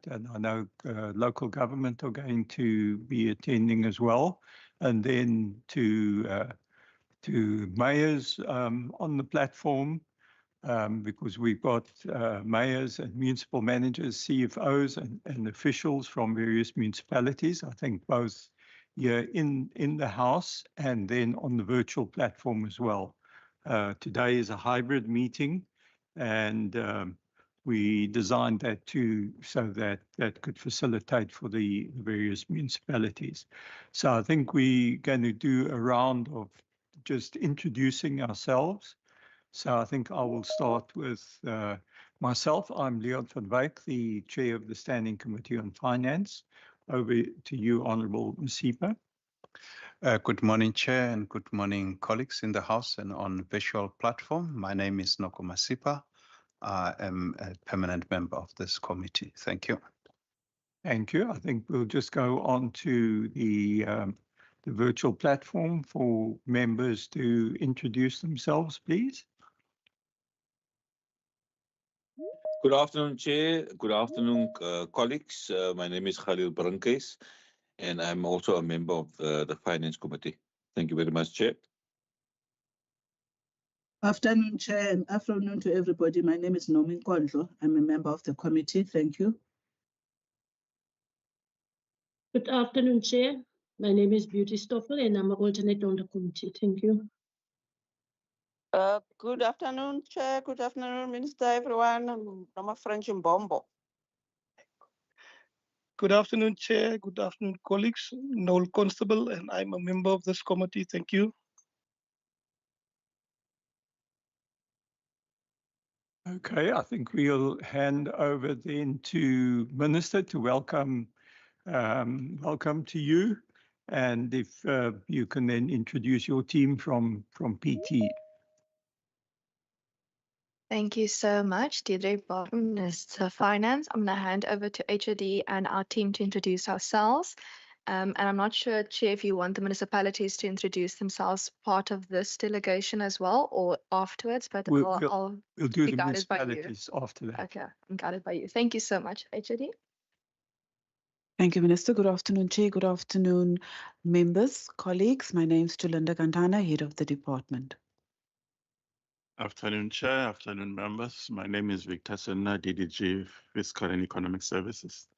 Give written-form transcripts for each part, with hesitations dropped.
And I know local government are going to be attending as well, and then to mayors on the platform, because we've got mayors and municipal managers, CFOs, and officials from various municipalities. I think both here in the house and then on the virtual platform as well. Today is a hybrid meeting, and we designed that so that could facilitate for the various municipalities. So I think we're going to do a round of just introducing ourselves. So I think I will start with myself. I'm Leon van Wyk, the chair of the Standing Committee on Finance. Over to you, Honourable Masipa. Good morning, Chair, and good morning, colleagues in the House and on virtual platform. My name is Noko Masipa. I am a permanent member of this committee. Thank you. Thank you. I think we'll just go on to the virtual platform for members to introduce themselves, please. Good afternoon, Chair. Good afternoon, colleagues. My name is Khalil Brankes, and I'm also a member of the Finance Committee. Thank you very much, Chair. Afternoon, Chair, and afternoon to everybody. My name is Nomi Kondlo. I'm a member of the committee. Thank you. Good afternoon, Chair. My name is Beauty Stoffel, and I'm an alternate on the committee. Thank you. Good afternoon, Chair. Good afternoon, Minister, everyone. I'm French Mbombo. Good afternoon, Chair. Good afternoon, colleagues. Noel Constable, and I'm a member of this committee. Thank you. Okay, I think we'll hand over then to Minister to welcome to you, and if you can then introduce your team from PT. Thank you so much, Deirdre Bottom, Minister of Finance. I'm going to hand over to HOD and our team to introduce ourselves. And I'm not sure, Chair, if you want the municipalities to introduce themselves part of this delegation as well or afterwards, but We'll I'll do be the guided by you. municipalities after that. Okay, I'm guided by you. Thank you so much, HOD. Thank you, Minister. Good afternoon, Chair. Good afternoon, members, colleagues. My name is Tulinda Kantana, Head of the Department. Afternoon, Chair. Afternoon, members. My name is Victor Senna, DDG Fiscal and Economic Services.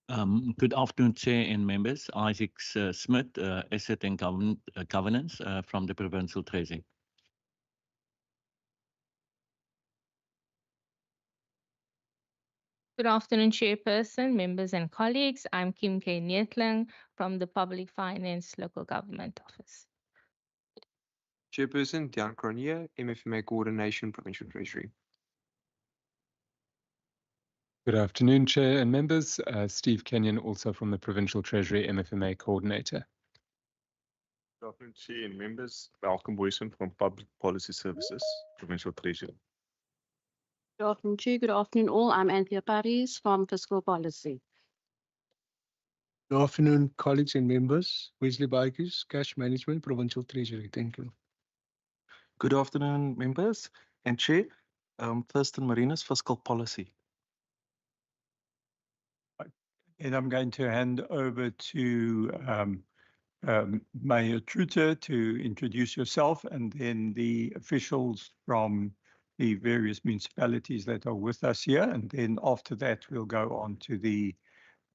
Good afternoon, Chair and members. Isaac Smith, Asset and Governance from the Provincial Treasury. Good afternoon, Chairperson, members and colleagues. I'm Kim K. Neetling from the Public Finance Local Government Office. Chairperson, Dian Cornier, MFMA Coordination, Provincial Treasury. Good afternoon, Chair and members. Steve Kenyon, also from the Provincial Treasury, MFMA Coordinator. Good afternoon, Chair and members. Malcolm Boyson from Public Policy Services, Provincial Treasury. Good afternoon, Chair. Good afternoon, all. I'm Anthea Paris from Fiscal Policy. Good afternoon, colleagues and members. Wesley Bikers, Cash Management, Provincial Treasury. Thank you. Good afternoon, members and Chair. Thurston Marinas, Fiscal Policy. And I'm going to hand over to Mayor Truter to introduce yourself, and then the officials from the various municipalities that are with us here. And then after that, we'll go on to the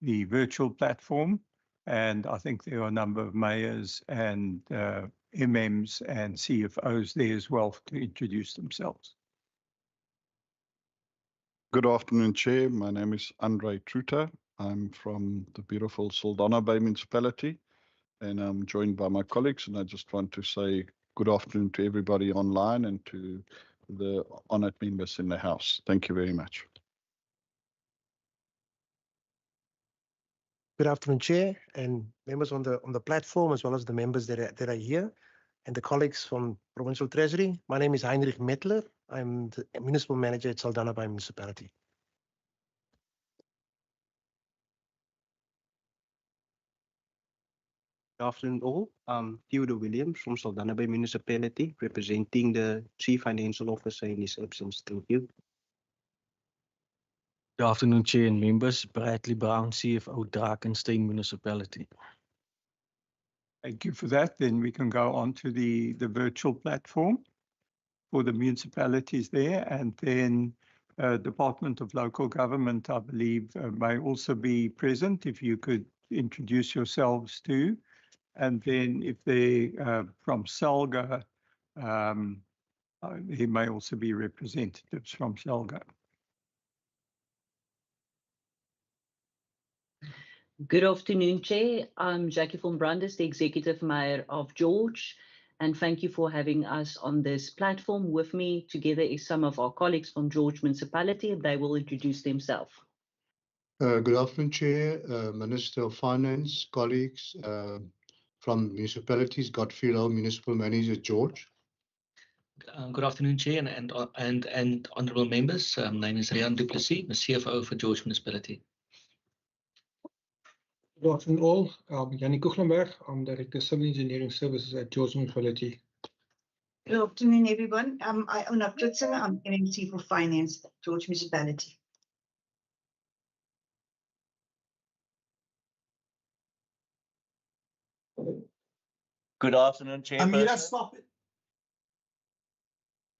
virtual platform. And I think there are a number of mayors and MMs and CFOs there as well to introduce themselves. Good afternoon, Chair. My name is Andre Truter. I'm from the beautiful Saldanha Bay Municipality, and I'm joined by my colleagues. And I just want to say good afternoon to everybody online and to the honoured members in the House. Thank you very much. Good afternoon, Chair, and members on the platform, as well as the members that are here, and the colleagues from Provincial Treasury. My name is Heinrich Mettler. I'm the Municipal Manager at Saldanha Bay Municipality. Good afternoon, all. I'm Theodore Williams from Saldanha Bay Municipality, representing the Chief Financial Officer in his absence. Thank you. Good afternoon, Chair and members. Bradley Brown, CFO, Drakensberg Municipality. Thank you for that. Then we can go on to the virtual platform for the municipalities there, and then Department of Local Government, I believe, may also be present. If you could introduce yourselves too. And then if they from SELGA, there may also be representatives from SELGA. Good afternoon, Chair. I'm Jackie von Brandes, the Executive Mayor of George, and thank you for having us on this platform. With me together is some of our colleagues from George Municipality, and they will introduce themselves. Good afternoon, Chair, Minister of Finance, colleagues from municipalities, Godfrey Lowe, Municipal Manager, George. Good afternoon, Chair, and honourable members. My name is Rian du Plessis, the CFO for George Municipality. Good afternoon, all. I'm Yannick Kuchlenberg. I'm Director of Civil Engineering Services at George Municipality. Good afternoon, everyone. I'm Iona Kritzen. I'm NMC for Finance, George Municipality. Good afternoon, Chairperson. Amira, stop it.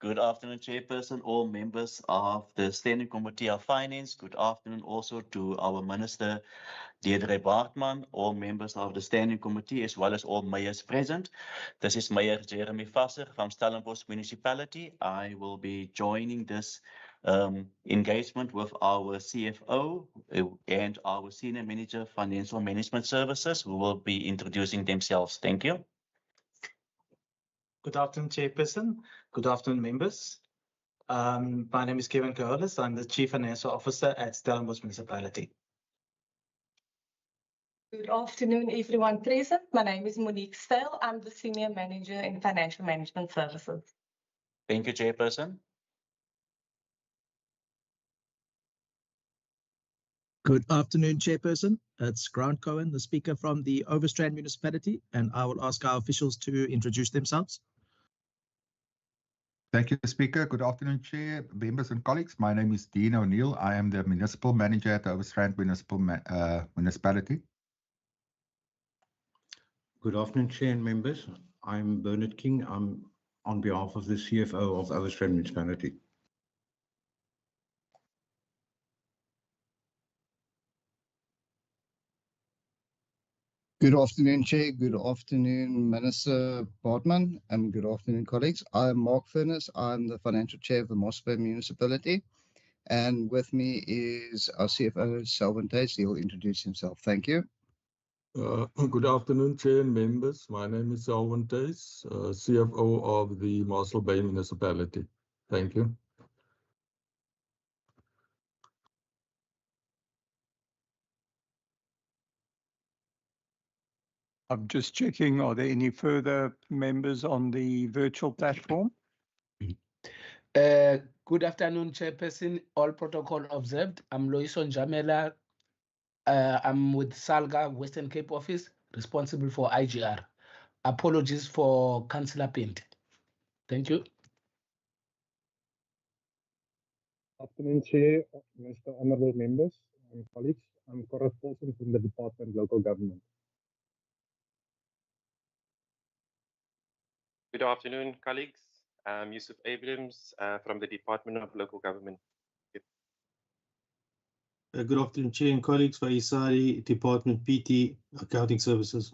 Good afternoon, Chairperson, all members of the Standing Committee of Finance. Good afternoon also to our Minister, Deirdre Baartman, all members of the Standing Committee, as well as all mayors present. This is Mayor Jeremy Vasser from Stellenbosch Municipality. I will be joining this engagement with our CFO and our Senior Manager Financial Management Services, who will be introducing themselves. Thank you. Good afternoon, Chairperson. Good afternoon, members. My name is Kevin Kaholis. I'm the Chief Financial Officer at Stellenbosch Municipality. Good afternoon, everyone present. My name is Monique Stale. I'm the Senior Manager in Financial Management Services. Thank you, Chairperson. Good afternoon, Chairperson. It's Grant Cohen, the Speaker from the Overstrand Municipality, and I will ask our officials to introduce themselves. Thank you, Speaker. Good afternoon, Chair, members and colleagues. My name is Dean O'Neill. I am the Municipal Manager at the Overstrand Municipality. Good afternoon, Chair and members. I'm Bernard King. I'm on behalf of the CFO of Overstrand Municipality. Good afternoon, Chair. Good afternoon, Minister Bartman, and good afternoon, colleagues. I'm Mark Furness. I'm the Financial Chair of the Moss Bay Municipality. And with me is our CFO, Selwyn Tace. He'll introduce himself. Thank you. Good afternoon, Chair and members. My name is Selwyn Tace, CFO of the Moss Bay Municipality. Thank you. I'm just checking, are there any further members on the virtual platform? Good afternoon, Chairperson. All protocol observed. I'm Loison Jamela. I'm with Salga Western Cape Office, responsible for IGR. Apologies for Councillor Pint. Thank you. Afternoon, Chair, Mr. Honourable members and colleagues. I'm Corrad Paulson from the Department of Local Government. Good afternoon, colleagues. I'm Yusuf Abrams from the Department of Local Government. Good afternoon, Chair and colleagues. Faisari, Department PT, Accounting Services.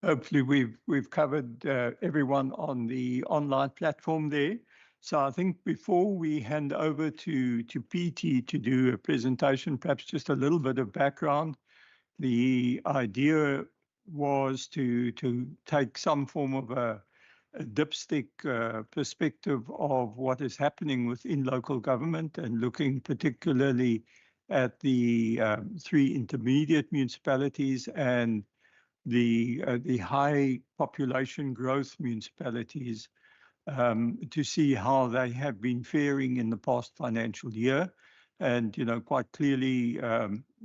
Hopefully we've covered everyone on the online platform there. So I think before we hand over to PT to do a presentation, perhaps just a little bit of background. The idea was to take some form of a dipstick perspective of what is happening within local government and looking particularly at the 3 intermediate municipalities and the high population growth municipalities to see how they have been faring in the past financial year. And, you know, quite clearly,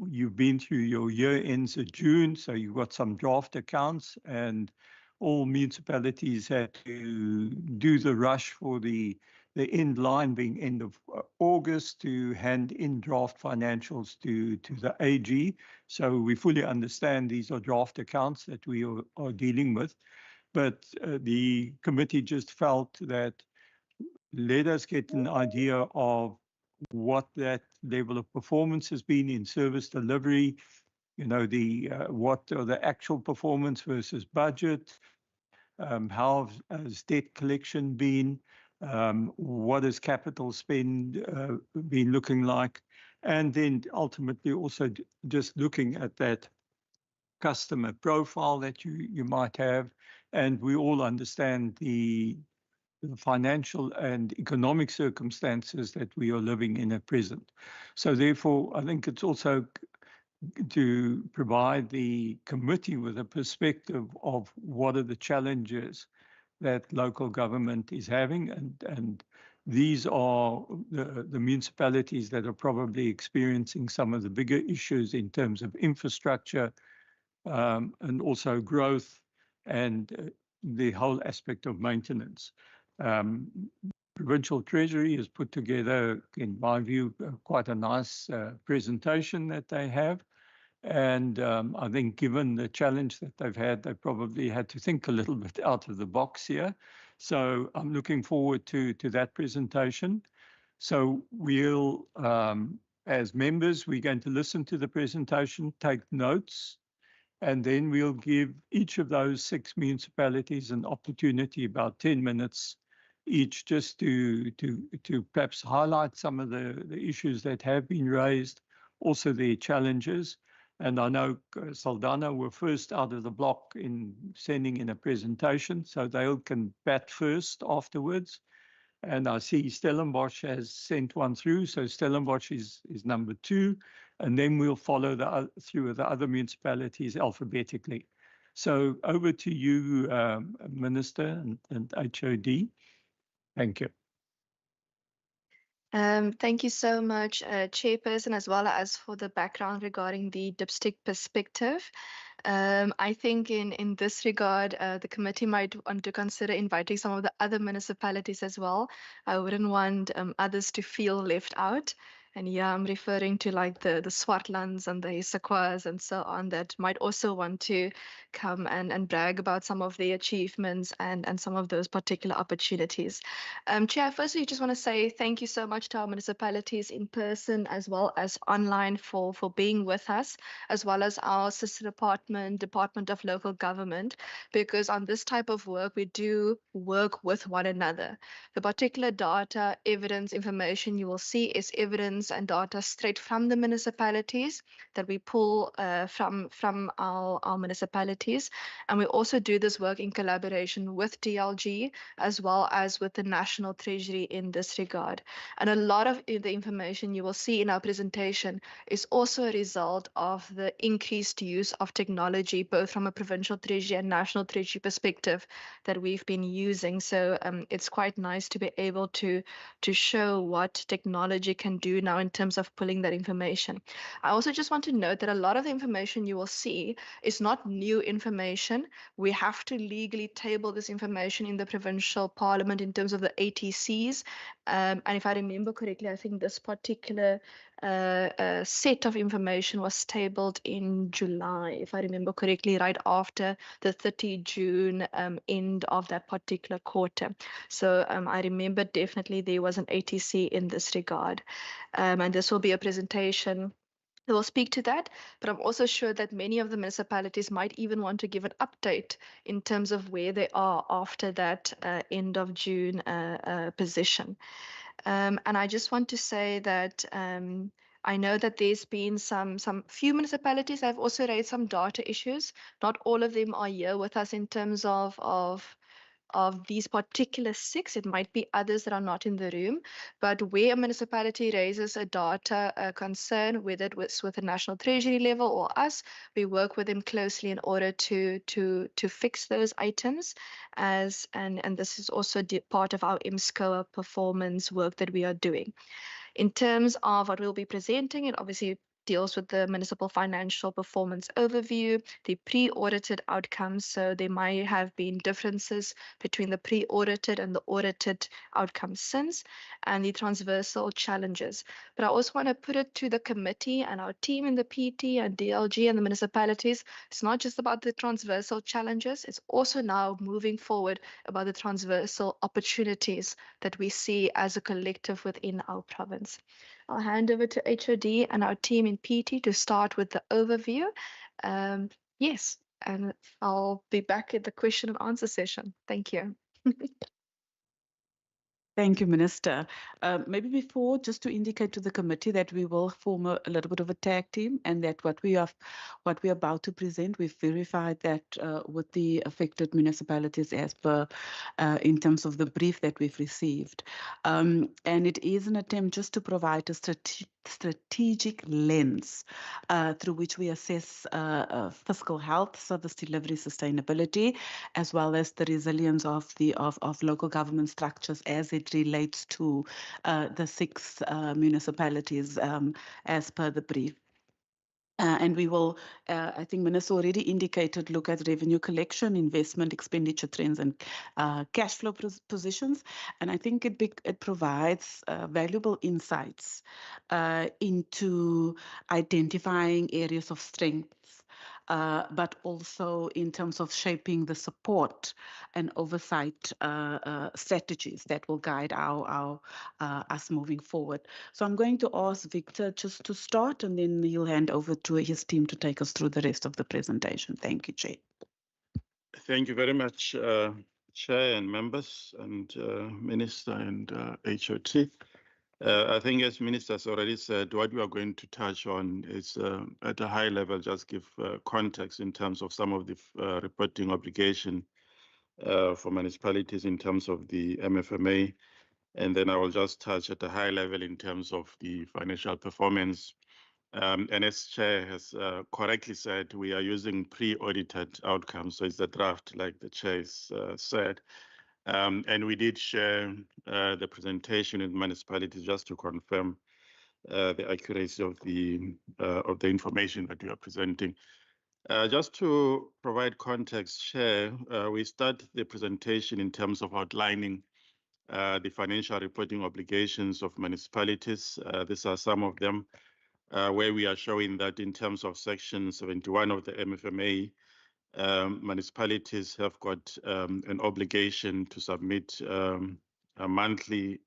you've been through your year ends of June, so you've got some draft accounts, and all municipalities had to do the rush for the end line being end of August to hand in draft financials to the AG. So we fully understand these are draft accounts that we are dealing with. But the committee just felt that let us get an idea of what that level of performance has been in service delivery, you know, what are the actual performance versus budget, how has debt collection been, what has capital spend been looking like, and then ultimately also just looking at that customer profile that you might have. And we all understand the financial and economic circumstances that we are living in at present. So therefore, I think it's also to provide the committee with a perspective of what are the challenges that local government is having. And these are the municipalities that are probably experiencing some of the bigger issues in terms of infrastructure and also growth and the whole aspect of maintenance. Provincial Treasury has put together, in my view, quite a nice presentation that they have. And I think given the challenge that they've had, they probably had to think a little bit out of the box here. So I'm looking forward to that presentation. So we'll, as members, we're going to listen to the presentation, take notes, and then we'll give each of those 6 municipalities an opportunity, about 10 minutes each, just to perhaps highlight some of the issues that have been raised, also their challenges. And I know Saldanha were first out of the block in sending in a presentation, so they can bat first afterwards. And I see Stellenbosch has sent one through, so Stellenbosch is number 2, and then we'll follow through the other municipalities alphabetically. So over to you, Minister and HOD. Thank you. Thank you so much, Chairperson, as well as for the background regarding the dipstick perspective. I think in this regard, the committee might want to consider inviting some of the other municipalities as well. I wouldn't want others to feel left out. And yeah, I'm referring to like the Swartlands and the Issaquahs and so on that might also want to come and brag about some of their achievements and some of those particular opportunities. Chair, firstly, just want to say thank you so much to our municipalities in person as well as online for being with us, as well as our sister Department of Local Government, because on this type of work, we do work with one another. The particular data, evidence, information you will see is evidence and data straight from the municipalities that we pull from our municipalities. And we also do this work in collaboration with DLG as well as with the National Treasury in this regard. And a lot of the information you will see in our presentation is also a result of the increased use of technology, both from a provincial treasury and national treasury perspective that we've been using. So it's quite nice to be able to show what technology can do now in terms of pulling that information. I also just want to note that a lot of the information you will see is not new information. We have to legally table this information in the provincial parliament in terms of the ATCs. And if I remember correctly, I think this particular set of information was tabled in July, if I remember correctly, right after the 30 June end of that particular quarter. So I remember definitely there was an ATC in this regard. And this will be a presentation that will speak to that, but I'm also sure that many of the municipalities might even want to give an update in terms of where they are after that end of June position. And I just want to say that I know that there's been some few municipalities that have also raised some data issues. Not all of them are here with us in terms of these particular 6. It might be others that are not in the room, but where a municipality raises a data concern, whether it was with the National Treasury level or us, we work with them closely in order to fix those items. And this is also part of our MSCOA performance work that we are doing. In terms of what we'll be presenting, it obviously deals with the municipal financial performance overview, the pre-audited outcomes. So there might have been differences between the pre-audited and the audited outcomes since, and the transversal challenges. But I also want to put it to the committee and our team in the PT and DLG and the municipalities. It's not just about the transversal challenges. It's also now moving forward about the transversal opportunities that we see as a collective within our province. I'll hand over to HOD and our team in PT to start with the overview. Yes, and I'll be back at the question and answer session. Thank you. Thank you, Minister. Maybe before, just to indicate to the committee that we will form a little bit of a tag team, and that what we're about to present, we've verified that with the affected municipalities as per in terms of the brief that we've received. And it is an attempt just to provide a strategic lens through which we assess fiscal health, service delivery, sustainability, as well as the resilience of local government structures as it relates to the 6 municipalities as per the brief. And we will, I think Minister already indicated, look at revenue collection, investment, expenditure trends, and cash flow positions. And I think it provides valuable insights into identifying areas of strength, but also in terms of shaping the support and oversight strategies that will guide us moving forward. So I'm going to ask Victor just to start, and then he'll hand over to his team to take us through the rest of the presentation. Thank you, Chair. Thank you very much, Chair and members and Minister and HOT. I think as Minister has already said, what we are going to touch on is at a high level, just give context in terms of some of the reporting obligation for municipalities in terms of the MFMA. And then I will just touch at a high level in terms of the financial performance. And as Chair has correctly said, we are using pre-audited outcomes. So it's a draft, like the Chair said. And we did share the presentation with municipalities just to confirm the accuracy of the information that we are presenting. Just to provide context, Chair, we start the presentation in terms of outlining the financial reporting obligations of municipalities. These are some of them, where we are showing that in terms of Section 71 of the MFMA, municipalities have got an obligation to submit a monthly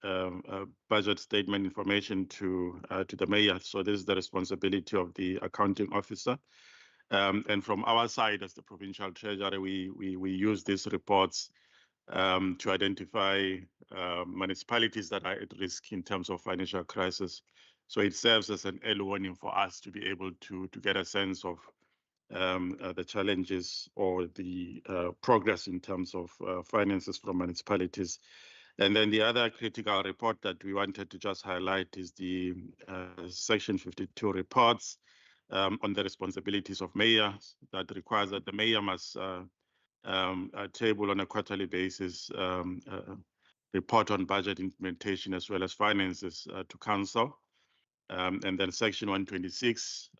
budget statement information to the mayor. So this is the responsibility of the accounting officer. And from our side, as the provincial treasury, we use these reports to identify municipalities that are at risk in terms of financial crisis. So it serves as an early warning for us to be able to get a sense of the challenges or the progress in terms of finances from municipalities. And then the other critical report that we wanted to just highlight is the Section 52 reports on the responsibilities of mayors, that requires that the mayor must table on a quarterly basis report on budget implementation as well as finances to council. And then Section 126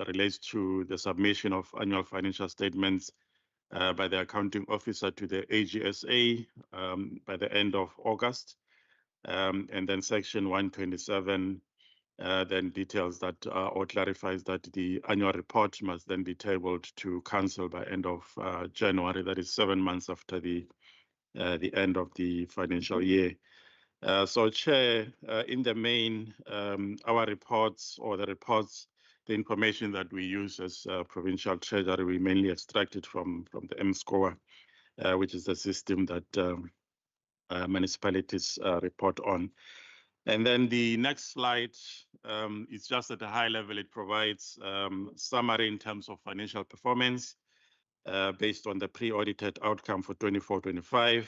relates to the submission of annual financial statements by the accounting officer to the AGSA by the end of August. And then Section 127 then details that or clarifies that the annual report must then be tabled to council by end of January, that is 7 months after the end of the financial year. So, Chair, in the main, our reports or the information that we use as provincial treasury, we mainly extracted from the M-score, which is the system that municipalities report on. And then the next slide is just at a high level. It provides summary in terms of financial performance based on the pre-audited outcome for 24-25.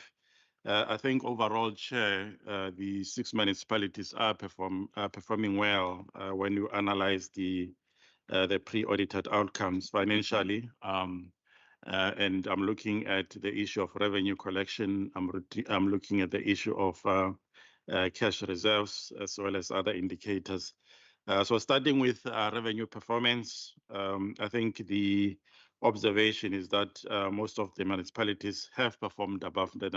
I think overall, Chair, the 6 municipalities are performing well when you analyze the pre-audited outcomes financially. And I'm looking at the issue of revenue collection. I'm looking at the issue of cash reserves as well as other indicators. So starting with revenue performance, I think the observation is that most of the municipalities have performed above the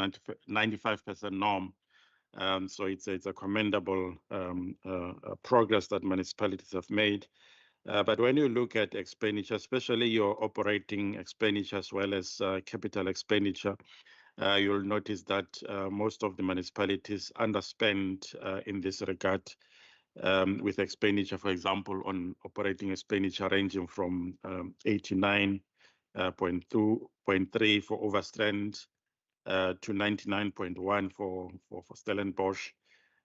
95% norm. So it's a commendable progress that municipalities have made. But when you look at expenditure, especially your operating expenditure as well as capital expenditure, you'll notice that most of the municipalities underspend in this regard, with expenditure, for example, on operating expenditure ranging from 89.3 for Overstrand to 99.1 for Stellenbosch.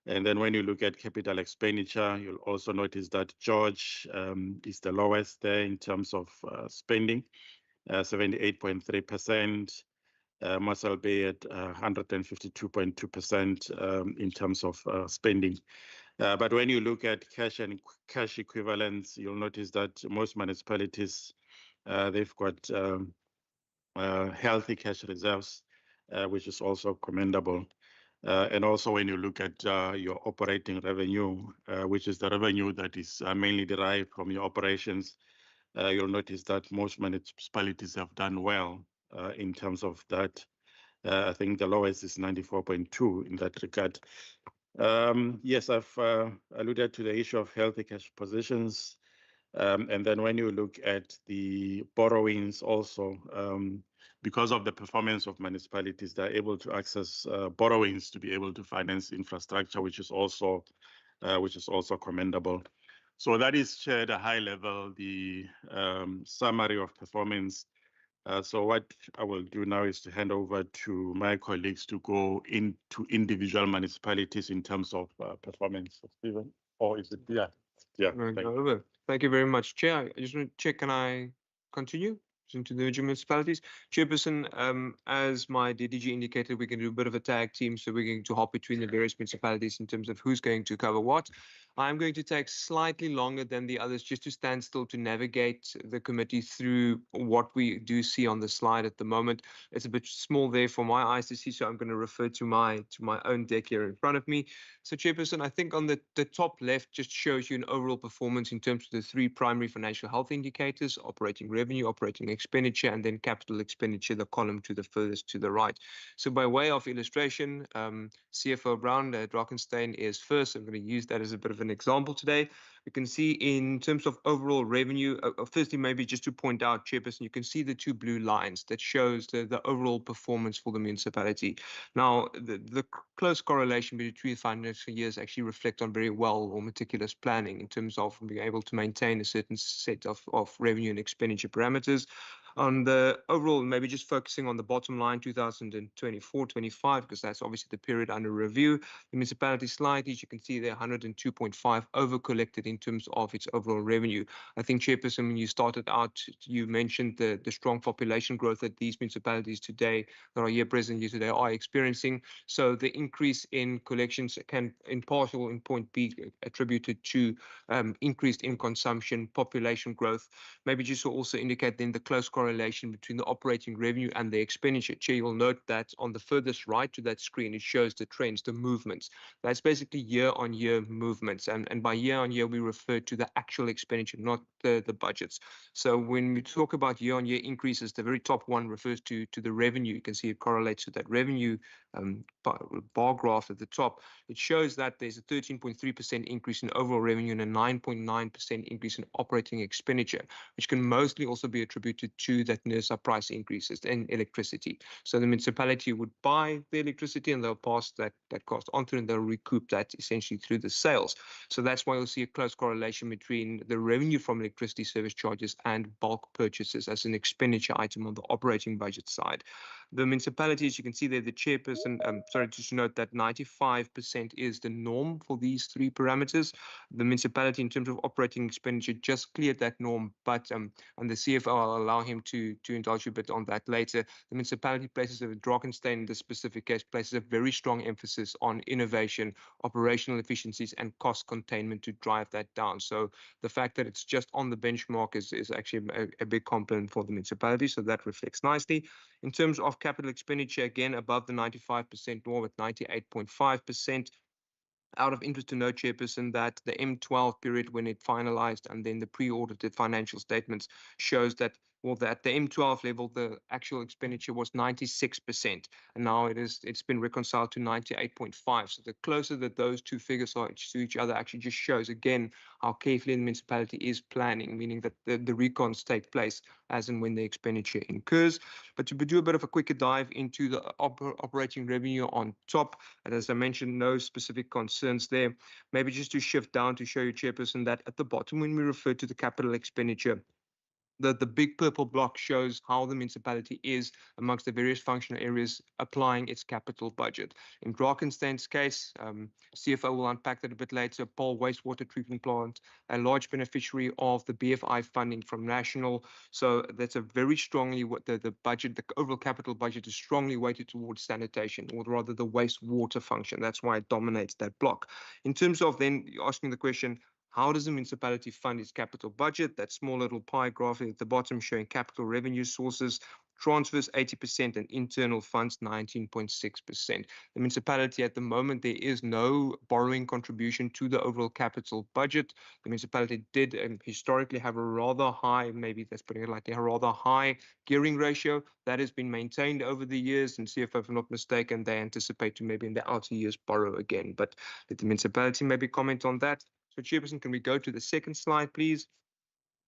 And then when you look at capital expenditure, you'll also notice that George is the lowest there in terms of spending, 78.3%. Mossel Bay at 152.2% in terms of spending. But when you look at cash and cash equivalents, you'll notice that most municipalities, they've got healthy cash reserves, which is also commendable. And also when you look at your operating revenue, which is the revenue that is mainly derived from your operations, you'll notice that most municipalities have done well in terms of that. I think the lowest is 94.2 in that regard. Yes, I've alluded to the issue of healthy cash positions. And then when you look at the borrowings also, because of the performance of municipalities, they're able to access borrowings to be able to finance infrastructure, which is also commendable. So that is, Chair, at a high level, the summary of performance. So what I will do now is to hand over to my colleagues to go into individual municipalities in terms of performance. Stephen, or is it? Yeah. Thank you very much, Chair. I just want to check, can I continue into the municipalities? Chairperson, as my DDG indicated, we're going to do a bit of a tag team, so we're going to hop between the various municipalities in terms of who's going to cover what. I'm going to take slightly longer than the others just to stand still to navigate the committee through what we do see on the slide at the moment. It's a bit small there for my eyes to see, so I'm going to refer to my own deck here in front of me. So Chairperson, I think on the top left just shows you an overall performance in terms of the three primary financial health indicators: operating revenue, operating expenditure, and then capital expenditure, the column to the furthest to the right. So by way of illustration, CFO Brown, Drakenstein is first. I'm going to use that as a bit of an example today. You can see in terms of overall revenue, firstly, maybe just to point out, Chairperson, you can see the two blue lines that shows the overall performance for the municipality. Now, the close correlation between financial years actually reflect on very well or meticulous planning in terms of being able to maintain a certain set of revenue and expenditure parameters. On the overall, maybe just focusing on the bottom line, 2024-25, because that's obviously the period under review. The municipality slightly, as you can see there, 102.5 over collected in terms of its overall revenue. I think, Chairperson, when you started out, you mentioned the strong population growth that these municipalities today, that are here present here today, are experiencing. So the increase in collections can, in point, be attributed to increased in consumption, population growth. Maybe just to also indicate then the close correlation between the operating revenue and the expenditure. Chair, you will note that on the furthest right to that screen, it shows the trends, the movements. That's basically year-on-year movements. And by year-on-year, we refer to the actual expenditure, not the budgets. So when we talk about year-on-year increases, the very top one refers to the revenue. You can see it correlates to that revenue bar graph at the top. It shows that there's a 13.3% increase in overall revenue and a 9.9% increase in operating expenditure, which can mostly also be attributed to that NERSA price increases in electricity. So the municipality would buy the electricity and they'll pass that cost on to, and they'll recoup that essentially through the sales. So that's why you'll see a close correlation between the revenue from electricity service charges and bulk purchases as an expenditure item on the operating budget side. The municipality, as you can see there, the chairperson, sorry, just to note that 95% is the norm for these three parameters. The municipality, in terms of operating expenditure, just cleared that norm, but and the CFO, I'll allow him to indulge you a bit on that later. The municipality places, Drakenstein in this specific case, places a very strong emphasis on innovation, operational efficiencies, and cost containment to drive that down. So the fact that it's just on the benchmark is actually a big component for the municipality, so that reflects nicely. In terms of capital expenditure, again, above the 95% norm at 98.5%. Out of interest to note, Chairperson, that the M12 period when it finalized and then the pre-audited financial statements shows that, well, that the M12 level, the actual expenditure was 96%, and now it's been reconciled to 98.5. So the closer that those two figures are to each other actually just shows again how carefully the municipality is planning, meaning that the recons take place as and when the expenditure incurs. But to do a bit of a quicker dive into the operating revenue on top, and as I mentioned, no specific concerns there. Maybe just to shift down to show you, Chairperson, that at the bottom, when we refer to the capital expenditure, the big purple block shows how the municipality is amongst the various functional areas applying its capital budget. In Drakenstein's case, CFO will unpack that a bit later. Paul wastewater treatment plant, a large beneficiary of the BFI funding from national. So that's a very strongly the budget, the overall capital budget is strongly weighted towards sanitation, or rather the wastewater function. That's why it dominates that block. In terms of then asking the question, how does the municipality fund its capital budget? That small little pie graph at the bottom showing capital revenue sources, transfers 80% and internal funds 19.6%. The municipality at the moment, there is no borrowing contribution to the overall capital budget. The municipality did historically have a rather high, maybe that's putting it lightly, a rather high gearing ratio. That has been maintained over the years, and CFO, if I'm not mistaken, they anticipate to maybe in the outer years borrow again. But let the municipality maybe comment on that. So Chairperson, can we go to the second slide, please?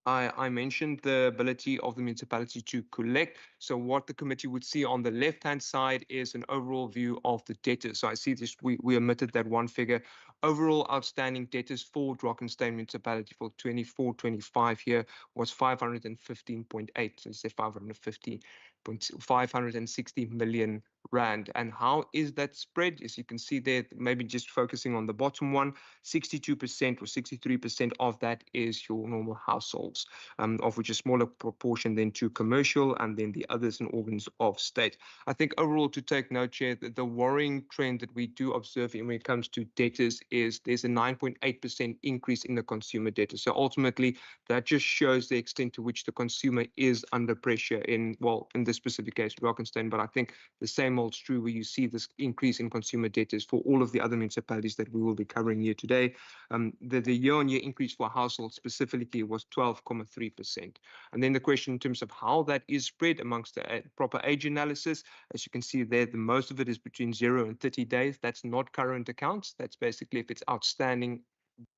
I mentioned the ability of the municipality to collect. So what the committee would see on the left-hand side is an overall view of the debtors. So I see this, we omitted that one figure. Overall outstanding debtors for Drakenstein municipality for 24-25 here was 515.8. So say 560 million rand. And how is that spread? As you can see there, maybe just focusing on the bottom one, 62% or 63% of that is your normal households, of which a smaller proportion then to commercial, and then the others and organs of state. I think overall, to take note, Chair, that the worrying trend that we do observe when it comes to debtors is there's a 9.8% increase in the consumer debtors. So ultimately, that just shows the extent to which the consumer is under pressure in this specific case, Drakenstein. But I think the same holds true where you see this increase in consumer debtors for all of the other municipalities that we will be covering here today. The year-on-year increase for households specifically was 12.3%. And then the question in terms of how that is spread amongst the proper age analysis, as you can see there, the most of it is between 0 and 30 days. That's not current accounts. That's basically if it's outstanding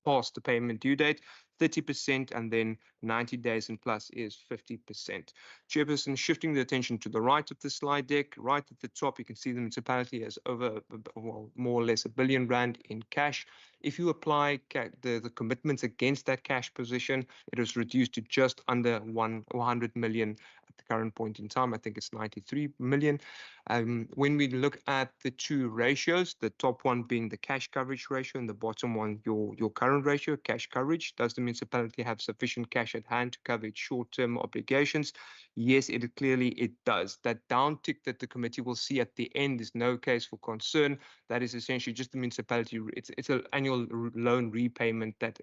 past the payment due date, 30%, and then 90 days and plus is 50%. Chairperson, shifting the attention to the right of the slide deck, right at the top, you can see the municipality has over, more or less R1 billion in cash. If you apply the commitments against that cash position, it was reduced to just under 100 million at the current point in time. I think it's 93 million. When we look at the two ratios, the top one being the cash coverage ratio and the bottom one, your current ratio, cash coverage, does the municipality have sufficient cash at hand to cover its short-term obligations? Yes, it does. That downtick that the committee will see at the end is no case for concern. That is essentially just the municipality. It's an annual loan repayment that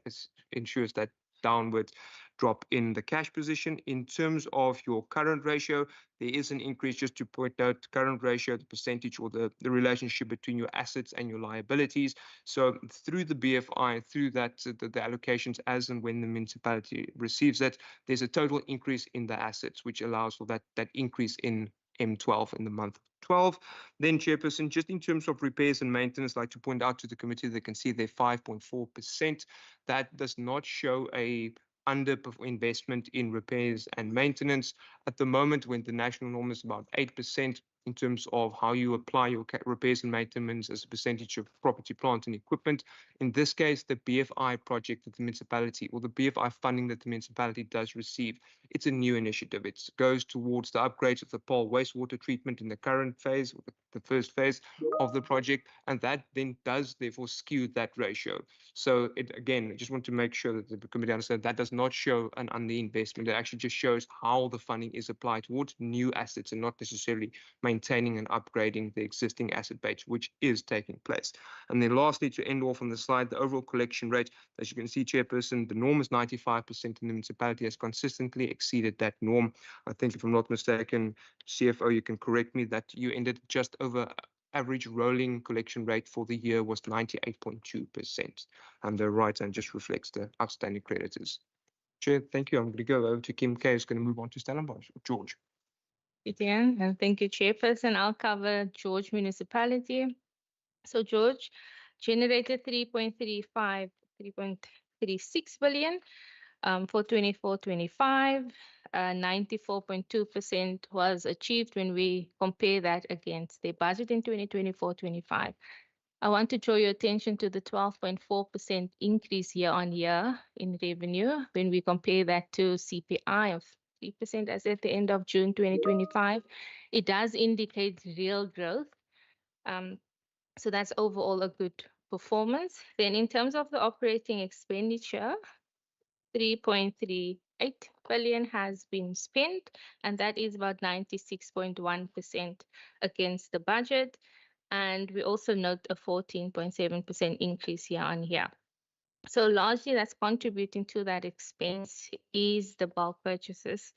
ensures that downward drop in the cash position. In terms of your current ratio, there is an increase. Just to point out, current ratio, the percentage or the relationship between your assets and your liabilities. So through the BFI, through that the allocations as and when the municipality receives it, there's a total increase in the assets, which allows for that increase in M12 in the month of 12. Then, Chairperson, just in terms of repairs and maintenance, I'd like to point out to the committee, they can see they're 5.4%. That does not show a investment in repairs and maintenance. At the moment, when the national norm is about 8%, in terms of how you apply your repairs and maintenance as a percentage of property, plant and equipment. In this case, the BFI project that the municipality, or the BFI funding that the municipality does receive, it's a new initiative. It goes towards the upgrades of the Paarl wastewater treatment in the current phase, or the first phase of the project, and that then does therefore skew that ratio. So again, I just want to make sure that the committee understands that does not show an underinvestment. It actually just shows how the funding is applied towards new assets and not necessarily maintaining and upgrading the existing asset base, which is taking place. And then lastly, to end off on the slide, the overall collection rate, as you can see, Chairperson, the norm is 95%, and the municipality has consistently exceeded that norm. I think, if I'm not mistaken, CFO, you can correct me, that you ended just over average rolling collection rate for the year was 98.2%. And the right hand just reflects the outstanding creditors. Chair, thank you. I'm going to go over to Kim K, who's going to move on to Stellenbosch. George. Etienne, and thank you, Chairperson. I'll cover George Municipality. So George generated 3.36 billion for 24-25. 94.2% was achieved when we compare that against the budget in 2024-25. I want to draw your attention to the 12.4% increase year on year in revenue when we compare that to CPI of 3% as at the end of June 2025. It does indicate real growth. So that's overall a good performance. Then in terms of the operating expenditure, 3.38 billion has been spent, and that is about 96.1% against the budget. And we also note a 14.7% increase year on year. So largely that's contributing to that expense is the bulk purchases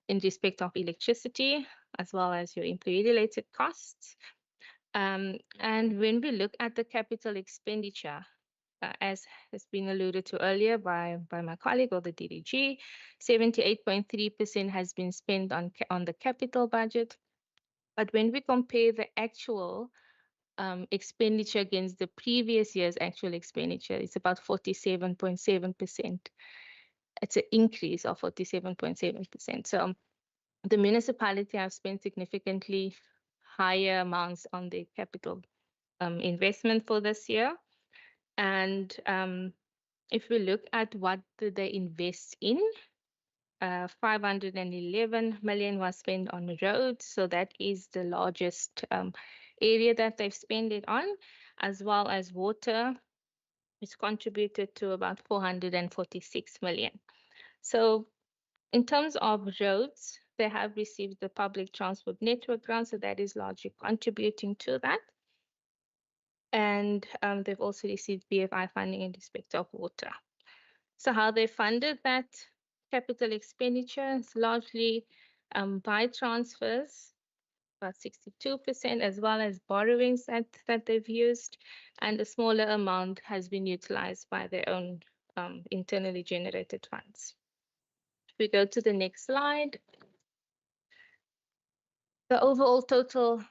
in respect of electricity, as well as your employee-related costs. And when we look at the capital expenditure, as has been alluded to earlier by my colleague or the DDG, 78.3% has been spent on the capital budget. But when we compare the actual expenditure against the previous year's actual expenditure, it's about 47.7%. It's an increase of 47.7%. So the municipality have spent significantly higher amounts on the capital investment for this year. And if we look at what did they invest in, 511 million was spent on roads, so that is the largest area that they've spent it on, as well as water, which contributed to about 446 million. So in terms of roads, they have received the public transport network grant, so that is largely contributing to that. And they've also received BFI funding in respect of water. So how they funded that capital expenditure is largely by transfers, about 62%, as well as borrowings that they've used, and a smaller amount has been utilized by their own internally generated funds. If we go to the next slide, the overall total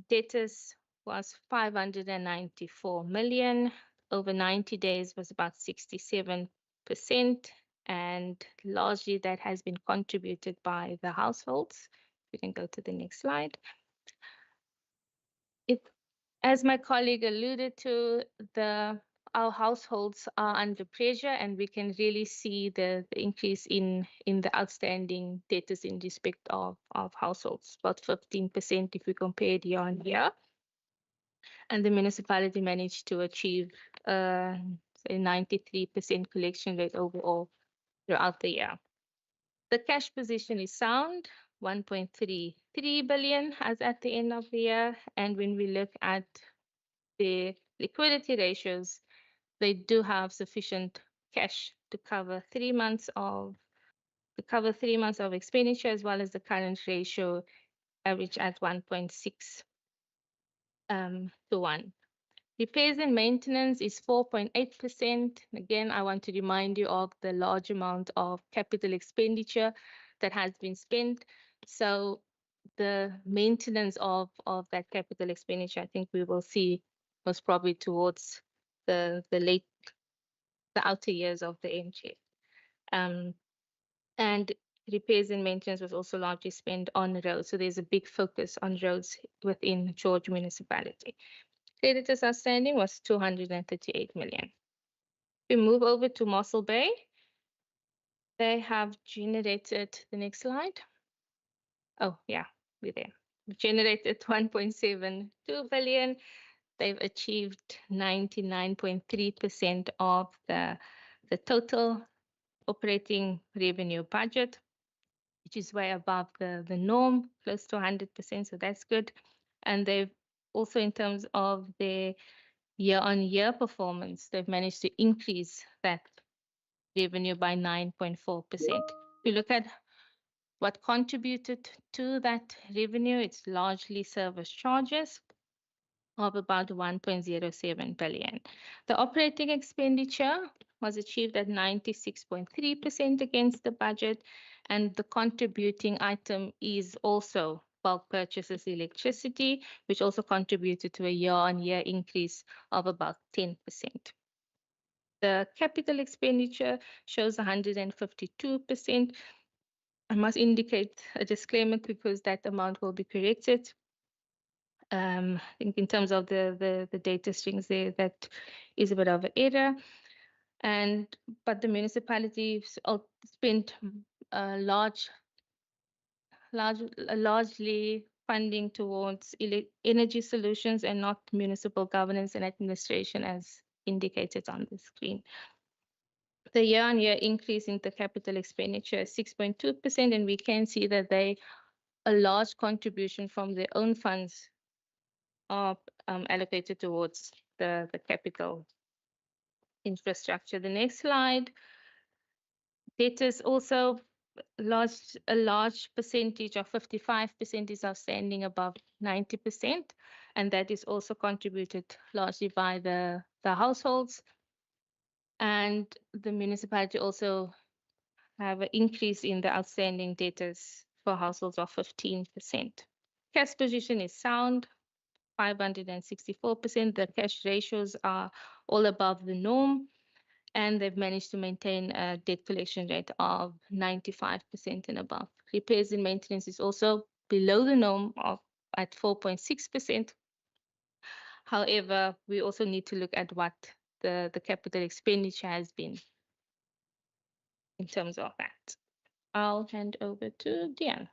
debtors was 594 million. Over 90 days was about 67%, and largely that has been contributed by the households. We can go to the next slide. As my colleague alluded to, our households are under pressure, and we can really see the increase in the outstanding debtors in respect of households, about 15% if we compare it year on year. And the municipality managed to achieve a 93% collection rate overall throughout the year. The cash position is sound, 1.33 billion as at the end of the year. And when we look at the liquidity ratios, they do have sufficient cash to cover 3 months of expenditure, as well as the current ratio average at 1.6 to 1. Repairs and maintenance is 4.8%. Again, I want to remind you of the large amount of capital expenditure that has been spent. So the maintenance of that capital expenditure, I think we will see most probably towards the outer years of the MCHF. And repairs and maintenance was also largely spent on roads. So there's a big focus on roads within George Municipality. Creditors outstanding was 238 million. We move over to Mossel Bay. They have generated, the next slide. Oh, yeah, we're there. Generated 1.72 billion. They've achieved 99.3% of the total operating revenue budget, which is way above the norm, close to 100%, so that's good. And they've also, in terms of their year-on-year performance, they've managed to increase that revenue by 9.4%. If you look at what contributed to that revenue, it's largely service charges of about 1.07 billion. The operating expenditure was achieved at 96.3% against the budget, and the contributing item is also bulk purchases electricity, which also contributed to a year-on-year increase of about 10%. The capital expenditure shows 152%. I must indicate a disclaimer because that amount will be corrected. I think in terms of the data strings there, that is a bit of an error. But the municipality spent largely funding towards energy solutions and not municipal governance and administration, as indicated on the screen. The year-on-year increase in the capital expenditure is 6.2%, and we can see that a large contribution from their own funds are allocated towards the capital infrastructure. The next slide. Debtors also a large percentage of 55% is outstanding above 90%, and that is also contributed largely by the households. And the municipality also have an increase in the outstanding debtors for households of 15%. Cash position is sound, 564%. The cash ratios are all above the norm, and they've managed to maintain a debt collection rate of 95% and above. Repairs and maintenance is also below the norm at 4.6%. However, we also need to look at what the capital expenditure has been in terms of that. I'll hand over to Dian.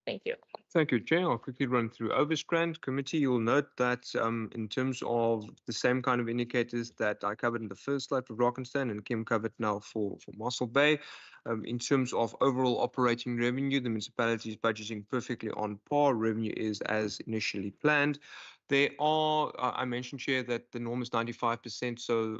Thank you. Thank you, Chair. I'll quickly run through Overstrand Committee. You'll note that in terms of the same kind of indicators that I covered in the first slide for Drakensberg and Kim covered now for Mossel Bay, in terms of overall operating revenue, the municipality is budgeting perfectly on par. Revenue is as initially planned. There are, I mentioned, Chair, that the norm is 95%. So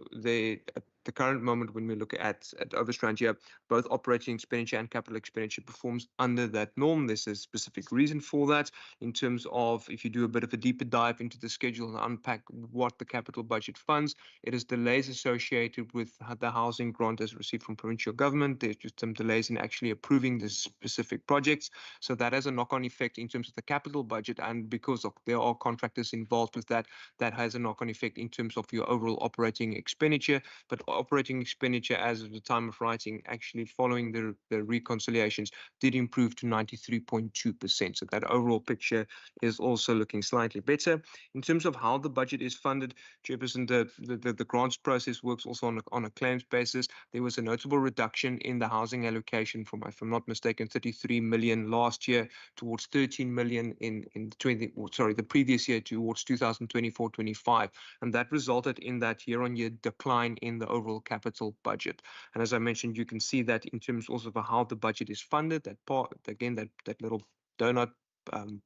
at the current moment, when we look at Overstrand here, both operating expenditure and capital expenditure performs under that norm. There's a specific reason for that in terms of if you do a bit of a deeper dive into the schedule and unpack what the capital budget funds, it is delays associated with the housing grant as received from provincial government. There's just some delays in actually approving the specific projects. So that has a knock-on effect in terms of the capital budget, and because there are contractors involved with that, that has a knock-on effect in terms of your overall operating expenditure. But operating expenditure as of the time of writing, actually following the reconciliations, did improve to 93.2%. So that overall picture is also looking slightly better. In terms of how the budget is funded, Chairperson, the grants process works also on a claims basis. There was a notable reduction in the housing allocation from, if I'm not mistaken, 33 million last year towards 13 million in the previous year towards 2024-25, and that resulted in that year-on-year decline in the overall capital budget. And as I mentioned, you can see that in terms also of how the budget is funded. That part again, that little donut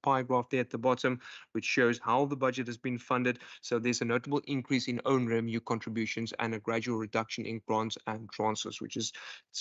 pie graph there at the bottom, which shows how the budget has been funded. So there's a notable increase in own revenue contributions and a gradual reduction in grants and transfers, which is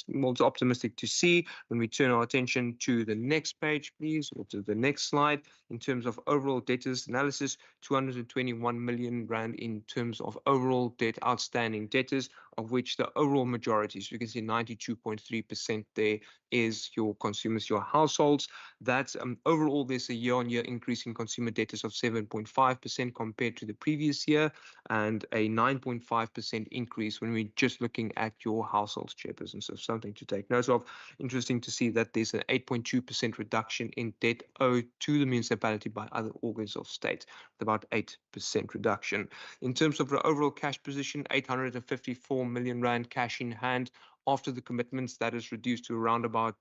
most optimistic to see. When we turn our attention to the next page, please, or to the next slide, in terms of overall debtors analysis, 221 million rand in terms of overall debt, outstanding debtors, of which the overall majority, so you can see 92.3% there is your consumers, your households. That's overall, there's a year-on-year increase in consumer debtors of 7.5% compared to the previous year, and a 9.5% increase when we're just looking at your households, Chairperson. So something to take note of. Interesting to see that there's an 8.2% reduction in debt owed to the municipality by other organs of state, with about 8% reduction. In terms of the overall cash position, 854 million rand cash in hand. After the commitments, that is reduced to around about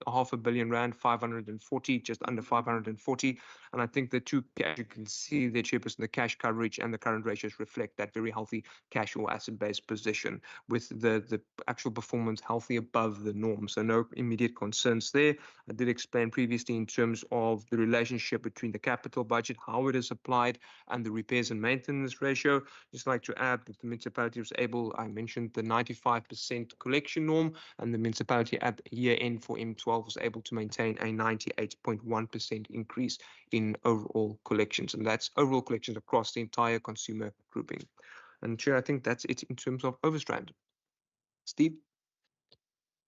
R500 million, 540, just under 540. And I think the two, as you can see there, Chairperson, the cash coverage and the current ratios reflect that very healthy cash or asset-based position, with the actual performance healthy above the norm. So no immediate concerns there. I did explain previously in terms of the relationship between the capital budget, how it is applied, and the repairs and maintenance ratio. Just like to add that the municipality was able, I mentioned the 95% collection norm, and the municipality at year end for M12 was able to maintain a 98.1% increase in overall collections, and that's overall collections across the entire consumer grouping. And Chair, I think that's it in terms of Overstrand. Steve?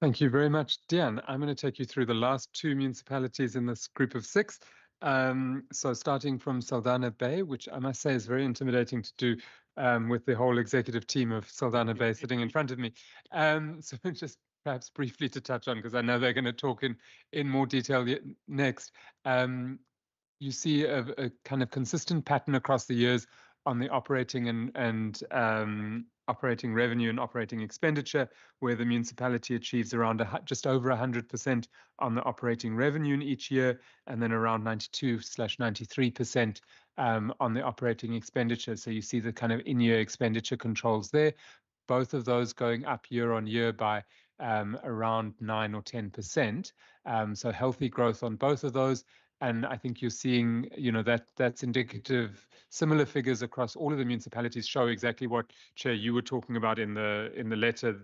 Thank you very much, Dian. I'm going to take you through the last two municipalities in this group of 6. So starting from Saldanha Bay, which I must say is very intimidating to do with the whole executive team of Saldanha Bay sitting in front of me. So just perhaps briefly to touch on, because I know they're going to talk in more detail next. You see a kind of consistent pattern across the years on the operating and operating revenue and operating expenditure, where the municipality achieves around just over 100% on the operating revenue in each year, and then around 92/93% on the operating expenditure. So you see the kind of in-year expenditure controls there, both of those going up year on year by around 9 or 10%. So healthy growth on both of those. And I think you're seeing, that's indicative. Similar figures across all of the municipalities show exactly what, Chair, you were talking about in the letter,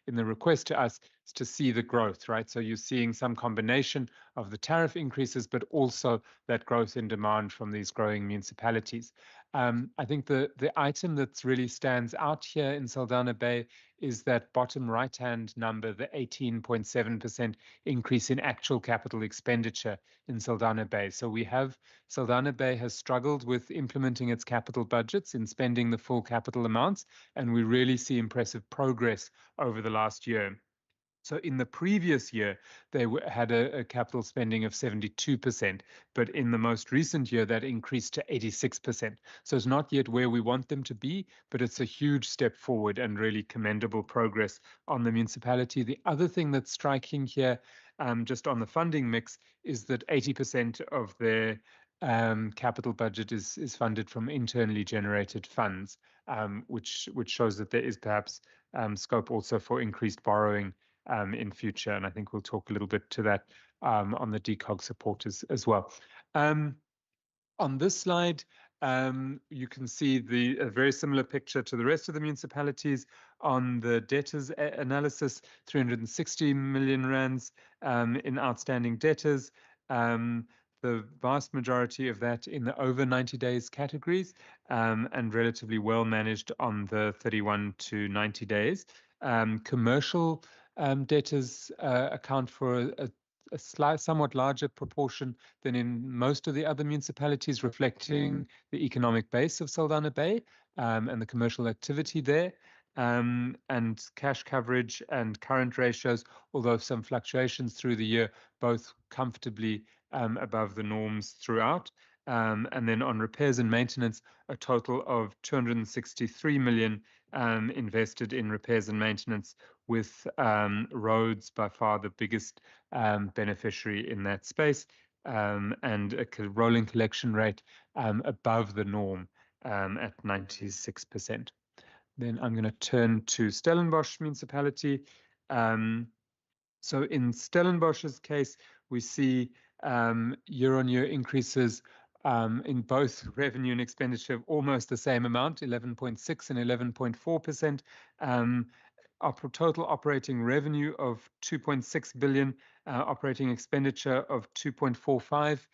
in the request to us, is to see the growth, right? So you're seeing some combination of the tariff increases, but also that growth in demand from these growing municipalities. I think the item that really stands out here in Saldanha Bay is that bottom right-hand number, the 18.7% increase in actual capital expenditure in Saldanha Bay. So Saldanha Bay has struggled with implementing its capital budgets in spending the full capital amounts, and we really see impressive progress over the last year. So in the previous year, they had a capital spending of 72%, but in the most recent year, that increased to 86%. So it's not yet where we want them to be, but it's a huge step forward and really commendable progress on the municipality. The other thing that's striking here, just on the funding mix, is that 80% of their capital budget is funded from internally generated funds, which shows that there is perhaps scope also for increased borrowing in future. And I think we'll talk a little bit to that on the DCOG support as well. On this slide, you can see a very similar picture to the rest of the municipalities on the debtors analysis, 360 million rands in outstanding debtors. The vast majority of that in the over 90 days categories and relatively well managed on the 31 to 90 days. Commercial debtors account for a somewhat larger proportion than in most of the other municipalities, reflecting the economic base of Saldanha Bay and the commercial activity there. And cash coverage and current ratios, although some fluctuations through the year, both comfortably above the norms throughout. And then on repairs and maintenance, a total of 263 million invested in repairs and maintenance, with roads by far the biggest beneficiary in that space, and a rolling collection rate above the norm at 96%. Then I'm going to turn to Stellenbosch municipality. So in Stellenbosch's case, we see year-on-year increases in both revenue and expenditure of almost the same amount, 11.6 and 11.4%. Our total operating revenue of 2.6 billion, operating expenditure of 2.45.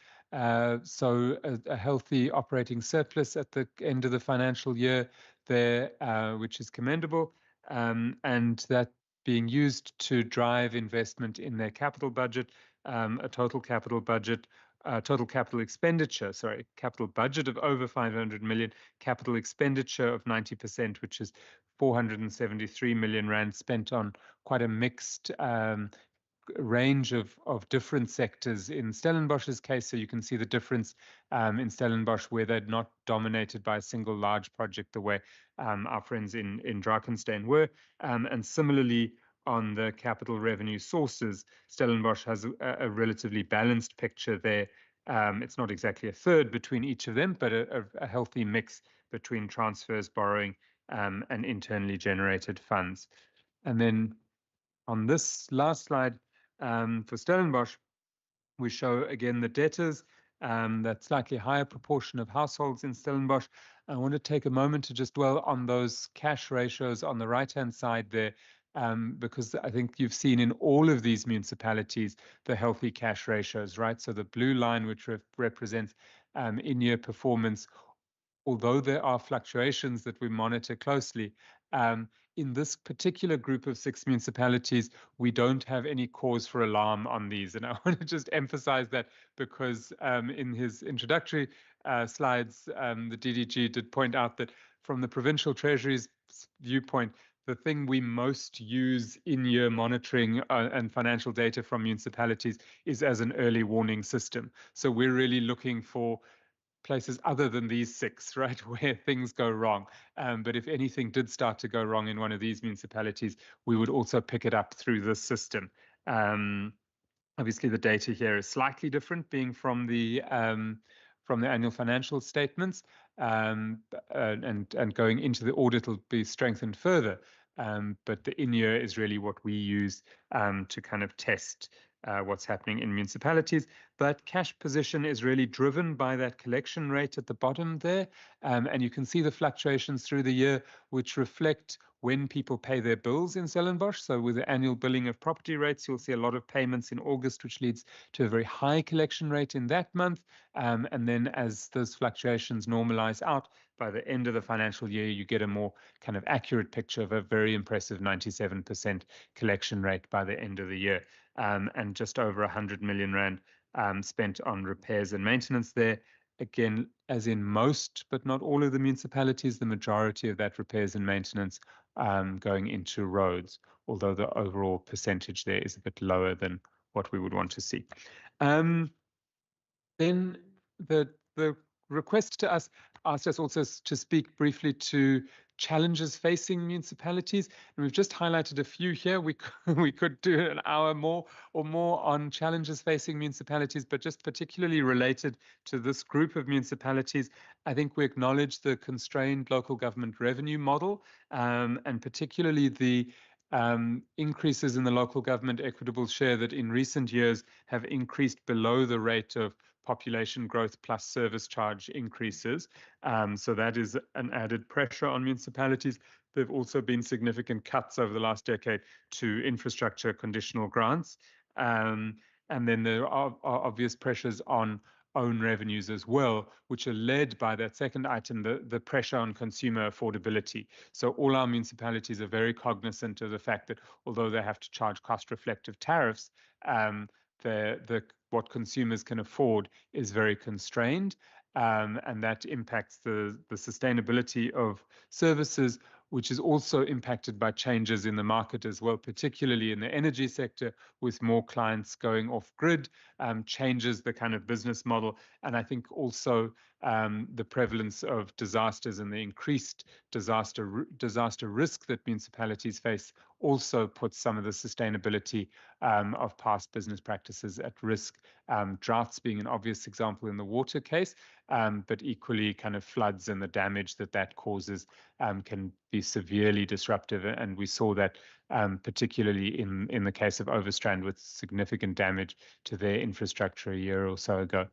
So a healthy operating surplus at the end of the financial year there, which is commendable, and that being used to drive investment in their capital budget, a total capital budget, total capital expenditure, sorry, capital budget of over 500 million, capital expenditure of 90%, which is 473 million rand spent on quite a mixed range of different sectors in Stellenbosch's case. So you can see the difference in Stellenbosch, where they're not dominated by a single large project the way our friends in Drakenstein were. And similarly, on the capital revenue sources, Stellenbosch has a relatively balanced picture there. It's not exactly a third between each of them, but a healthy mix between transfers, borrowing, and internally generated funds. And then on this last slide, for Stellenbosch, we show again the debtors, that slightly higher proportion of households in Stellenbosch. I want to take a moment to just dwell on those cash ratios on the right-hand side there, because I think you've seen in all of these municipalities the healthy cash ratios, right? So the blue line, which represents in-year performance, although there are fluctuations that we monitor closely, in this particular group of 6 municipalities, we don't have any cause for alarm on these. And I want to just emphasize that, because in his introductory slides, the DDG did point out that from the Provincial Treasury's viewpoint, the thing we most use in-year monitoring and financial data from municipalities is as an early warning system. So we're really looking for places other than these 6, right, where things go wrong. But if anything did start to go wrong in one of these municipalities, we would also pick it up through this system. Obviously, the data here is slightly different, being from the annual financial statements, and going into the audit will be strengthened further. But the in-year is really what we use to kind of test what's happening in municipalities. But cash position is really driven by that collection rate at the bottom there. And you can see the fluctuations through the year, which reflect when people pay their bills in Stellenbosch. So with the annual billing of property rates, you'll see a lot of payments in August, which leads to a very high collection rate in that month. And then as those fluctuations normalize out, by the end of the financial year, you get a more kind of accurate picture of a very impressive 97% collection rate by the end of the year. And just over 100 million rand spent on repairs and maintenance there. Again, as in most, but not all of the municipalities, the majority of that repairs and maintenance going into roads, although the overall percentage there is a bit lower than what we would want to see. Then the request to us asked us also to speak briefly to challenges facing municipalities, and we've just highlighted a few here. We could do an hour more on challenges facing municipalities, but just particularly related to this group of municipalities, I think we acknowledge the constrained local government revenue model, and particularly the increases in the local government equitable share that in recent years have increased below the rate of population growth plus service charge increases. So that is an added pressure on municipalities. There have also been significant cuts over the last decade to infrastructure conditional grants. And then there are obvious pressures on own revenues as well, which are led by that second item, the pressure on consumer affordability. So all our municipalities are very cognizant of the fact that although they have to charge cost-reflective tariffs, what consumers can afford is very constrained, and that impacts the sustainability of services, which is also impacted by changes in the market as well, particularly in the energy sector, with more clients going off grid, changes the kind of business model. And I think also the prevalence of disasters and the increased disaster risk that municipalities face also puts some of the sustainability of past business practices at risk. Droughts being an obvious example in the water case, but equally kind of floods and the damage that causes can be severely disruptive. And we saw that particularly in the case of Overstrand, with significant damage to their infrastructure a year or so ago.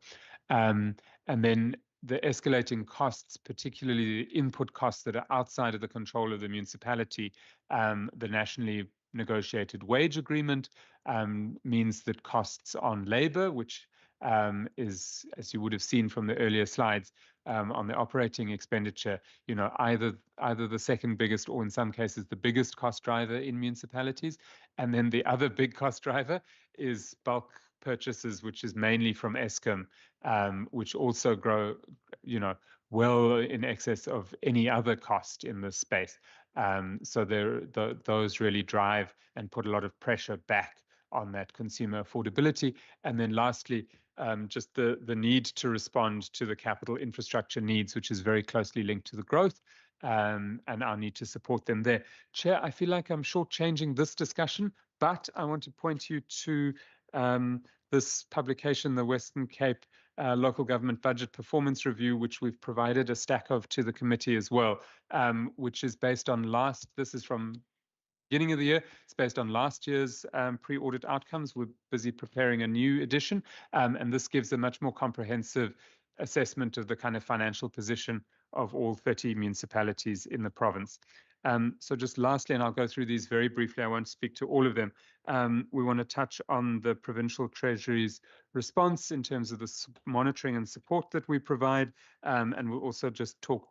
And then the escalating costs, particularly the input costs that are outside of the control of the municipality, the nationally negotiated wage agreement means that costs on labor, which is, as you would have seen from the earlier slides, on the operating expenditure, either the second biggest or in some cases the biggest cost driver in municipalities. And then the other big cost driver is bulk purchases, which is mainly from Eskom, which also grow, well in excess of any other cost in this space. So those really drive and put a lot of pressure back on that consumer affordability. And then lastly, just the need to respond to the capital infrastructure needs, which is very closely linked to the growth, and our need to support them there. Chair, I feel like I'm shortchanging this discussion, but I want to point you to this publication, the Western Cape Local Government Budget Performance Review, which we've provided a stack of to the committee as well, which is based on this is from beginning of the year. It's based on last year's pre-audit outcomes. We're busy preparing a new edition, and this gives a much more comprehensive assessment of the kind of financial position of all 30 municipalities in the province. So just lastly, and I'll go through these very briefly, I won't speak to all of them. We want to touch on the Provincial Treasury's response in terms of the monitoring and support that we provide. And we'll also just talk,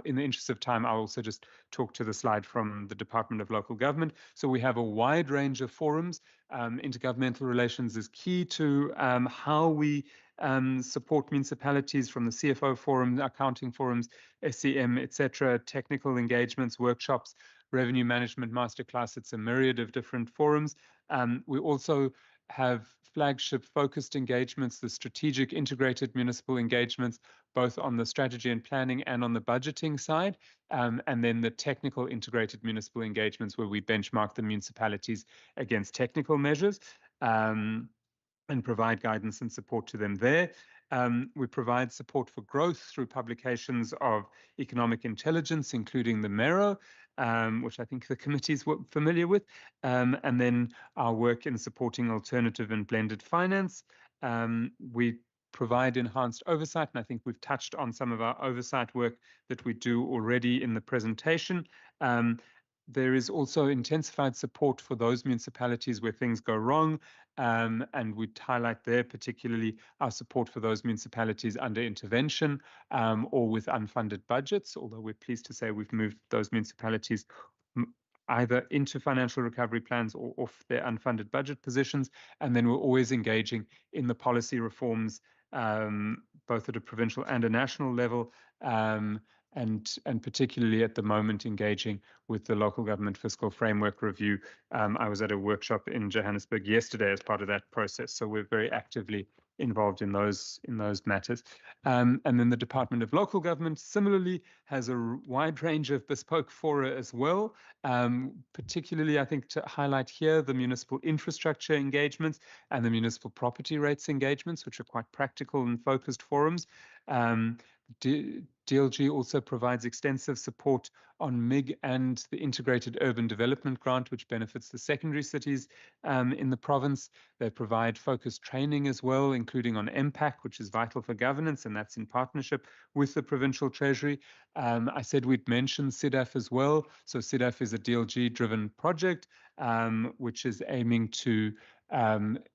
in the interest of time, I'll also just talk to the slide from the Department of Local Government. So we have a wide range of forums. Intergovernmental relations is key to how we support municipalities, from the CFO forum, accounting forums, SCM, etc., technical engagements, workshops, revenue management masterclass. It's a myriad of different forums. We also have flagship focused engagements, the strategic integrated municipal engagements, both on the strategy and planning and on the budgeting side, and then the technical integrated municipal engagements, where we benchmark the municipalities against technical measures and provide guidance and support to them there. We provide support for growth through publications of economic intelligence, including the MERO, which I think the committees were familiar with, and then our work in supporting alternative and blended finance. We provide enhanced oversight, and I think we've touched on some of our oversight work that we do already in the presentation. There is also intensified support for those municipalities where things go wrong, and we'd highlight there particularly our support for those municipalities under intervention or with unfunded budgets, although we're pleased to say we've moved those municipalities either into financial recovery plans or off their unfunded budget positions. And then we're always engaging in the policy reforms both at a provincial and a national level, and particularly at the moment engaging with the local government fiscal framework review. I was at a workshop in Johannesburg yesterday as part of that process, so we're very actively involved in those matters. And then the Department of Local Government similarly has a wide range of bespoke fora as well, particularly I think to highlight here the municipal infrastructure engagements and the municipal property rates engagements, which are quite practical and focused forums. DLG also provides extensive support on MIG and the Integrated Urban Development Grant, which benefits the secondary cities in the province. They provide focused training as well, including on MPAC, which is vital for governance, and that's in partnership with the Provincial Treasury. I said we'd mention CIDAF as well. So CIDAF is a DLG-driven project, which is aiming to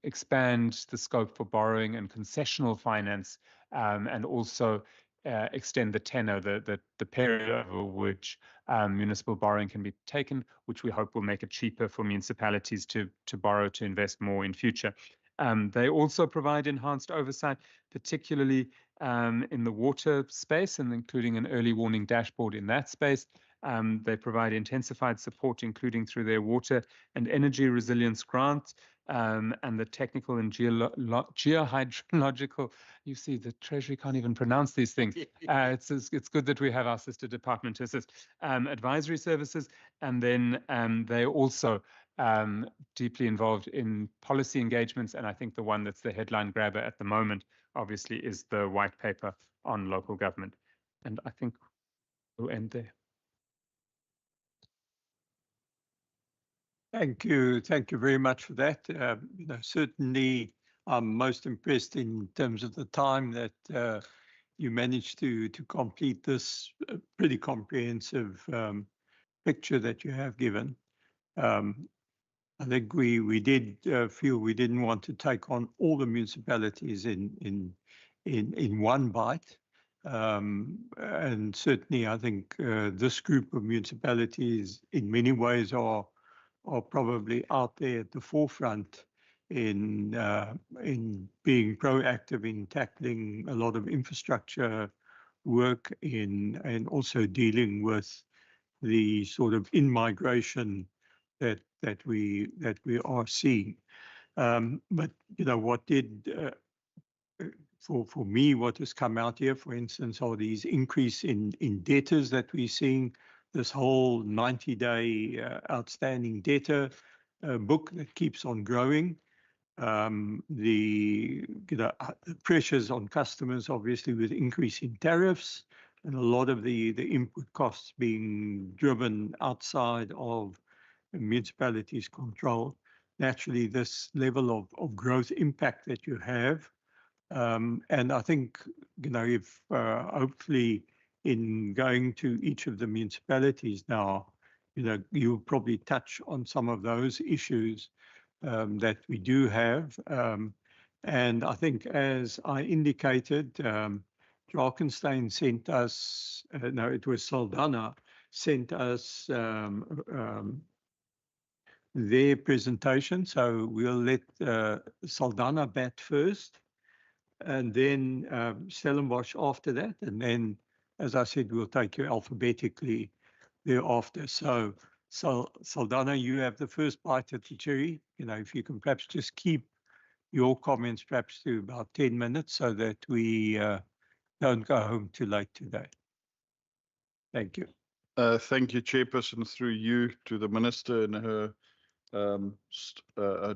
expand the scope for borrowing and concessional finance, and also extend the tenor, the period over which municipal borrowing can be taken, which we hope will make it cheaper for municipalities to borrow to invest more in future. They also provide enhanced oversight, particularly in the water space, and including an early warning dashboard in that space. They provide intensified support, including through their water and energy resilience grant, and the technical and geohydrological. You see, the Treasury can't even pronounce these things. It's good that we have our sister department to assist. Advisory services, and then they're also deeply involved in policy engagements, and I think the one that's the headline grabber at the moment, obviously, is the white paper on local government. And I think we'll end there. Thank you very much for that. Certainly, I'm most impressed in terms of the time that you managed to complete this pretty comprehensive picture that you have given. I think we did feel we didn't want to take on all the municipalities in one bite. And certainly, I think this group of municipalities in many ways are probably out there at the forefront in being proactive in tackling a lot of infrastructure work and also dealing with the sort of in-migration that we are seeing. But what did for me, what has come out here, for instance, are these increase in debtors that we're seeing. This whole 90-day outstanding debtor book that keeps on growing. The pressures on customers, obviously, with increasing tariffs and a lot of the input costs being driven outside of municipalities' control. Naturally, this level of growth impact that you have. And I think, if hopefully in going to each of the municipalities now, you'll probably touch on some of those issues that we do have. And I think, as I indicated, Drakenstein sent us, no, it was Saldanha, sent us their presentation. So we'll let Saldanha bat first, and then Stellenbosch after that. And then, as I said, we'll take you alphabetically thereafter. So Saldanha, you have the first bite at the cherry. If you can perhaps just keep your comments perhaps to about 10 minutes so that we don't go home too late today. Thank you. Thank you, Chairperson, through you to the Minister and her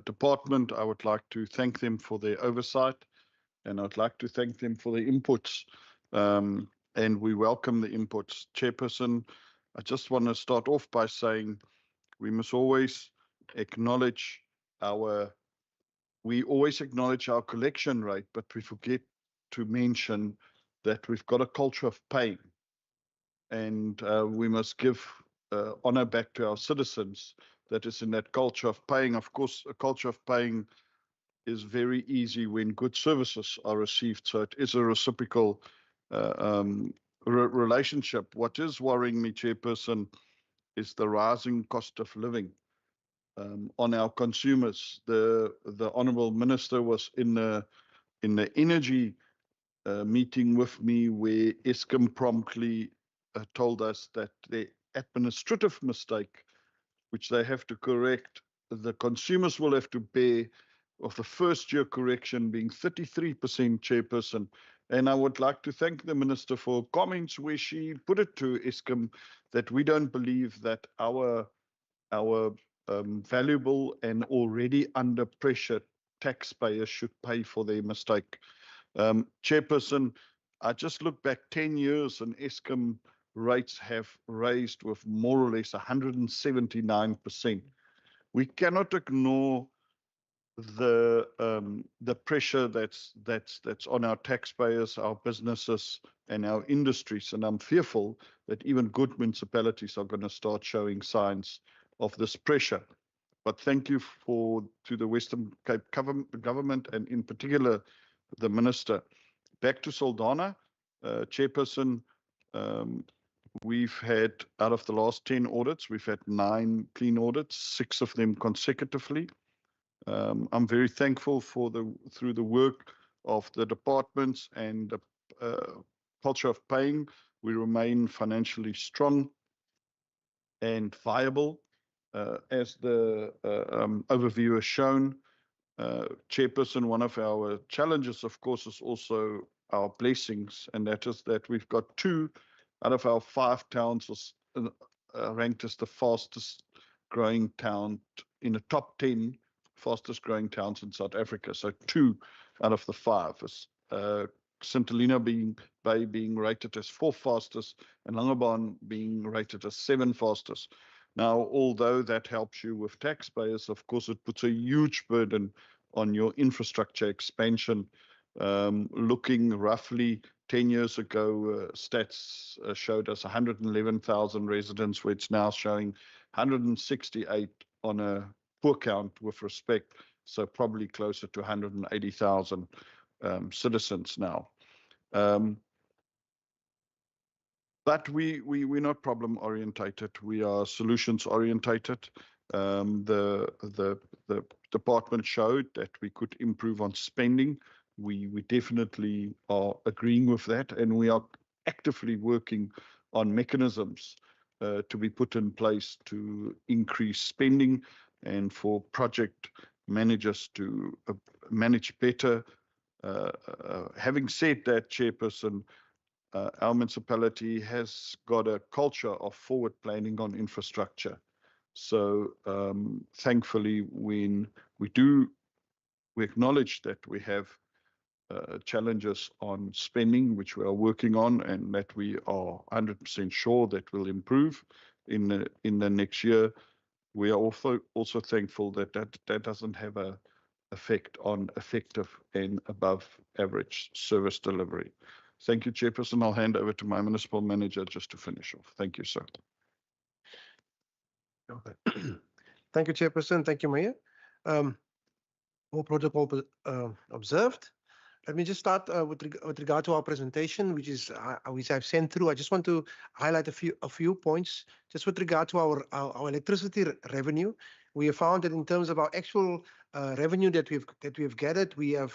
department. I would like to thank them for their oversight, and I'd like to thank them for the inputs, and we welcome the inputs. Chairperson, I just want to start off by saying we must always acknowledge our collection rate, but we forget to mention that we've got a culture of paying, and we must give honor back to our citizens that is in that culture of paying. Of course, a culture of paying is very easy when good services are received. So it is a reciprocal relationship. What is worrying me, Chairperson, is the rising cost of living on our consumers. The Honourable Minister was in the energy meeting with me where Eskom promptly told us that the administrative mistake, which they have to correct, the consumers will have to bear of the first year correction being 33%, Chairperson. And I would like to thank the Minister for comments where she put it to Eskom that we don't believe that our valuable and already under pressure taxpayers should pay for their mistake. Chairperson, I just look back 10 years and Eskom rates have raised with more or less 179%. We cannot ignore the pressure that's on our taxpayers, our businesses, and our industries. And I'm fearful that even good municipalities are going to start showing signs of this pressure. But thank you to the Western Cape government and in particular the Minister. Back to Saldanha, Chairperson, we've had, out of the last 10 audits, we've had 9 clean audits, 6 of them consecutively. I'm very thankful through the work of the departments and the culture of paying, we remain financially strong and viable. As the overview has shown, Chairperson, one of our challenges, of course, is also our blessings, and that is that we've got 2 out of our 5 towns ranked as the fastest growing town in the top 10 fastest growing towns in South Africa. So 2 out of the 5 is St. Helena Bay being rated as 4th fastest and Langebaan being rated as 7th fastest. Now, although that helps you with taxpayers, of course, it puts a huge burden on your infrastructure expansion. Looking roughly 10 years ago, stats showed us 111,000 residents, where it's now showing 168 on a poor count with respect, so probably closer to 180,000 citizens now. But we're not problem orientated. We are solutions orientated. The department showed that we could improve on spending. We definitely are agreeing with that, and we are actively working on mechanisms to be put in place to increase spending and for project managers to manage better. Having said that, Chairperson, our municipality has got a culture of forward planning on infrastructure. So thankfully, when we acknowledge that we have challenges on spending, which we are working on, and that we are 100% sure that will improve in the next year. We are also thankful that doesn't have an effect on effective and above average service delivery. Thank you, Chairperson. I'll hand over to my municipal manager just to finish off. Thank you, sir. Okay. Thank you, Chairperson. Thank you, Mayor. All protocol observed. Let me just start with regard to our presentation, which I've sent through. I just want to highlight a few points. Just with regard to our electricity revenue, we have found that in terms of our actual revenue that we have gathered, we have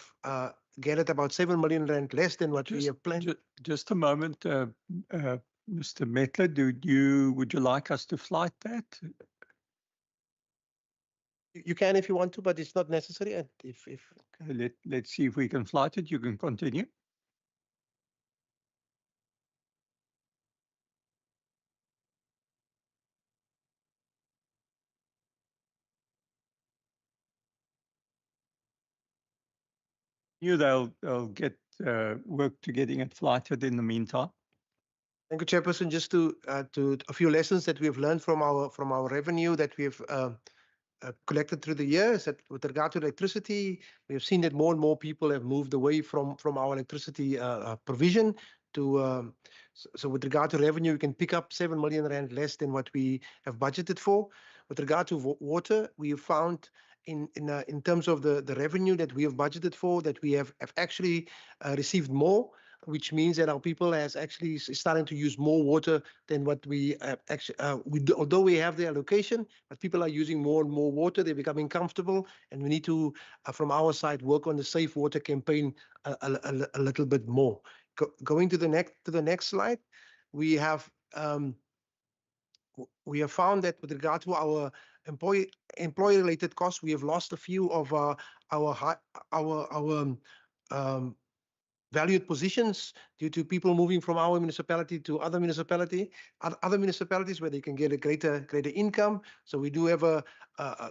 gathered about 7 million rand less than what we have planned. Just a moment, Mr. Mettler, would you like us to flight that? You can if you want to, but it's not necessary. And Okay, let's see if we can flight it. You can continue. They'll get work to getting it flighted in the meantime. Thank you, Chairperson. Just to a few lessons that we have learned from our revenue that we have collected through the years. That with regard to electricity, we have seen that more and more people have moved away from our electricity provision to. So with regard to revenue, we can pick up 7 million rand less than what we have budgeted for. With regard to water, we have found in terms of the revenue that we have budgeted for, that we have actually received more. which means that our people has actually starting to use more water than what we actually, although we have the allocation, but people are using more and more water. They're becoming comfortable, and we need to, from our side, work on the safe water campaign a little bit more. Going to the next slide, we have found that with regard to our employee-related costs, we have lost a few of our valued positions due to people moving from our municipality to other municipalities where they can get a greater income. So we do have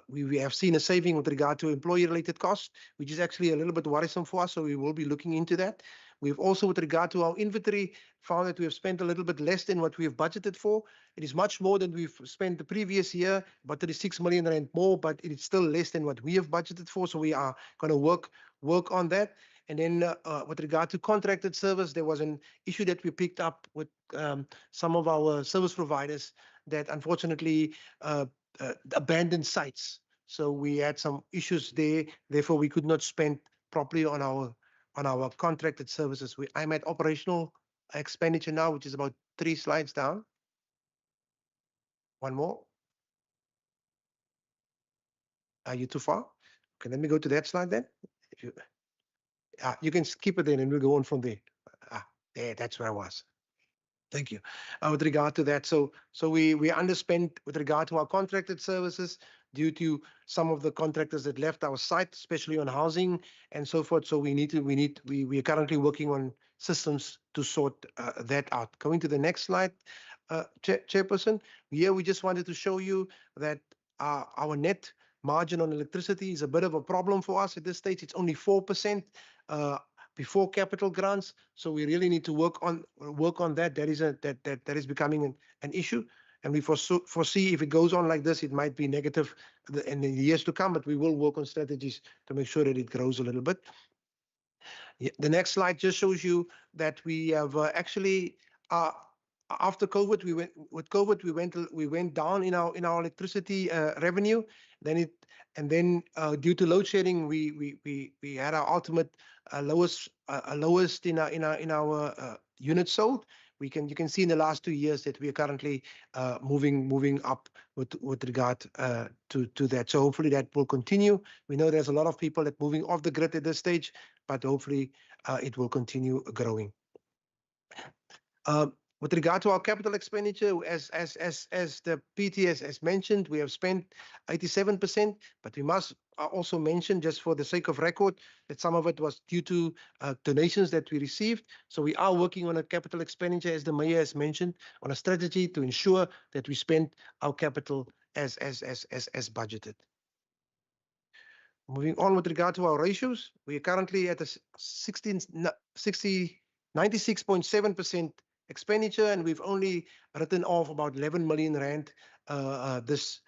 we have seen a saving with regard to employee-related costs, which is actually a little bit worrisome for us. So we will be looking into that. We've also, with regard to our inventory, found that we have spent a little bit less than what we have budgeted for. It is much more than we've spent the previous year, but 36 million rand more, but it is still less than what we have budgeted for. So we are going to work on that. And then with regard to contracted service, there was an issue that we picked up with some of our service providers that unfortunately abandoned sites. So we had some issues there. Therefore, we could not spend properly on our contracted services. I'm at operational expenditure now, which is about 3 slides down. One more. Are you too far? Okay, let me go to that slide then. If you can skip it then and we'll go on from there. There, that's where I was. Thank you. With regard to that, so we underspent with regard to our contracted services due to some of the contractors that left our site, especially on housing and so forth. So we are currently working on systems to sort that out. Going to the next slide, Chairperson. Here we just wanted to show you that our net margin on electricity is a bit of a problem for us at this stage. It's only 4%. Before capital grants, so we really need to work on that. That is becoming an issue, and we foresee if it goes on like this, it might be negative in the years to come. But we will work on strategies to make sure that it grows a little bit. The next slide just shows you that we have actually after COVID, we went down in our electricity revenue. Then due to load shedding, we had our ultimate lowest in our units sold. You can see in the last 2 years that we are currently moving up with regard to that. So hopefully that will continue. We know there's a lot of people that moving off the grid at this stage, but hopefully it will continue growing. With regard to our capital expenditure, as the PT has mentioned, we have spent 87%, but we must also mention, just for the sake of record, that some of it was due to donations that we received. So we are working on a capital expenditure, as the Mayor has mentioned, on a strategy to ensure that we spend our capital as budgeted. Moving on with regard to our ratios, we are currently at a 96.7% expenditure, and we've only written off about 11 million rand this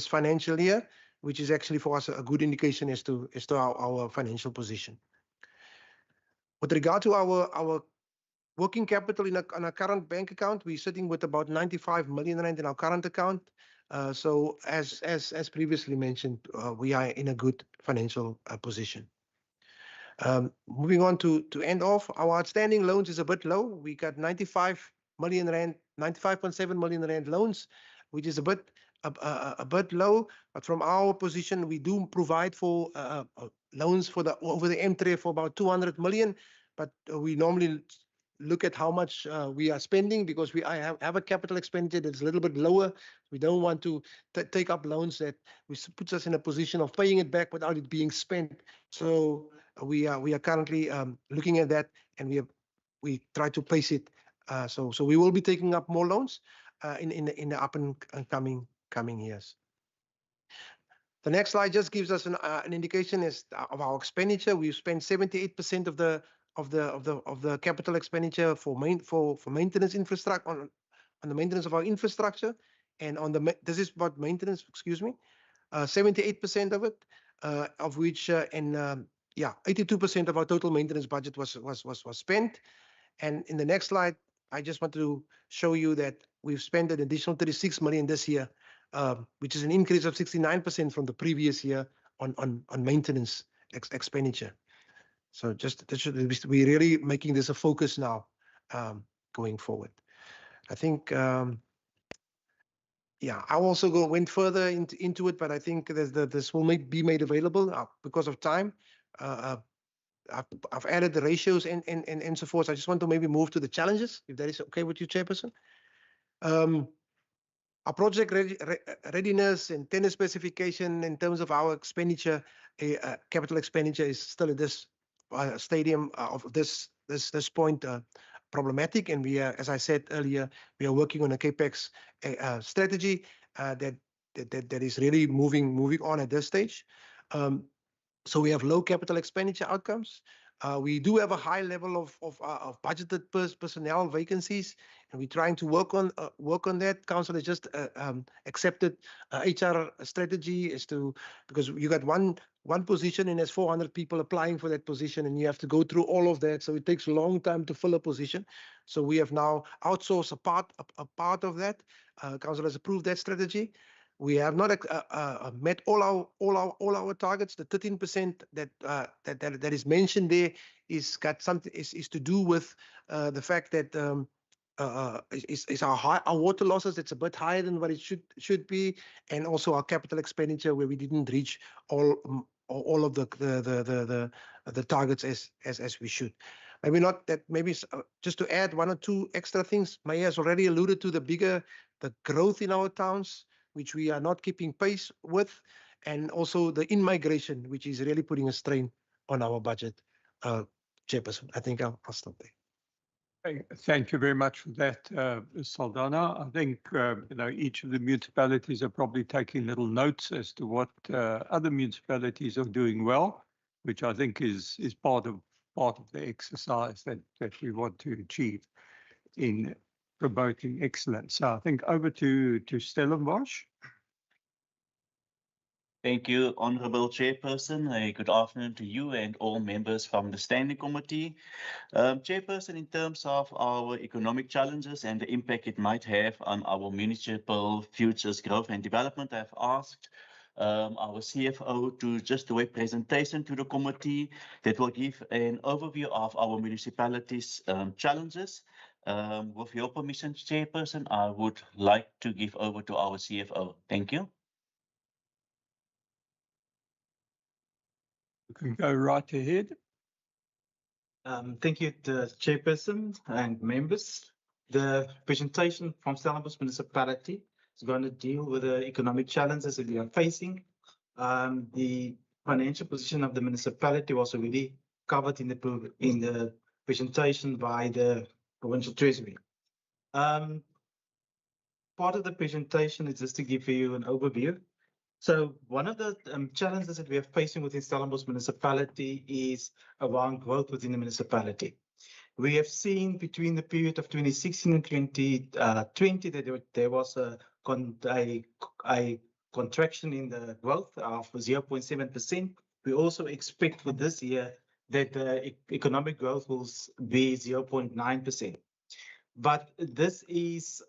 financial year, which is actually for us a good indication as to our financial position. With regard to our working capital on our current bank account, we're sitting with about 95 million rand in our current account. So as previously mentioned, we are in a good financial position. Moving on to end off, our outstanding loans is a bit low. We got 95 million rand, 95.7 million rand loans, which is a bit low. But from our position, we do provide for loans for over the M3 for about 200 million. But we normally look at how much we are spending, because I have a capital expenditure that's a little bit lower. We don't want to take up loans that puts us in a position of paying it back without it being spent. So we are currently looking at that, and we try to place it. So we will be taking up more loans in the up and coming years. The next slide just gives us an indication of our expenditure. We've spent 78% of the capital expenditure for maintenance infrastructure on the maintenance of our infrastructure, and this is about maintenance. 78% of it, of which 82% of our total maintenance budget was spent. And in the next slide, I just want to show you that we've spent an additional 36 million this year, which is an increase of 69% from the previous year on maintenance expenditure. So just we're really making this a focus now going forward. I think, yeah, I also went further into it, but I think this will be made available because of time. I've added the ratios and so forth. I just want to maybe move to the challenges, if that is okay with you, Chairperson. Our project readiness and tender specification in terms of our expenditure, capital expenditure, is still at this stadium of this point problematic. And we are, as I said earlier, we are working on a capex strategy that is really moving on at this stage. So we have low capital expenditure outcomes. We do have a high level of budgeted personnel vacancies, and we're trying to work on that. Council has just accepted HR strategy because you got one position and there's 400 people applying for that position, and you have to go through all of that. So it takes a long time to fill a position. So we have now outsourced a part of that. Council has approved that strategy. We have not met all our targets. The 13% that is mentioned there is to do with the fact that is our water losses. It's a bit higher than what it should be, and also our capital expenditure, where we didn't reach all of the targets as we should. Maybe not that. Maybe just to add one or two extra things. Maya has already alluded to the growth in our towns, which we are not keeping pace with, and also the in-migration, which is really putting a strain on our budget. Chairperson, I think I'll stop there. Thank you very much for that, Saldana. I think each of the municipalities are probably taking little notes as to what other municipalities are doing well, which I think is part of the exercise that we want to achieve in promoting excellence. So I think over to Stellenbosch. Thank you, Honourable Chairperson. Good afternoon to you and all members from the Standing Committee. Chairperson, in terms of our economic challenges and the impact it might have on our municipal futures growth and development, I've asked our CFO to just do a presentation to the committee that will give an overview of our municipalities' challenges. With your permission, Chairperson, I would like to give over to our CFO. Thank you. You can go right ahead. Thank you, the Chairperson and members. The presentation from Stellenbosch Municipality is going to deal with the economic challenges that we are facing. The financial position of the municipality was already covered in the presentation by the Provincial Treasury. Part of the presentation is just to give you an overview. So one of the challenges that we are facing within Stellenbosch Municipality is around growth within the municipality. We have seen between the period of 2016 and 2020 that there was a contraction in the growth of 0.7%. We also expect for this year that the economic growth will be 0.9%. But this is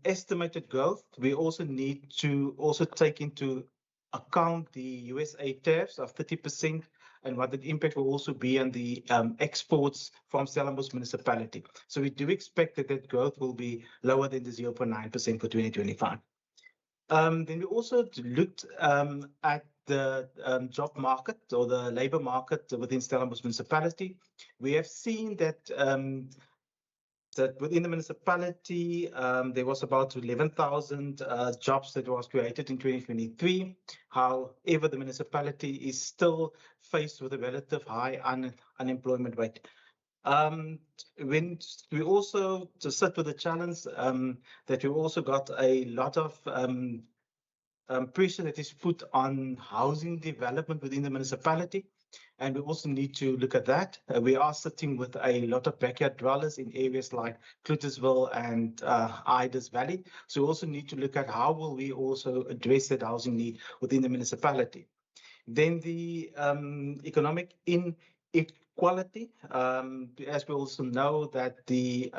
estimated growth. We also need to take into account the USA tariffs of 30% and what the impact will also be on the exports from Stellenbosch Municipality. So we do expect that growth will be lower than the 0.9% for 2025. Then we also looked at the job market or the labor market within Stellenbosch Municipality. We have seen that within the municipality, there was about 11,000 jobs that was created in 2023. However, the municipality is still faced with a relative high unemployment rate. When we also to sit with the challenge that we also got a lot of pressure that is put on housing development within the municipality. And we also need to look at that. We are sitting with a lot of backyard dwellers in areas like Cluttersville and Idas Valley. So we also need to look at how will we also address that housing need within the municipality. Then the economic inequality, as we also know that the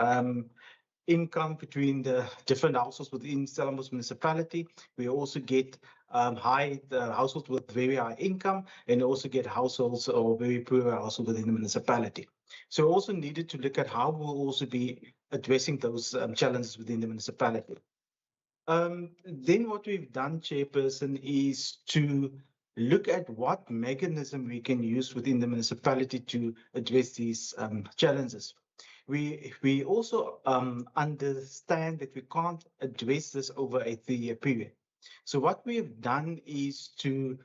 income between the different households within Stellenbosch municipality. We also get households with very high income, and also get households or very poor households within the municipality. So we also needed to look at how we'll also be addressing those challenges within the municipality. Then what we've done, Chairperson, is to look at what mechanism we can use within the municipality to address these challenges. We also understand that we can't address this over a 3-year period. So what we have done is to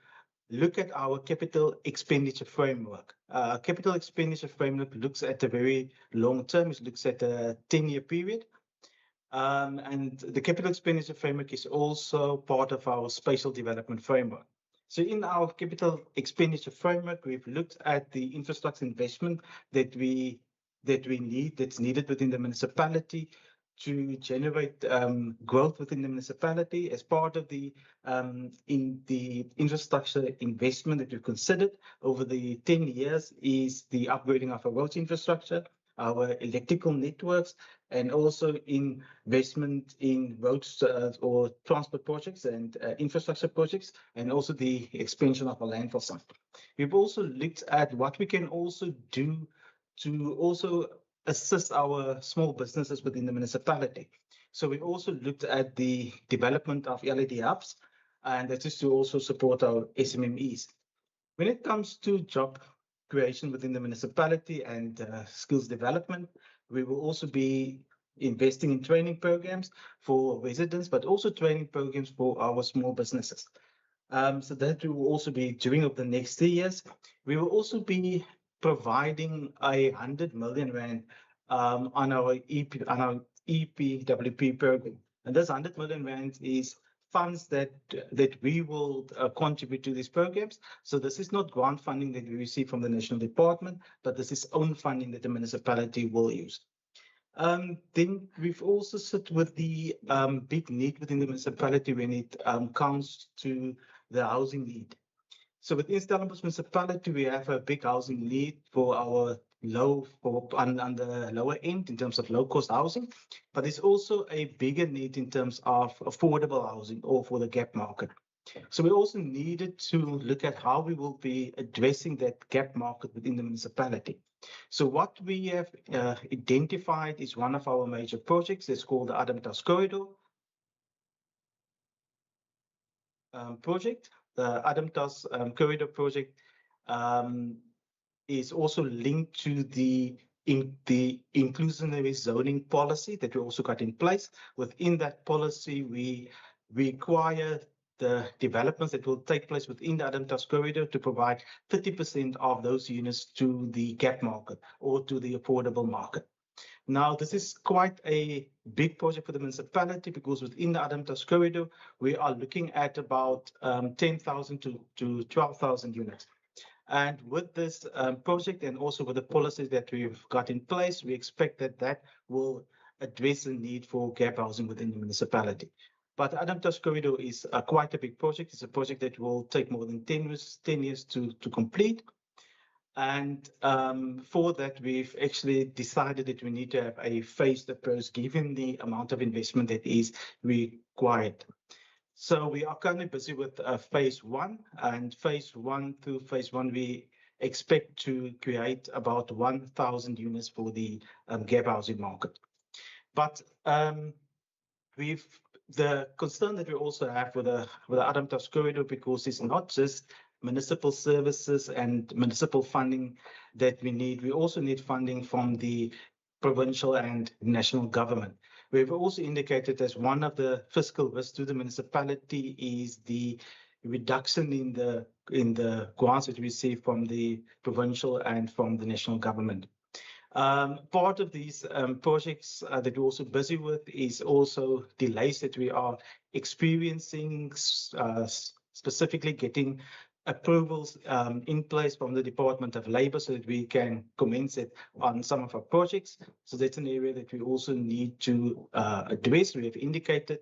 look at our capital expenditure framework. Capital expenditure framework looks at a very long term. It looks at a 10-year period. And the capital expenditure framework is also part of our spatial development framework. So in our capital expenditure framework, we've looked at the infrastructure investment that's needed within the municipality to generate growth within the municipality. As part of the infrastructure investment that we've considered over the 10 years is the upgrading of our roads infrastructure, our electrical networks, and also investment in roads or transport projects and infrastructure projects, and also the expansion of our landfill site. We've also looked at what we can also do to also assist our small businesses within the municipality. So we also looked at the development of LED hubs, and that is to also support our SMMEs. When it comes to job creation within the municipality and skills development, we will also be investing in training programs for residents, but also training programs for our small businesses. So that we will also be doing over the next 3 years. We will also be providing 100 million rand on our EPWP program. And this 100 million rand is funds that we will contribute to these programs. So this is not grant funding that we receive from the national department, but this is own funding that the municipality will use. Then we've also sit with the big need within the municipality when it comes to the housing need. So within Stellenbosch municipality, we have a big housing need for our on the lower end in terms of low-cost housing, but there's also a bigger need in terms of affordable housing or for the gap market. So we also needed to look at how we will be addressing that gap market within the municipality. So what we have identified is one of our major projects. It's called the Adamtas Corridor project. The Adamtas Corridor project is also linked to the inclusionary zoning policy that we also got in place. Within that policy, we require the developments that will take place within the Adamtas Corridor to provide 30% of those units to the gap market or to the affordable market. Now, this is quite a big project for the municipality because within the Adamtas Corridor, we are looking at about 10,000 to 12,000 units. And with this project and also with the policies that we've got in place, we expect that that will address the need for gap housing within the municipality. But the Adamtas Corridor is quite a big project. It's a project that will take more than 10 years to complete. And for that, we've actually decided that we need to have a phased approach given the amount of investment that is required. So we are currently busy with phase 1, and phase 1 through phase 1, we expect to create about 1,000 units for the gap housing market. But the concern that we also have with the Adamtas Corridor, because it's not just municipal services and municipal funding that we need. We also need funding from the provincial and national government. We've also indicated as one of the fiscal risks to the municipality is the reduction in the grants that we receive from the provincial and from the national government. Part of these projects that we're also busy with is also delays that we are experiencing, specifically getting approvals in place from the Department of Labour so that we can commence it on some of our projects. So that's an area that we also need to address. We have indicated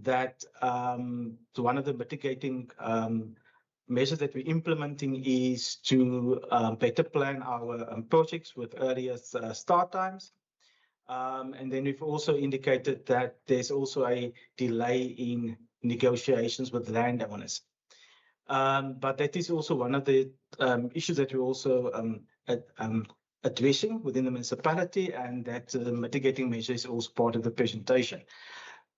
that one of the mitigating measures that we're implementing is to better plan our projects with earlier start times. And then we've also indicated that there's also a delay in negotiations with landowners. But that is also one of the issues that we're also addressing within the municipality, and that mitigating measures is also part of the presentation.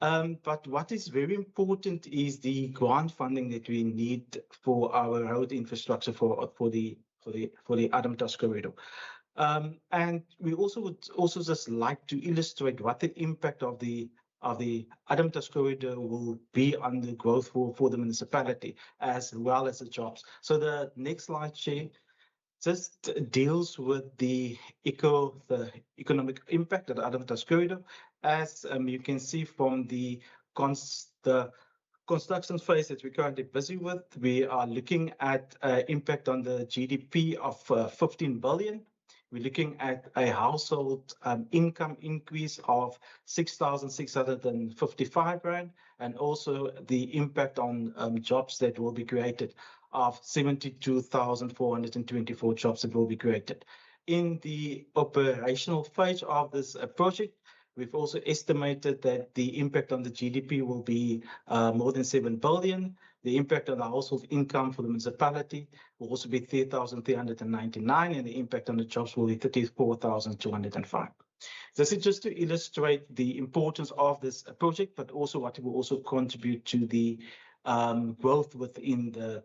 But what is very important is the grant funding that we need for our road infrastructure for the Adamtas corridor. And we also would also just like to illustrate what the impact of the Adamtas corridor will be on the growth for the municipality as well as the jobs. So the next slide, Chair, just deals with the economic impact of the Adamtas corridor. As you can see from the construction phase that we're currently busy with, we are looking at impact on the GDP of 15 billion. We're looking at a household income increase of 6,655 rand, and also the impact on jobs that will be created of 72,424 jobs that will be created. In the operational phase of this project, we've also estimated that the impact on the GDP will be more than 7 billion. The impact on the household income for the municipality will also be 3,399, and the impact on the jobs will be 34,205. This is just to illustrate the importance of this project, but also what it will also contribute to the growth within the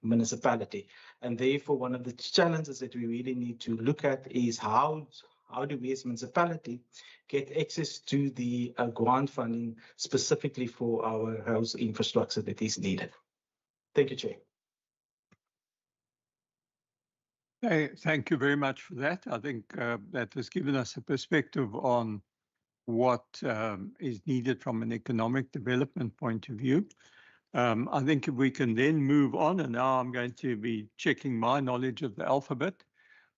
municipality. And therefore, one of the challenges that we really need to look at is how do we as a municipality get access to the grant funding specifically for our house infrastructure that is needed. Thank you, Chair. Thank you very much for that. I think that has given us a perspective on what is needed from an economic development point of view. I think if we can then move on, and now I'm going to be checking my knowledge of the alphabet.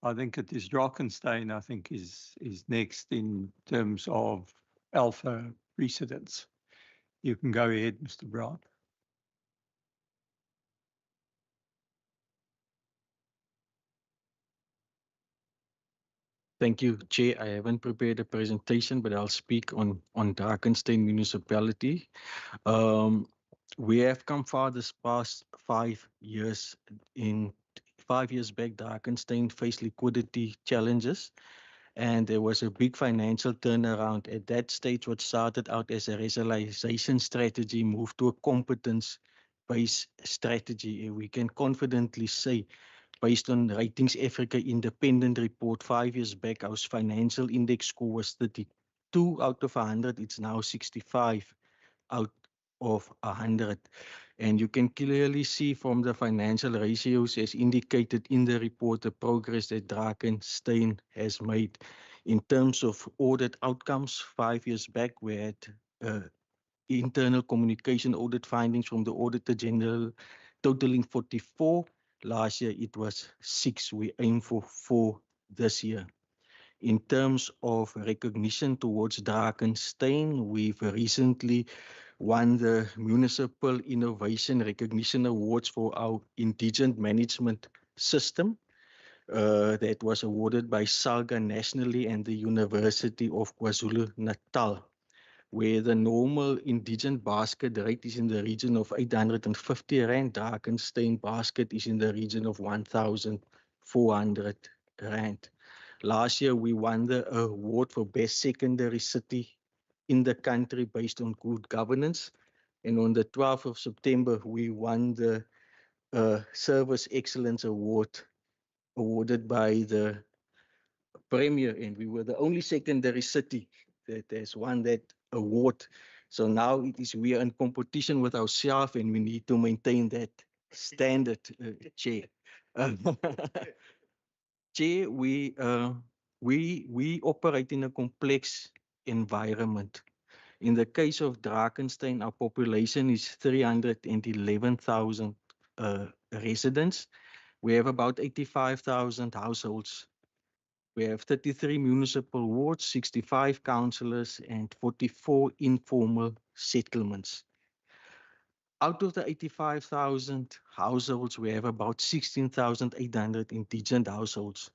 I think it is Drakenstein, I think, is next in terms of alpha precedence. You can go ahead, Mr. Brown. Thank you, Chair. I haven't prepared a presentation, but I'll speak on Drakenstein municipality. We have come far this past 5 years. In 5 years back, Drakenstein faced liquidity challenges, and there was a big financial turnaround. At that stage, what started out as a regionalization strategy moved to a competence-based strategy. And we can confidently say, based on Ratings Africa independent report 5 years back, our financial index score was 32 out of 100. It's now 65 out of 100. And you can clearly see from the financial ratios as indicated in the report, the progress that Drakenstein has made. In terms of audit outcomes, 5 years back, we had internal communication audit findings from the Auditor General totaling 44. Last year, it was 6. We aim for 4 this year. In terms of recognition towards Drakenstein, we've recently won the Municipal Innovation Recognition Awards for our indigent management system. That was awarded by SALGA nationally and the University of KwaZulu-Natal, where the normal indigent basket rate is in the region of 850 rand. Drakenstein basket is in the region of 1,400 rand. Last year, we won the award for best secondary city in the country based on good governance. And on the 12th of September, we won the Service Excellence Award awarded by the Premier, and we were the only secondary city that has won that award. So now we are in competition with ourselves, and we need to maintain that standard, Chair. Chair, we operate in a complex environment. In the case of Drakenstein, our population is 311,000 residents. We have about 85,000 households. We have 33 municipal wards, 65 councillors, and 44 informal settlements. Out of the 85,000 households, we have about 16,800 indigent households.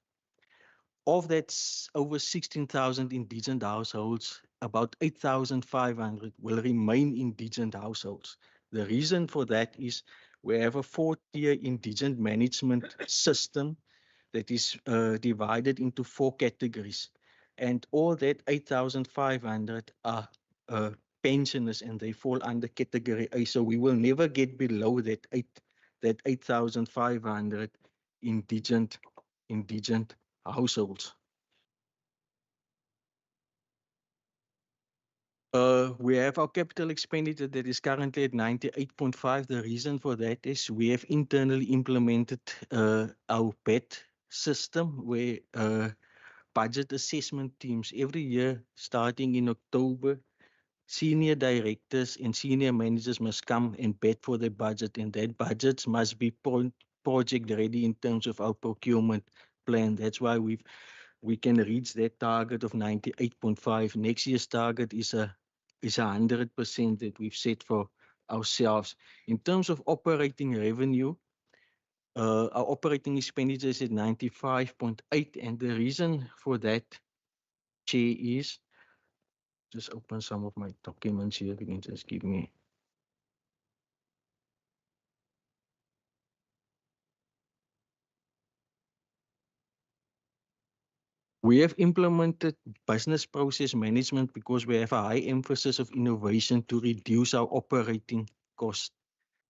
Of that over 16,000 indigent households, about 8,500 will remain indigent households. The reason for that is we have a 4-tier indigent management system that is divided into 4 categories. And all that 8,500 are pensioners, and they fall under category A. So we will never get below that 8,500 indigent households. We have our capital expenditure that is currently at 98.5. The reason for that is we have internally implemented our BET system, where budget assessment teams every year, starting in October, senior directors and senior managers must come and bid for the budget, and that budgets must be project ready in terms of our procurement plan. That's why we can reach that target of 98.5. Next year's target is 100% that we've set for ourselves. In terms of operating revenue, our operating expenditure is at 95.8, and the reason for that, Chair, is just open some of my documents here. You can just give me. We have implemented business process management because we have a high emphasis of innovation to reduce our operating costs.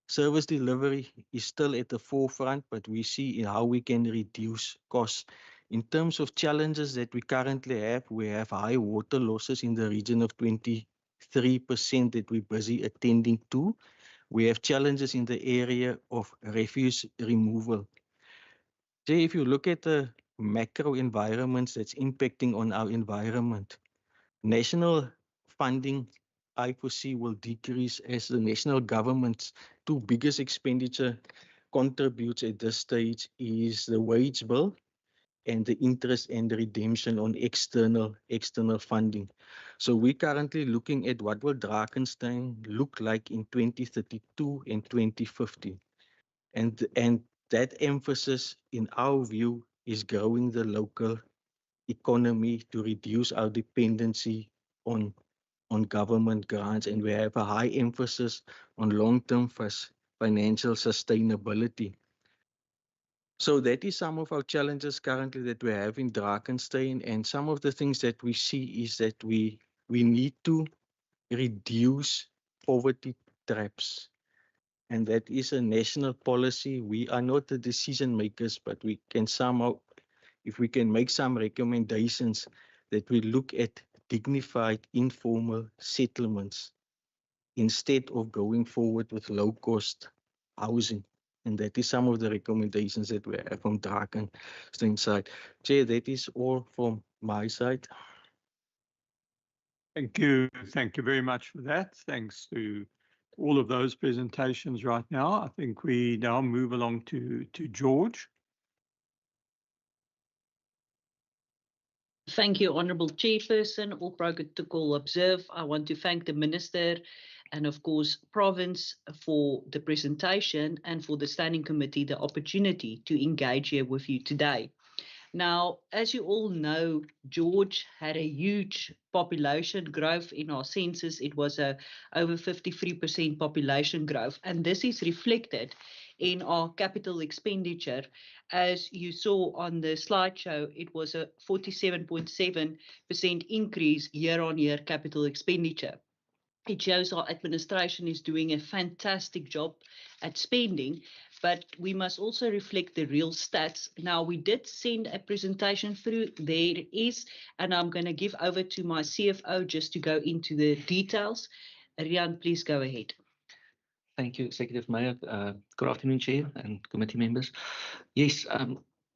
Service delivery is still at the forefront, but we see how we can reduce costs. In terms of challenges that we currently have, we have high water losses in the region of 23% that we're busy attending to. We have challenges in the area of refuse removal. So if you look at the macro environments that's impacting on our environment, national funding, I foresee, will decrease as the national government's 2 biggest expenditure contributes at this stage is the wage bill and the interest and the redemption on external funding. So we're currently looking at what will Drakenstein look like in 2032 and 2050. And that emphasis, in our view, is growing the local economy to reduce our dependency on government grants, and we have a high emphasis on long-term financial sustainability. So that is some of our challenges currently that we have in Drakenstein, and some of the things that we see is that we need to reduce poverty traps. And that is a national policy. We are not the decision makers, but we can somehow, if we can make some recommendations, that we look at dignified informal settlements instead of going forward with low-cost housing. And that is some of the recommendations that we have from Drakenstein side. Chair, that is all from my side. Thank you. Thank you very much for that. Thanks to all of those presentations right now. I think we now move along to George. Thank you, Honourable Chairperson. All protocol observed. I want to thank the Minister and, of course, Province for the presentation and for the Standing Committee the opportunity to engage here with you today. Now, as you all know, George had a huge population growth in our census. It was over 53% population growth, and this is reflected in our capital expenditure. As you saw on the slideshow, it was a 47.7% increase year-on-year capital expenditure. It shows our administration is doing a fantastic job at spending, but we must also reflect the real stats. Now, we did send a presentation through. There it is, and I'm going to give over to my CFO just to go into the details. Rian, please go ahead. Thank you, Executive Mayor. Good afternoon, Chair and committee members. Yes,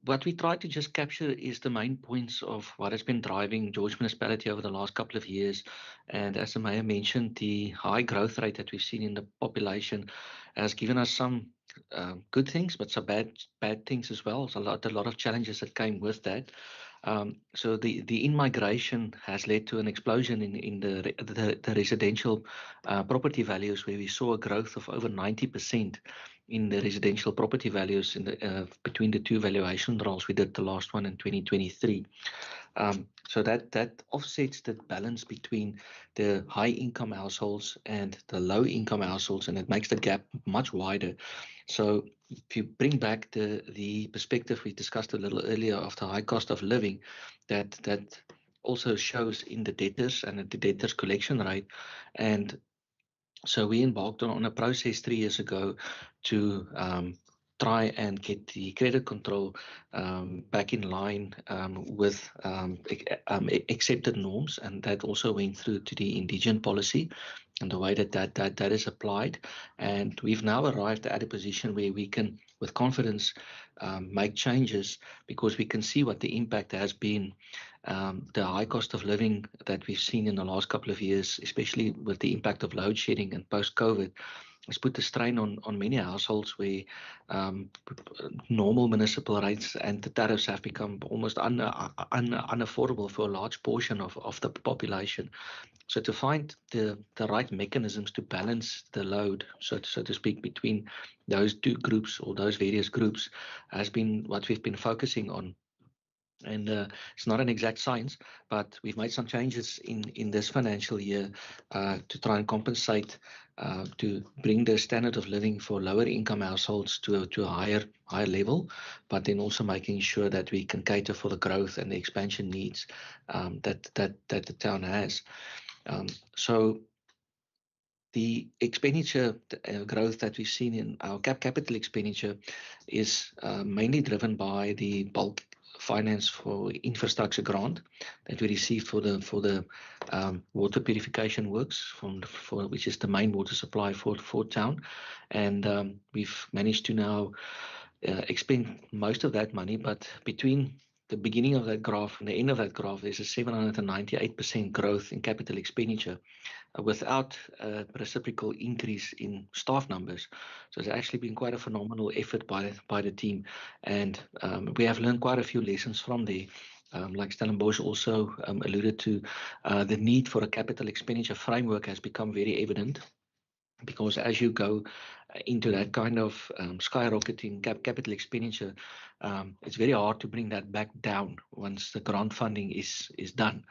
what we try to just capture is the main points of what has been driving George Municipality over the last couple of years. And as the Mayor mentioned, the high growth rate that we've seen in the population has given us some good things, but some bad things as well. There's a lot of challenges that came with that. So the in-migration has led to an explosion in the residential property values, where we saw a growth of over 90% in the residential property values in the between the two valuation rolls. We did the last one in 2023. So that offsets the balance between the high income households and the low income households, and it makes the gap much wider. So if you bring back the perspective we discussed a little earlier of the high cost of living, that also shows in the debtors and the debtors collection rate. And so we embarked on a process 3 years ago to try and get the credit control back in line with accepted norms, and that also went through to the indigent policy and the way that is applied. And we've now arrived at a position where we can, with confidence, make changes, because we can see what the impact has been. The high cost of living that we've seen in the last couple of years, especially with the impact of load shedding and post-COVID, has put the strain on many households where normal municipal rates and the tariffs have become almost unaffordable for a large portion of the population. So to find the right mechanisms to balance the load, so to speak, between those two groups or those various groups has been what we've been focusing on. And it's not an exact science, but we've made some changes in this financial year to try and compensate, to bring the standard of living for lower income households to a higher level, but then also making sure that we can cater for the growth and the expansion needs that the town has. So the expenditure growth that we've seen in our capital expenditure is mainly driven by the bulk finance for infrastructure grant that we received for the water purification works for which is the main water supply for town, and we've managed to now expend most of that money. But between the beginning of that graph and the end of that graph, there's a 798% growth in capital expenditure without a reciprocal increase in staff numbers. So it's actually been quite a phenomenal effort by the team, and we have learned quite a few lessons from there. Like Stellenbosch also alluded to, the need for a capital expenditure framework has become very evident, because as you go into that kind of skyrocketing capital expenditure, it's very hard to bring that back down once the grant funding is done.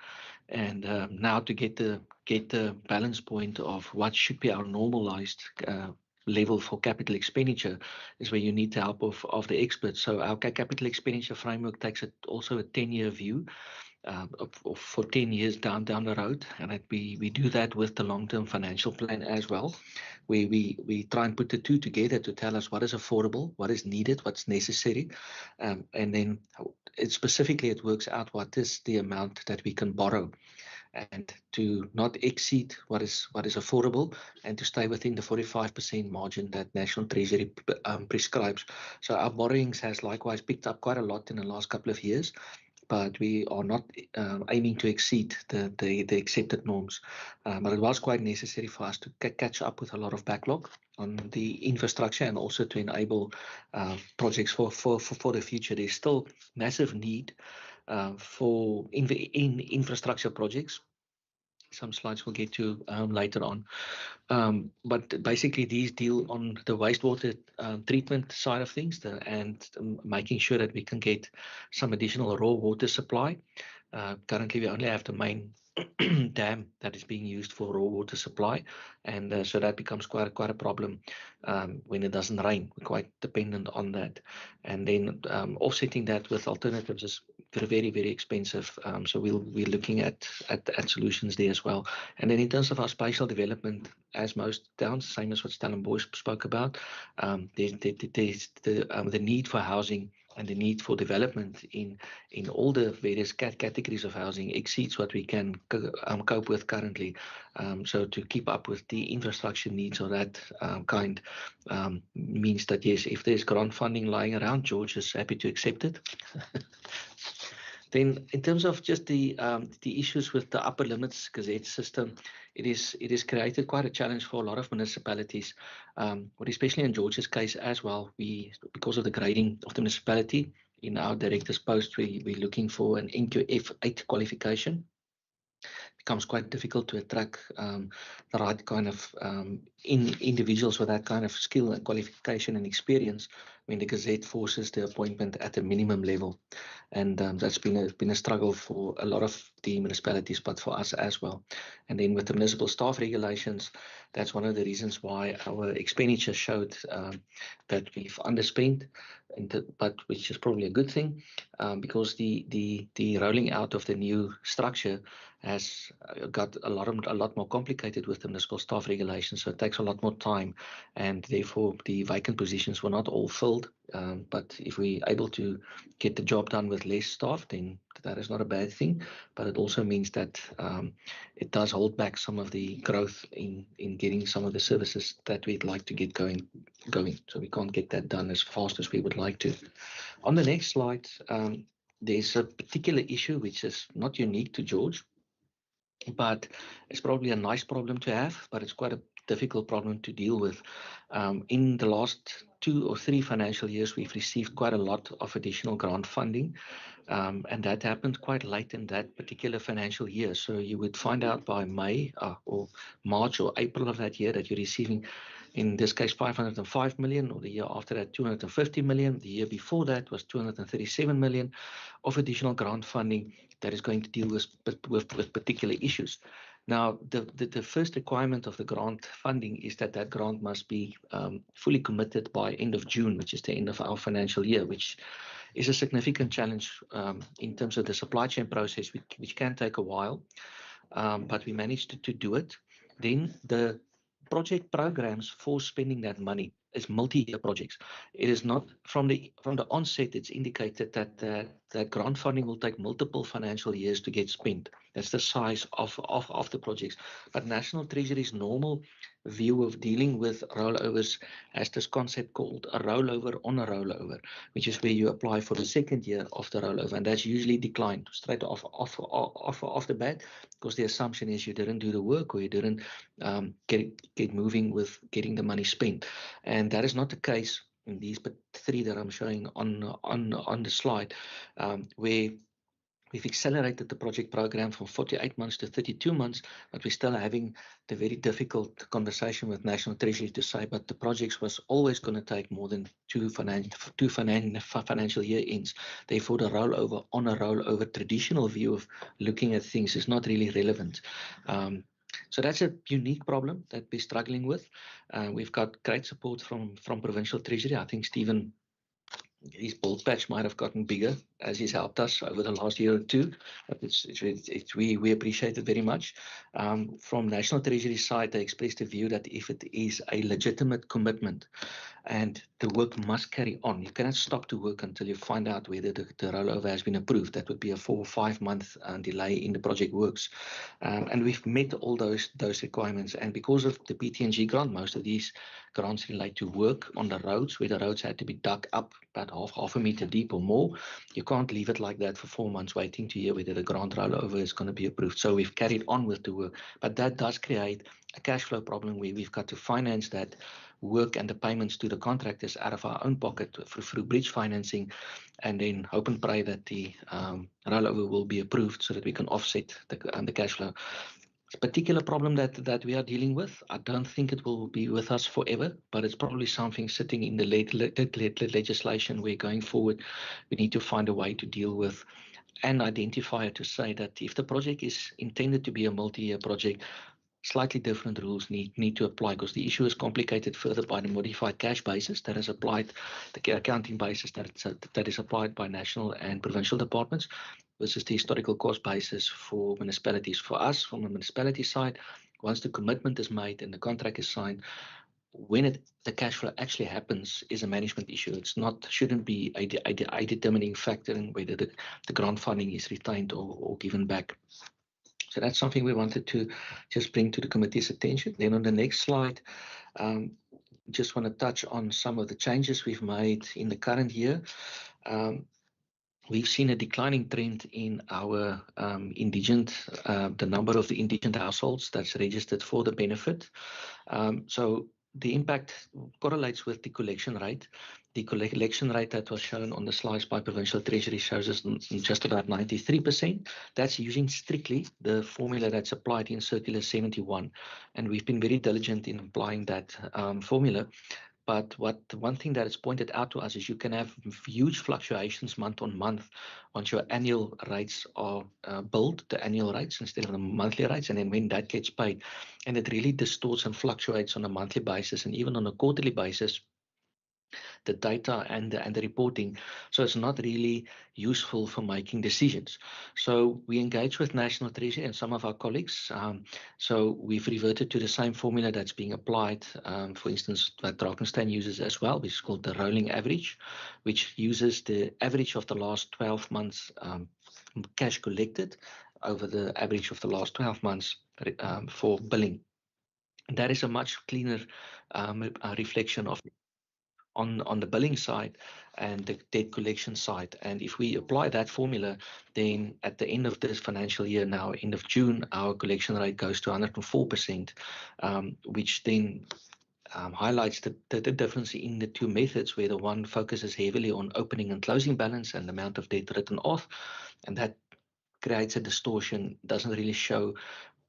And now to get the balance point of what should be our normalized level for capital expenditure is where you need the help of the experts. So our capital expenditure framework takes also a 10-year view for 10 years down the road, and we do that with the long-term financial plan as well, where we try and put the two together to tell us what is affordable, what is needed, what's necessary, and then it works out what is the amount that we can borrow, and to not exceed what is affordable, and to stay within the 45% margin that National Treasury prescribes. So our borrowings has likewise picked up quite a lot in the last couple of years, but we are not aiming to exceed the accepted norms. But it was quite necessary for us to catch up with a lot of backlog on the infrastructure, and also to enable projects for the future. There's still massive need for infrastructure projects. Some slides we'll get to later on. But basically these deal on the wastewater treatment side of things, and making sure that we can get some additional raw water supply. Currently we only have the main dam that is being used for raw water supply, and so that becomes quite a problem when it doesn't rain. We're quite dependent on that, and then offsetting that with alternatives is very, very expensive. So we're looking at solutions there as well. And then in terms of our spatial development, as most towns, same as what Stellenbosch spoke about, there's the need for housing and the need for development in all the various categories of housing exceeds what we can cope with currently. So to keep up with the infrastructure needs of that kind means that, yes, if there's grant funding lying around, George is happy to accept it. Then in terms of just the issues with the upper limits gazette system, it is created quite a challenge for a lot of municipalities, but especially in George's case as well. Because of the grading of the municipality, in our director's post, we're looking for an NQF 8 qualification. becomes quite difficult to attract the right kind of individuals with that kind of skill and qualification and experience when the Gazette forces the appointment at a minimum level. And that's been a struggle for a lot of the municipalities, but for us as well. And then with the municipal staff regulations, that's one of the reasons why our expenditure showed that we've underspent, but which is probably a good thing, because the rolling out of the new structure has got a lot more complicated with the municipal staff regulations. So it takes a lot more time, and therefore the vacant positions were not all filled. But if we're able to get the job done with less staff, then that is not a bad thing. But it also means that it does hold back some of the growth in getting some of the services that we'd like to get going. So we can't get that done as fast as we would like to. On the next slide, there's a particular issue which is not unique to George, but it's probably a nice problem to have, but it's quite a difficult problem to deal with. In the last 2 or 3 financial years, we've received quite a lot of additional grant funding, and that happened quite late in that particular financial year. So you would find out by May or March or April of that year that you're receiving, in this case, 505 million, or the year after that, 250 million. The year before that was 237 million of additional grant funding that is going to deal with particular issues. Now, the first requirement of the grant funding is that grant must be fully committed by end of June, which is the end of our financial year, which is a significant challenge in terms of the supply chain process, which can take a while, but we managed to do it. Then the project programs for spending that money is multi-year projects. It is not from the onset. It's indicated that grant funding will take multiple financial years to get spent. That's the size of the projects. But National Treasury's normal view of dealing with rollovers has this concept called a rollover on a rollover, which is where you apply for the second year of the rollover, and that's usually declined straight off the bat, because the assumption is you didn't do the work, or you didn't get moving with getting the money spent. And that is not the case in these 3 that I'm showing on the slide, where we've accelerated the project program from 48 months to 32 months, but we're still having the very difficult conversation with National Treasury to say, but the projects was always going to take more than two financial year ends. Therefore, the rollover on a rollover traditional view of looking at things is not really relevant. So that's a unique problem that we're struggling with. We've got great support from Provincial Treasury. I think Stephen, his bald patch might have gotten bigger as he's helped us over the last year or 2. But we appreciate it very much. From National Treasury side, they expressed a view that if it is a legitimate commitment and the work must carry on, you cannot stop to work until you find out whether the rollover has been approved. That would be a 4 or 5 month delay in the project works. And we've met all those requirements. And because of the PTNG grant, most of these grants relate to work on the roads, where the roads had to be dug up about half a meter deep or more. You can't leave it like that for 4 months waiting to hear whether the grant rollover is going to be approved. So we've carried on with the work, but that does create a cash flow problem where we've got to finance that work and the payments to the contractors out of our own pocket through bridge financing, and then hope and pray that the rollover will be approved so that we can offset the cash flow. It's a particular problem that we are dealing with. I don't think it will be with us forever, but it's probably something sitting in the legislation where going forward we need to find a way to deal with and identify it, to say that if the project is intended to be a multi-year project, slightly different rules need to apply, because the issue is complicated further by the modified cash basis that is applied, the accounting basis that is applied by national and provincial departments, versus the historical cost basis for municipalities. For us, from the municipality side, once the commitment is made and the contract is signed, when the cash flow actually happens is a management issue. Shouldn't be a determining factor in whether the grant funding is retained or given back. So that's something we wanted to just bring to the committee's attention. Then on the next slide, just want to touch on some of the changes we've made in the current year. We've seen a declining trend in our the number of the indigent households that's registered for the benefit. So the impact correlates with the collection rate. The collection rate that was shown on the slides by Provincial Treasury shows us just about 93%. That's using strictly the formula that's applied in Circular 71. And we've been very diligent in applying that formula. But one thing that is pointed out to us is you can have huge fluctuations month on month once your annual rates are billed, the annual rates instead of the monthly rates, and then when that gets paid. And it really distorts and fluctuates on a monthly basis and even on a quarterly basis, the data and the reporting. So it's not really useful for making decisions. So we engage with National Treasury and some of our colleagues. So we've reverted to the same formula that's being applied, for instance, that Drakenstein uses as well, which is called the rolling average, which uses the average of the last 12 months cash collected over the average of the last 12 months for billing. That is a much cleaner reflection of on the billing side and the debt collection side. And if we apply that formula, then at the end of this financial year now, end of June, our collection rate goes to 104%, which then highlights the difference in the two methods, where the one focuses heavily on opening and closing balance and the amount of debt written off, and that creates a distortion, doesn't really show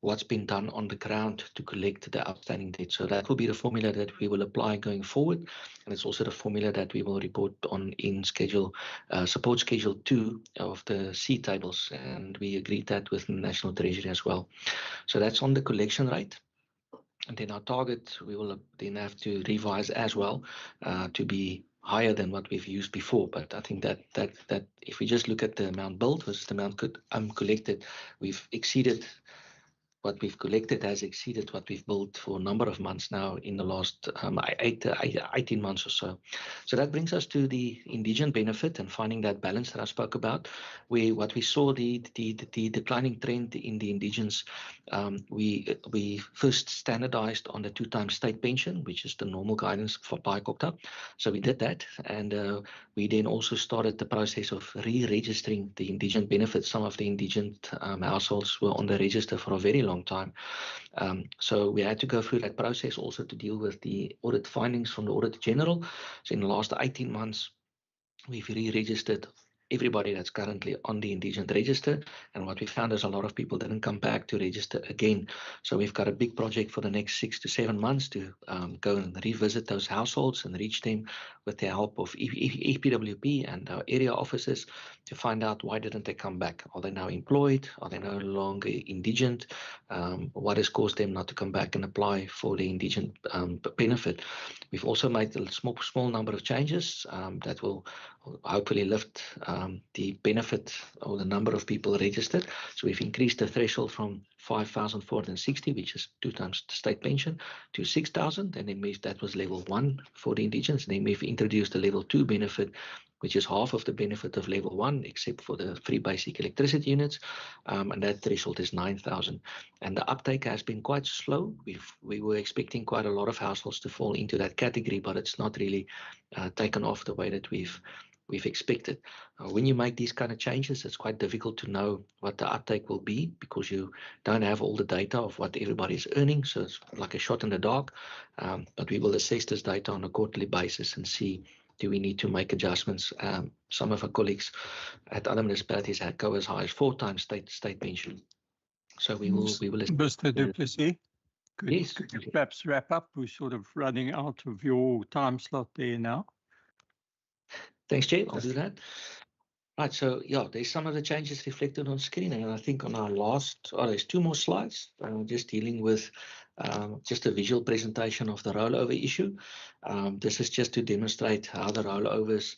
what's been done on the ground to collect the outstanding debt. So that will be the formula that we will apply going forward. And it's also the formula that we will report on in support schedule 2 of the C tables. And we agreed that with the National Treasury as well. So that's on the collection rate. And then our target, we will then have to revise as well to be higher than what we've used before. But I think that if we just look at the amount billed versus the amount collected, we've exceeded what we've collected has exceeded what we've billed for a number of months now in the last 18 months or so. So that brings us to the indigent benefit and finding that balance that I spoke about. What we saw the declining trend in the indigents, we first standardized on the 2 times state pension, which is the normal guidance for BICOCTA. So we did that, and we then also started the process of re-registering the indigent benefits. Some of the indigent households were on the register for a very long time. So we had to go through that process also to deal with the audit findings from the Auditor General. So in the last 18 months, we've re-registered everybody that's currently on the indigent register. And what we found is a lot of people didn't come back to register again. So we've got a big project for the next 6 to 7 months to go and revisit those households and reach them with the help of EPWP and our area officers to find out why didn't they come back. Are they now employed? Are they no longer indigent? What has caused them not to come back and apply for the indigent benefit? We've also made a small number of changes that will hopefully lift the benefit or the number of people registered. So we've increased the threshold from 5,460, which is 2 times the state pension, to 6,000. And then that was level 1 for the indigents. And then we've introduced a level 2 benefit, which is half of the benefit of level 1, except for the free basic electricity units. And that threshold is 9,000. And the uptake has been quite slow. We were expecting quite a lot of households to fall into that category, but it's not really taken off the way that we've expected. When you make these kind of changes, it's quite difficult to know what the uptake will be because you don't have all the data of what everybody is earning. So it's like a shot in the dark. But we will assess this data on a quarterly basis and see, do we need to make adjustments? Some of our colleagues at other municipalities had go as high as 4 times state pension. So we will. Mr. Du Plessis, could you perhaps wrap up? We're sort of running out of your time slot there now. Thanks, Chair. I'll do that. Right, so yeah, there's some of the changes reflected on screen, and I think on our there's 2 more slides, just dealing with just a visual presentation of the rollover issue. This is just to demonstrate how the rollovers,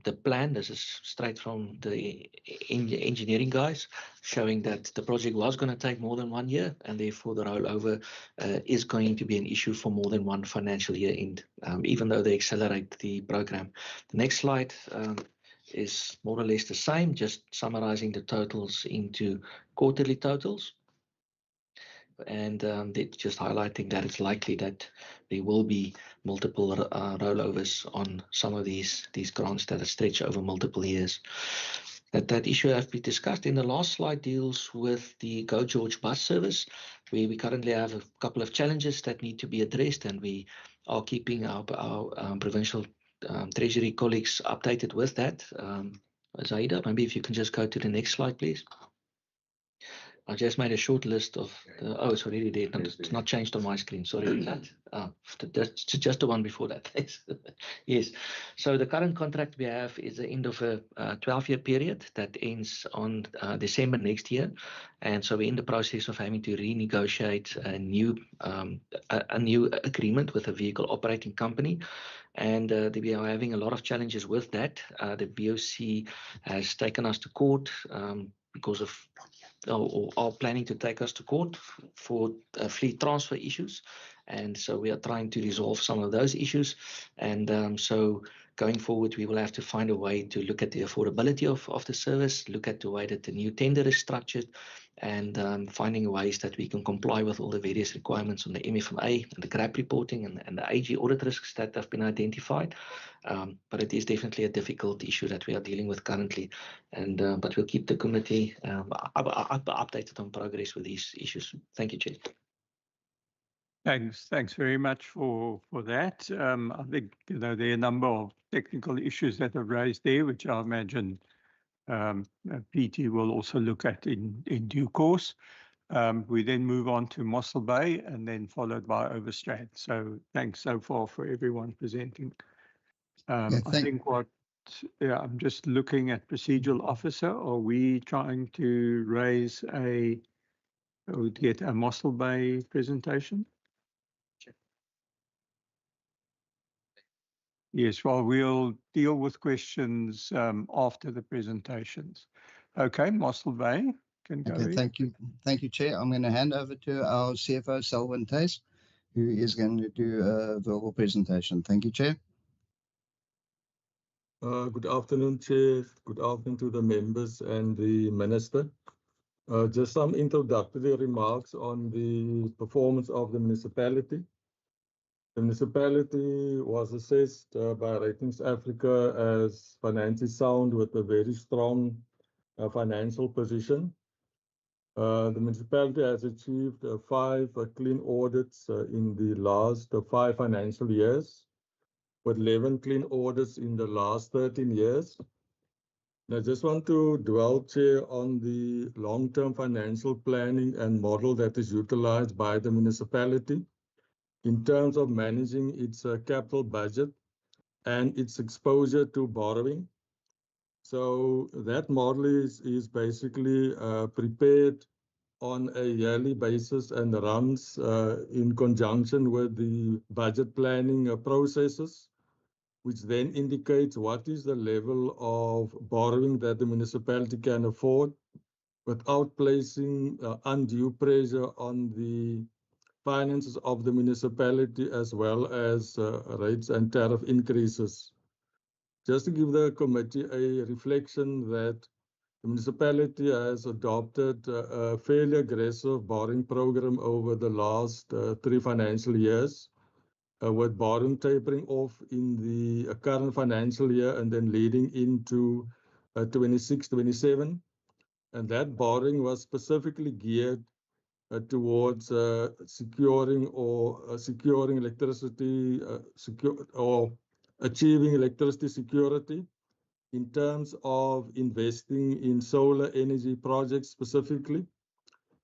the plan, this is straight from the engineering guys, showing that the project was going to take more than 1 year, and therefore the rollover is going to be an issue for more than 1 financial year end, even though they accelerate the program. The next slide is more or less the same, just summarizing the totals into quarterly totals. And just highlighting that it's likely that there will be multiple rollovers on some of these grants that stretch over multiple years. That issue has been discussed. In the last slide deals with the Go George bus service. We currently have a couple of challenges that need to be addressed, and we are keeping our provincial treasury colleagues updated with that. Zaida, maybe if you can just go to the next slide, please. I just made a short list of oh, it's already there. It's not changed on my screen. Sorry. That's just the one before that. Yes. So the current contract we have is the end of a 12-year period that ends on December next year. And so we're in the process of having to renegotiate a new agreement with a vehicle operating company. And we are having a lot of challenges with that. The BOC has taken us to court because of or are planning to take us to court for fleet transfer issues. And so we are trying to resolve some of those issues. And so going forward, we will have to find a way to look at the affordability of the service, look at the way that the new tender is structured, and finding ways that we can comply with all the various requirements on the MFMA and the GRAP reporting and the AG audit risks that have been identified. But it is definitely a difficult issue that we are dealing with currently. And but we'll keep the committee updated on progress with these issues. Thank you, Chair. Thanks very much for that. I think there are a number of technical issues that are raised there, which I imagine PT will also look at in due course. We then move on to Mossel Bay and then followed by Overstrand. So thanks so far for everyone presenting. I think I'm just looking at procedural officer. Are we trying to raise get a Mossel Bay presentation? Yes, well, we'll deal with questions after the presentations. Okay, Mossel Bay can go. Okay, thank you, Chair. I'm going to hand over to our CFO, Selwyn Tace, who is going to do a verbal presentation. Thank you, Chair. Good afternoon, Chair. Good afternoon to the members and the Minister. Just some introductory remarks on the performance of the municipality. The municipality was assessed by Ratings Africa as financially sound with a very strong financial position. The municipality has achieved 5 clean audits in the last 5 financial years, with 11 clean audits in the last 13 years. And I just want to dwell, Chair, on the long-term financial planning and model that is utilized by the municipality in terms of managing its capital budget and its exposure to borrowing. So that model is basically prepared on a yearly basis and runs in conjunction with the budget planning processes, which then indicates what is the level of borrowing that the municipality can afford without placing undue pressure on the finances of the municipality, as well as rates and tariff increases. Just to give the committee a reflection that the municipality has adopted a fairly aggressive borrowing program over the last 3 financial years, with borrowing tapering off in the current financial year and then leading into 26-27. And that borrowing was specifically geared towards securing electricity or achieving electricity security in terms of investing in solar energy projects specifically.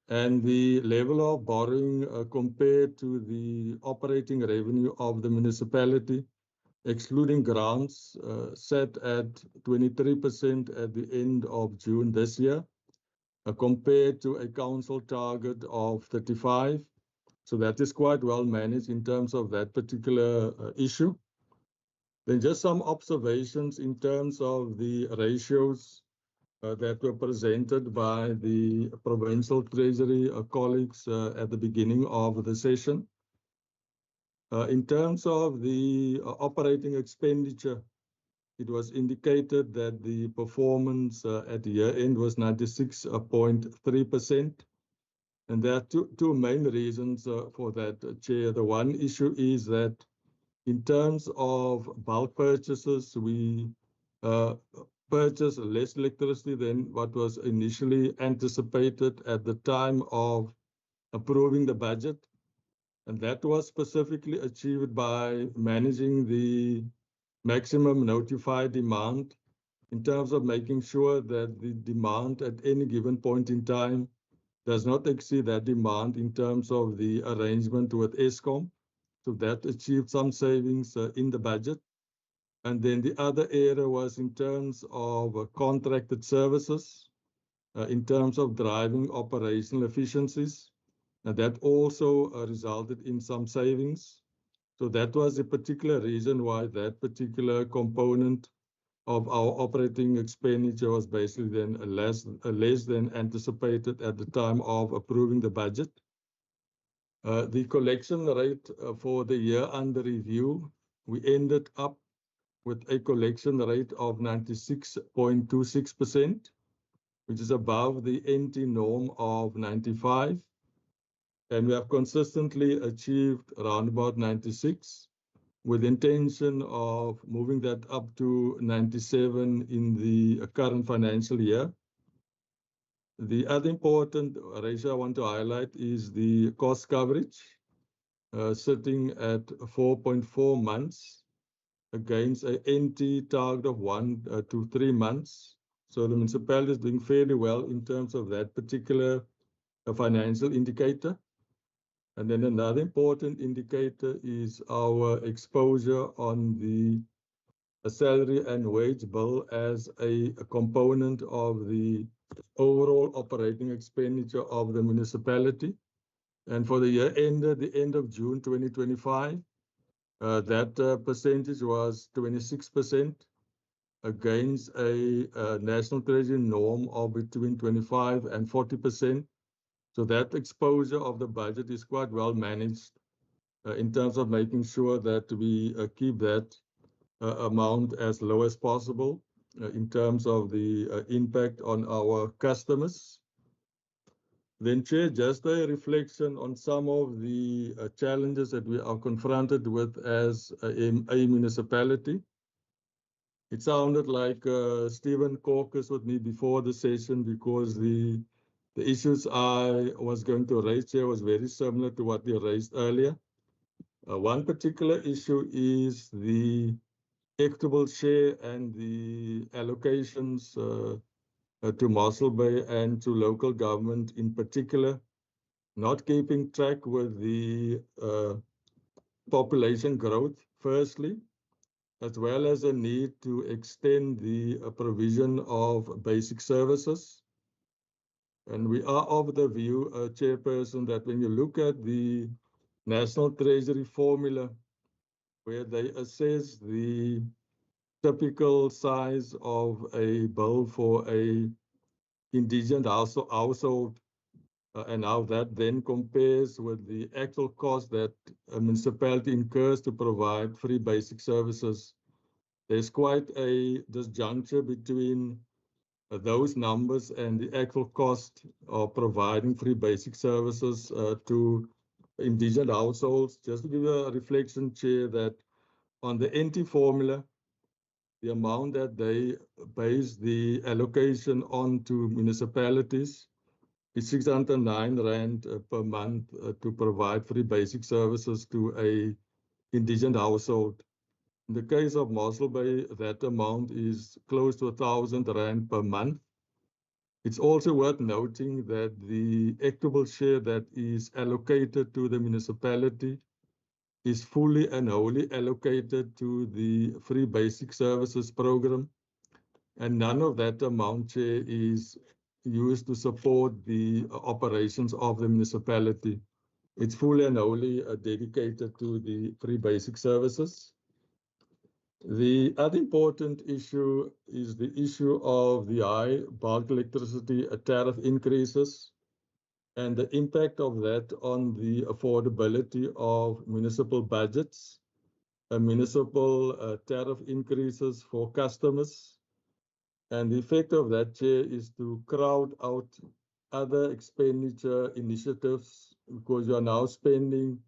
And the level of borrowing compared to the operating revenue of the municipality, excluding grants, sat at 23% at the end of June this year, compared to a council target of 35. So that is quite well managed in terms of that particular issue. Then just some observations in terms of the ratios that were presented by the Provincial Treasury colleagues at the beginning of the session. In terms of the operating expenditure, it was indicated that the performance at the year end was 96.3%. And there are two main reasons for that, Chair. The one issue is that in terms of bulk purchases, we purchased less electricity than what was initially anticipated at the time of approving the budget. And that was specifically achieved by managing the maximum notified demand in terms of making sure that the demand at any given point in time does not exceed that demand in terms of the arrangement with Eskom. So that achieved some savings in the budget. And then the other area was in terms of contracted services, in terms of driving operational efficiencies. And that also resulted in some savings. So that was a particular reason why that particular component of our operating expenditure was basically then less than anticipated at the time of approving the budget. The collection rate for the year under review, we ended up with a collection rate of 96.26%, which is above the NT norm of 95. And we have consistently achieved around about 96, with intention of moving that up to 97 in the current financial year. The other important ratio I want to highlight is the cost coverage, sitting at 4.4 months against a NT target of 1 to 3 months. So the municipality is doing fairly well in terms of that particular financial indicator. And then another important indicator is our exposure on the salary and wage bill as a component of the overall operating expenditure of the municipality. And for the year ended the end of June 2025, that percentage was 26% against a National Treasury norm of between 25 and 40%. So that exposure of the budget is quite well managed in terms of making sure that we keep that amount as low as possible in terms of the impact on our customers. Then, Chair, just a reflection on some of the challenges that we are confronted with as a municipality. It sounded like Stephen caucused with me before the session because the issues I was going to raise here was very similar to what you raised earlier. One particular issue is the equitable share and the allocations to Mossel Bay and to local government in particular, not keeping track with the population growth, firstly, as well as a need to extend the provision of basic services. And we are of the view, Chairperson, that when you look at the National Treasury formula, where they assess the typical size of a bill for a indigent household, and how that then compares with the actual cost that a municipality incurs to provide free basic services. There's quite a disjuncture between those numbers and the actual cost of providing free basic services to indigent households. Just to give a reflection, Chair, that on the NT formula, the amount that they base the allocation on to municipalities is 609 Rand per month to provide free basic services to a indigent household. In the case of Mossel Bay, that amount is close to 1,000 Rand per month. It's also worth noting that the equitable share that is allocated to the municipality is fully and wholly allocated to the free basic services program. And none of that amount, Chair, is used to support the operations of the municipality. It's fully and wholly dedicated to the free basic services. The other important issue is the issue of the high bulk electricity tariff increases and the impact of that on the affordability of municipal budgets, municipal tariff increases for customers. And the effect of that, Chair, is to crowd out other expenditure initiatives because you are now spending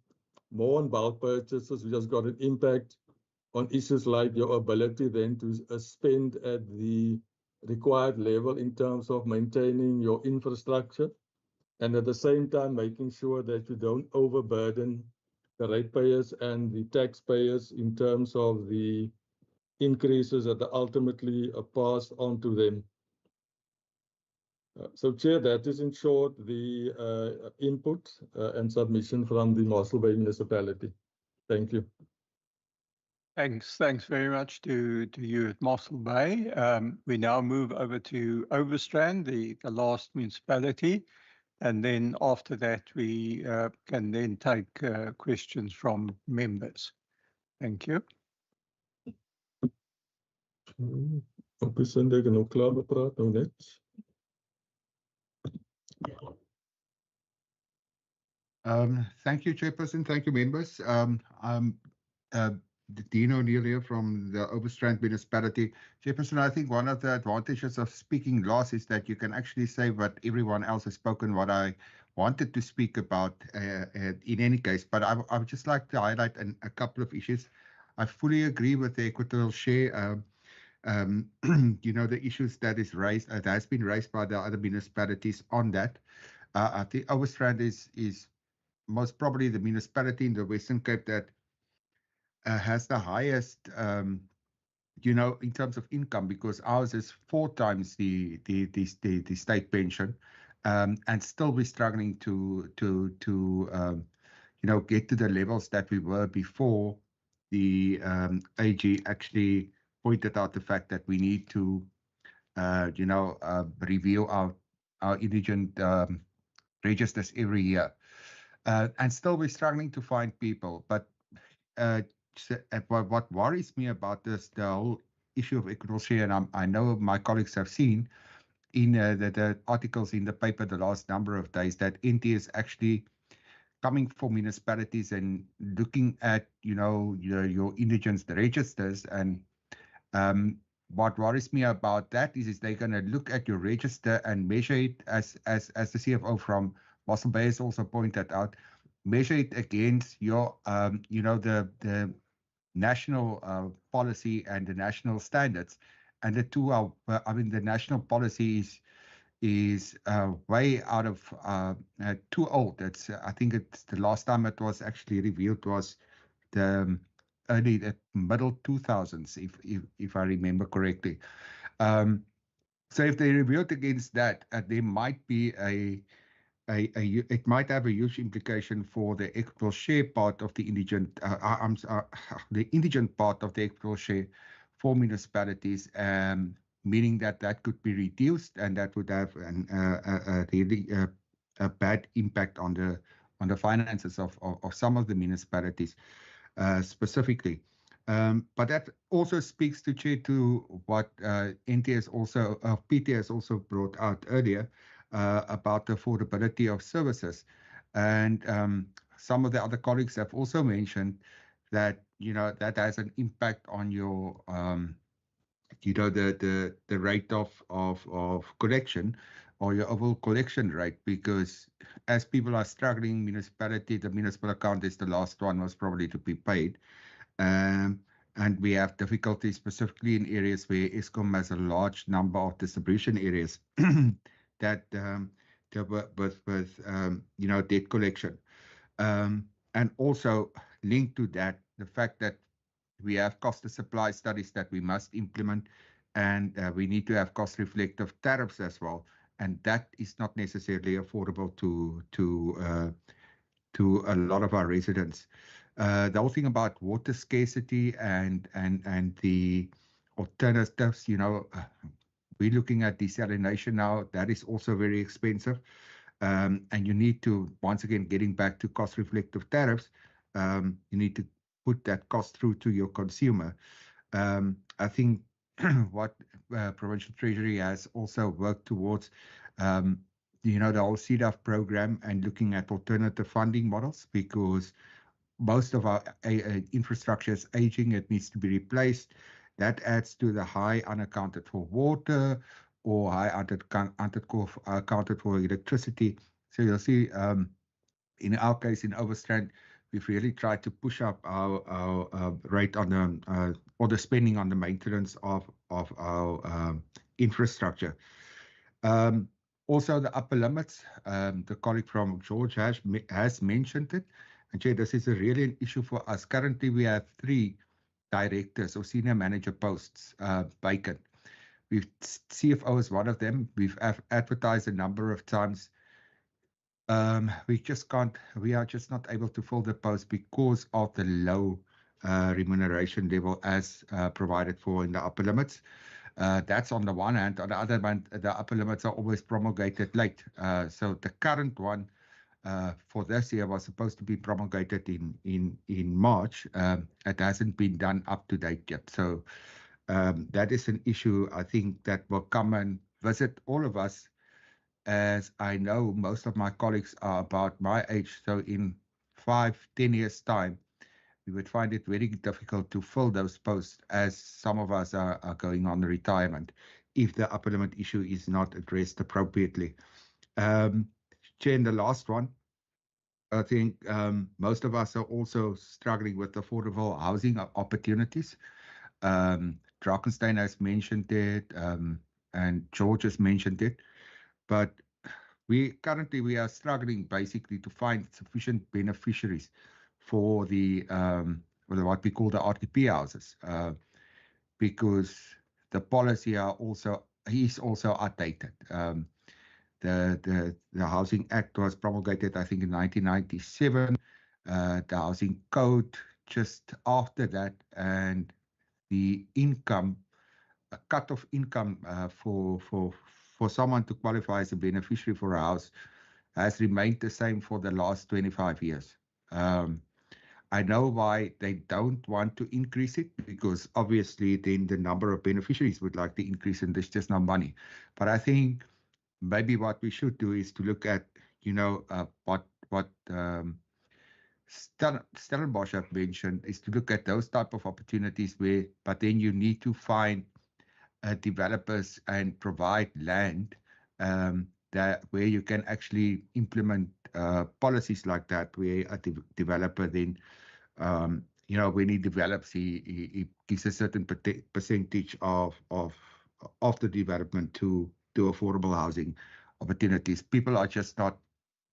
more on bulk purchases, which has got an impact on issues like your ability then to spend at the required level in terms of maintaining your infrastructure. and at the same time making sure that you don't overburden the ratepayers and the taxpayers in terms of the increases that are ultimately passed on to them. So, Chair, that is in short the input and submission from the Mossel Bay municipality. Thank you. Thanks very much to you at Mossel Bay. We now move over to Overstrand, the last municipality, and then after that we can then take questions from members. Thank you. Op die sin ek nog klaar bepraat nou net. Thank you, Chairperson. Thank you, members. I'm Dean O'Neill here from the Overstrand municipality. Chairperson, I think one of the advantages of speaking last is that you can actually say what everyone else has spoken, what I wanted to speak about in any case. But I would just like to highlight a couple of issues. I fully agree with the equitable share. You know, the issues that has been raised by the other municipalities on that. I think Overstrand is most probably the municipality in the Western Cape that has the highest, you know, in terms of income, because ours is 4 times the state pension, and still we're struggling to you know, get to the levels that we were before the AG actually pointed out the fact that we need to, you know, review our indigent registers every year, and still we're struggling to find people. But what worries me about this, the whole issue of equitable share, and I know my colleagues have seen in the articles in the paper the last number of days, that NT is actually coming for municipalities and looking at, you know, your indigents, the registers. And what worries me about that is they're going to look at your register and measure it, as the CFO from Mossel Bay has also pointed out, measure it against your, you know, the national policy and the national standards. And the two are, I mean, the national policy is way out of, too old. It's, I think it's the last time it was actually revealed was the middle 2000s, if I remember correctly. So if they revealed against that, there might be it might have a huge implication for the equitable share part of the indigent, the indigent part of the equitable share for municipalities, meaning that could be reduced, and that would have a really bad impact on the finances of some of the municipalities specifically. But that also speaks to what NT has also, PT has also brought out earlier, about the affordability of services. And some of the other colleagues have also mentioned that, you know, that has an impact on your, you know, the rate of collection, or your overall collection rate, because as people are struggling, the municipal account is the last one was probably to be paid. And we have difficulties specifically in areas where Eskom has a large number of distribution areas that with you know, debt collection, and also linked to that, the fact that we have cost of supply studies that we must implement, and we need to have cost reflective tariffs as well, and that is not necessarily affordable to a lot of our residents. The whole thing about water scarcity and the alternatives, you know, we're looking at desalination now. That is also very expensive. And you need to, once again, getting back to cost reflective tariffs, you need to put that cost through to your consumer. I think what Provincial Treasury has also worked towards, you know, the whole CDAF program, and looking at alternative funding models, because most of our infrastructure is aging. It needs to be replaced. That adds to the high unaccounted for water, or high accounted for electricity. So you'll see, in our case in Overstrand, we've really tried to push up our rate on the or the spending on the maintenance of our infrastructure. Also, the upper limits, the colleague from George has mentioned it. And Chair, this is really an issue for us. Currently, we have 3 directors or senior manager posts vacant. CFO is one of them. We've advertised a number of times. We are just not able to fill the post because of the low remuneration level as provided for in the upper limits. That's on the one hand. On the other hand, the upper limits are always promulgated late. So the current one for this year was supposed to be promulgated in March. It hasn't been done up to date yet. So that is an issue I think that will come and visit all of us, as I know most of my colleagues are about my age. So in 5-10 years' time, we would find it very difficult to fill those posts, as some of us are going on retirement, if the upper limit issue is not addressed appropriately. Chair, and the last one, I think most of us are also struggling with affordable housing opportunities. Drakenstein has mentioned it, and George has mentioned it, but we are struggling basically to find sufficient beneficiaries for the what we call the RTP houses, because the policy is also outdated. The Housing Act was promulgated, I think, in 1997. The Housing Code just after that, and the cut-off income for someone to qualify as a beneficiary for a house has remained the same for the last 25 years. I know why they don't want to increase it, because obviously then the number of beneficiaries would like to increase and there's just no money. But I think maybe what we should do is to look at, what Stellenbosch have mentioned, is to look at those type of opportunities but then you need to find developers and provide land where you can actually implement policies like that, where a developer then, when he develops, he gives a certain percentage of the development to affordable housing opportunities. People are just not,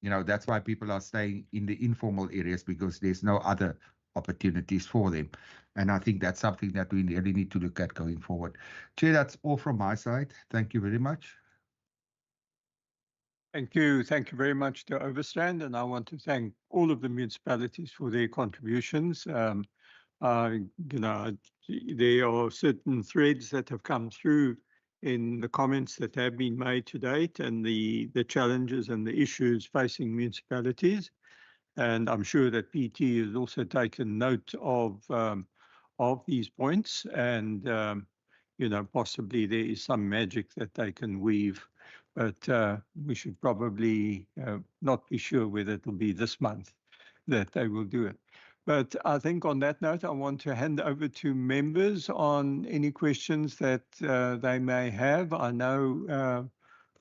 that's why people are staying in the informal areas, because there's no other opportunities for them. And I think that's something that we really need to look at going forward. Chair, that's all from my side. Thank you very much. Thank you. Thank you very much to Overstrand, and I want to thank all of the municipalities for their contributions. There are certain threads that have come through in the comments that have been made to date, and the challenges and the issues facing municipalities. And I'm sure that PT has also taken note of these points, and possibly there is some magic that they can weave. But we should probably not be sure whether it will be this month that they will do it. But I think on that note, I want to hand over to members on any questions that they may have. I know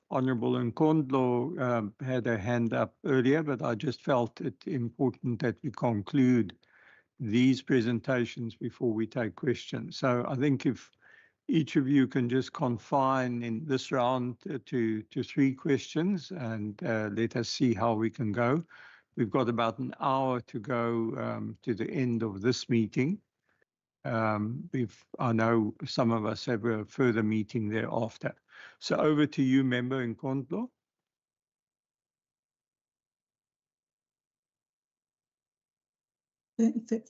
Honourable Nkondlo had a hand up earlier, but I just felt it important that we conclude these presentations before we take questions. So I think if each of you can just confine in this round to 3 questions, and let us see how we can go. We've got about an hour to go to the end of this meeting. I know some of us have a further meeting thereafter. So over to you, Member Nkondlo.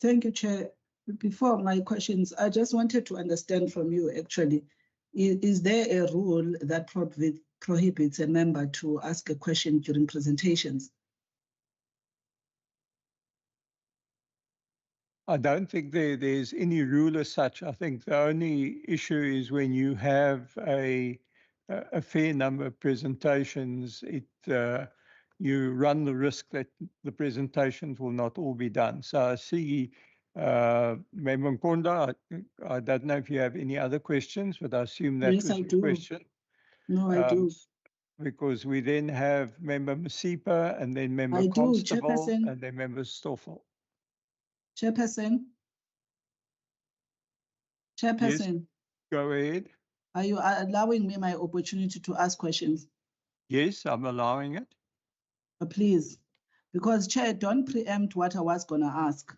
Thank you, Chair. Before my questions, I just wanted to understand from you, actually, is there a rule that prohibits a member to ask a question during presentations? I don't think there's any rule as such. I think the only issue is when you have a fair number of presentations, you run the risk that the presentations will not all be done. So I see, Member Nkondlo, I don't know if you have any other questions, but I assume that Yes, was I your do. question. No, I do. Because we then have Member Masipa, and then Member I do, Constable, Chairperson. and then Member Stoffel. Chairperson? Chairperson, Go ahead. are you allowing me my opportunity to ask questions? Yes, I'm allowing it. Please, because Chair, don't preempt what I was going to ask.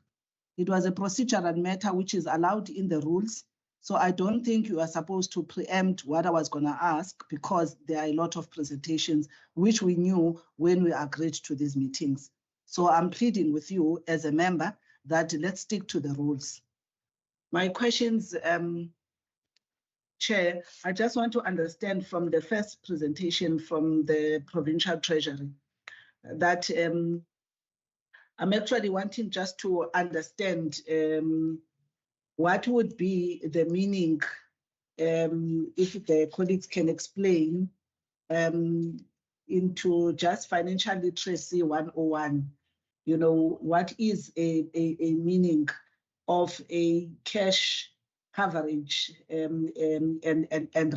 It was a procedural matter which is allowed in the rules. So I don't think you are supposed to preempt what I was going to ask, because there are a lot of presentations which we knew when we agreed to these meetings. So I'm pleading with you as a member that let's stick to the rules. My questions, Chair, I just want to understand from the first presentation from the Provincial Treasury that I'm actually wanting just to understand what would be the meaning, if the colleagues can explain, into just financial literacy 101. You know, what is a meaning of a cash coverage and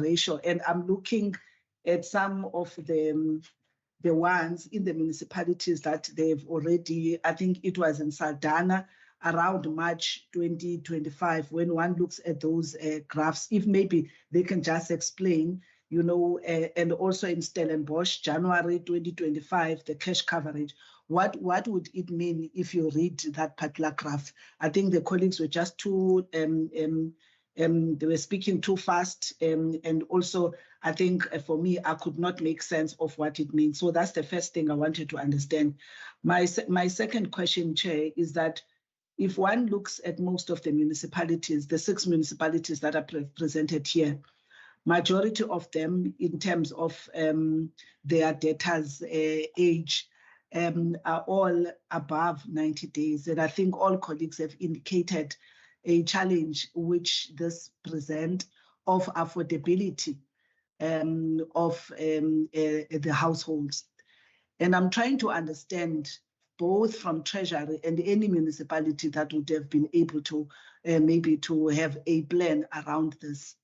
ratio? And I'm looking at some of the ones in the municipalities that they've already, I think it was in Saldanha around March 2025, when one looks at those graphs, if maybe they can just explain, you know, and also in Stellenbosch, January 2025, the cash coverage, what would it mean if you read that particular graph? I think the colleagues were just too, they were speaking too fast, and also I think for me, I could not make sense of what it means. So that's the first thing I wanted to understand. My second question, Chair, is that if one looks at most of the municipalities, the 6 municipalities that are presented here, majority of them in terms of their debtors' age are all above 90 days. And I think all colleagues have indicated a challenge which this present of affordability of the households. And I'm trying to understand, both from Treasury and any municipality that would have been able to maybe to have a plan around this.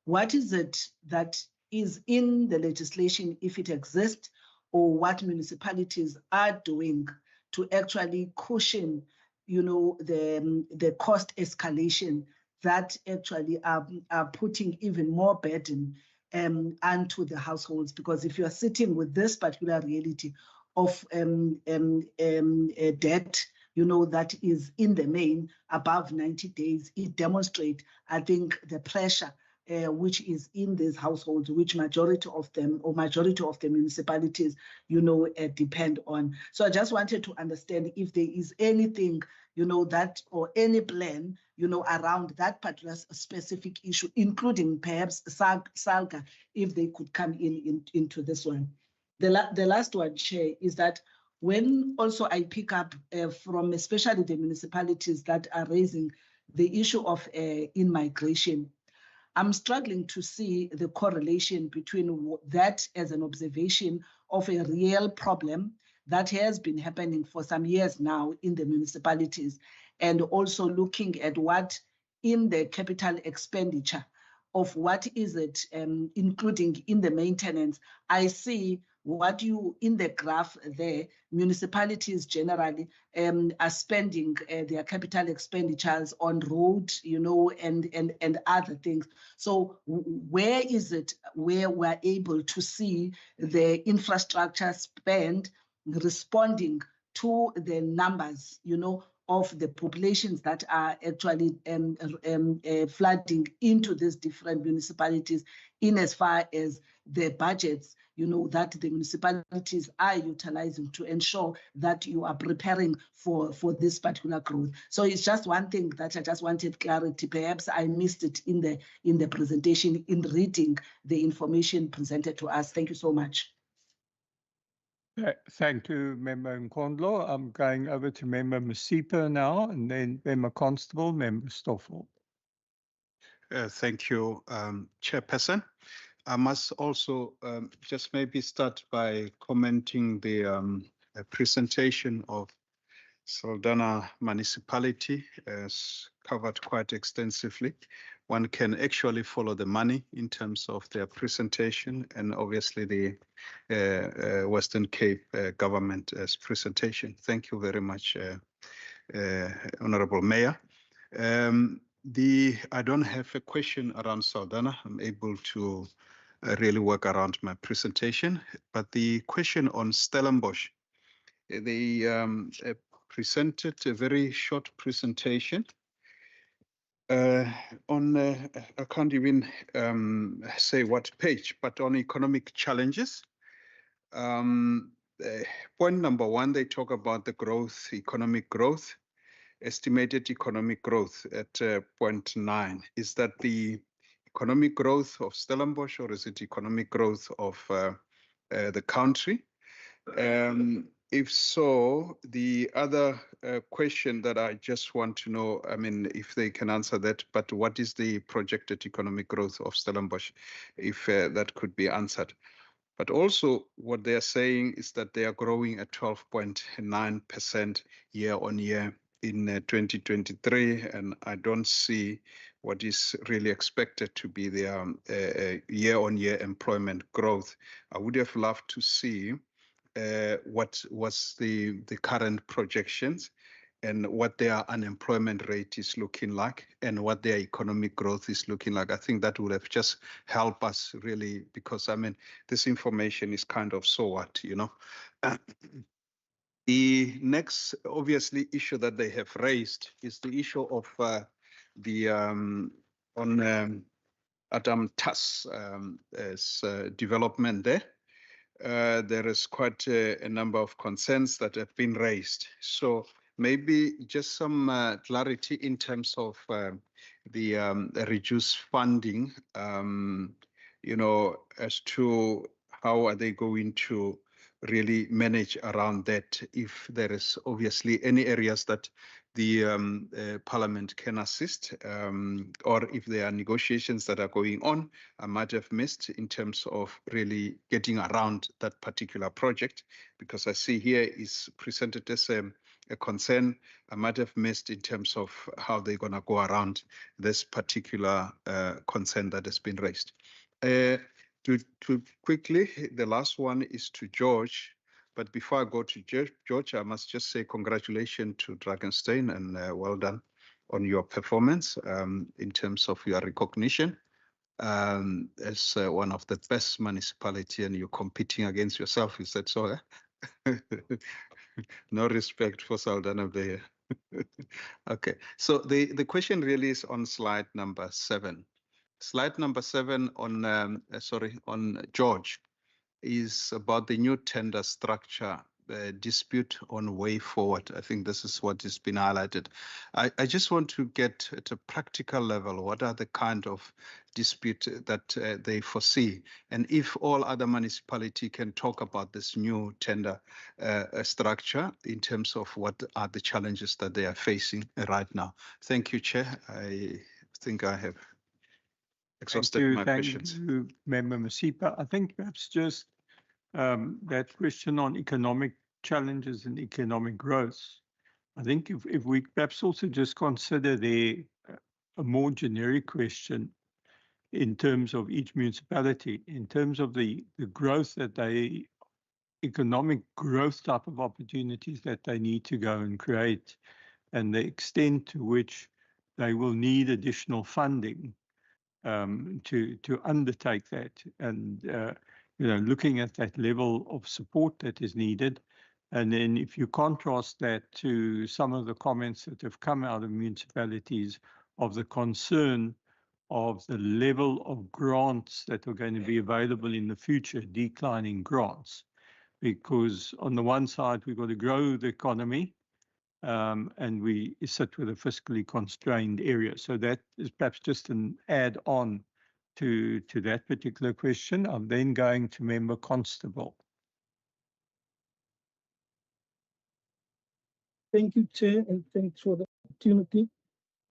What is it that is in the legislation, if it exists, or what municipalities are doing to actually cushion, you know, the cost escalation that actually are putting even more burden onto the households? Because if you are sitting with this particular reality of debt, you know, that is in the main above 90 days, it demonstrates, I think, the pressure which is in these households, which majority of them, or majority of the municipalities, you know, depend on. So I just wanted to understand if there is anything, you know, that, or any plan, you know, around that particular specific issue, including perhaps SALGA, if they could come into this one. The last one, Chair, is that when also I pick up from especially the municipalities that are raising the issue of in-migration, I'm struggling to see the correlation between that as an observation of a real problem that has been happening for some years now in the municipalities, and also looking at what in the capital expenditure of what is it, including in the maintenance. I see what you, in the graph there, municipalities generally are spending their capital expenditures on road, you know, and other things. So where is it where we're able to see the infrastructure spend responding to the numbers, you know, of the populations that are actually flooding into these different municipalities, in as far as the budgets, you know, that the municipalities are utilizing to ensure that you are preparing for this particular growth. So it's just one thing that I just wanted clarity. Perhaps I missed it in the presentation, in reading the information presented to us. Thank you so much. Thank you, Member Nkondlo. I'm going over to Member Masipa now, and then Member Constable, Member Stoffel. Thank you, Chairperson. I must also just maybe start by commenting the presentation of Saldanha municipality, as covered quite extensively. One can actually follow the money in terms of their presentation, and obviously the Western Cape government as presentation. Thank you very much, Honorable Mayor. I don't have a question around Saldanha. I'm able to really work around my presentation. But the question on Stellenbosch, they presented a very short presentation on, I can't even say what page, but on economic challenges. Point number one, they talk about the growth, economic growth, estimated economic growth at 0.9. Is that the economic growth of Stellenbosch, or is it economic growth of the country? If so, the other question that I just want to know, I mean, if they can answer that, but what is the projected economic growth of Stellenbosch, if that could be answered? But also what they are saying is that they are growing at 12.9% year on year in 2023, and I don't see what is really expected to be their year-on-year employment growth. I would have loved to see what was the current projections and what their unemployment rate is looking like and what their economic growth is looking like. I think that would have just helped us really, because I mean, this information is kind of so what, you know. The next, obviously, issue that they have raised is the issue of Adam Tass as development there. There is quite a number of concerns that have been raised. So maybe just some clarity in terms of the reduced funding, you know, as to how are they going to really manage around that, if there is obviously any areas that the Parliament can assist, or if there are negotiations that are going on, I might have missed in terms of really getting around that particular project, because I see here is presented as a concern. I might have missed in terms of how they're going to go around this particular concern that has been raised. To quickly, the last one is to George. But before I go to George, I must just say congratulations to Drakenstein and well done on your performance in terms of your recognition as one of the best municipality, and you're competing against yourself. You said so, eh? No respect for Saldanha Bay. Okay, so the question really is on slide number 7. Slide number 7 on, on George, is about the new tender structure dispute on way forward. I think this is what has been highlighted. I just want to get at a practical level, what are the kind of dispute that they foresee? And if all other municipality can talk about this new tender structure in terms of what are the challenges that they are facing right now. Thank you, Chair. I think I have exhausted my questions. Thank you, Member Masipa. I think perhaps just that question on economic challenges and economic growth. I think if we perhaps also just consider a more generic question in terms of each municipality, in terms of the growth that economic growth type of opportunities that they need to go and create, and the extent to which they will need additional funding to undertake that, and you know, looking at that level of support that is needed. And then if you contrast that to some of the comments that have come out of municipalities of the concern of the level of grants that are going to be available in the future, declining grants, because on the one side, we've got to grow the economy, and we sit with a fiscally constrained area. So that is perhaps just an add-on to that particular question. I'm then going to Member Constable. Thank you, Chair, and thanks for the opportunity.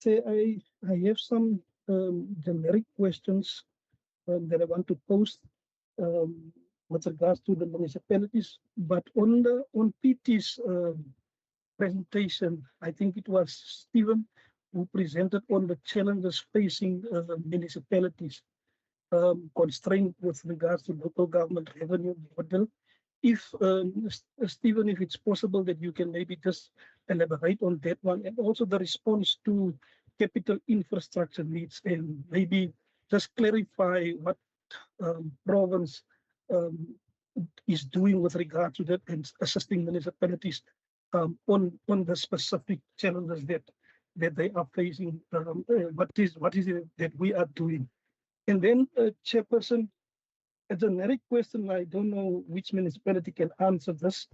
Chair, I have some generic questions that I want to pose with regards to the municipalities, but on PT's presentation, I think it was Stephen who presented on the challenges facing municipalities, constrained with regards to local government revenue model. If Stephen, if it's possible that you can maybe just elaborate on that one, and also the response to capital infrastructure needs, and maybe just clarify what province is doing with regard to that and assisting municipalities on the specific challenges that they are facing. What is it that we are doing? And then, Chairperson, a generic question. I don't know which municipality can answer this.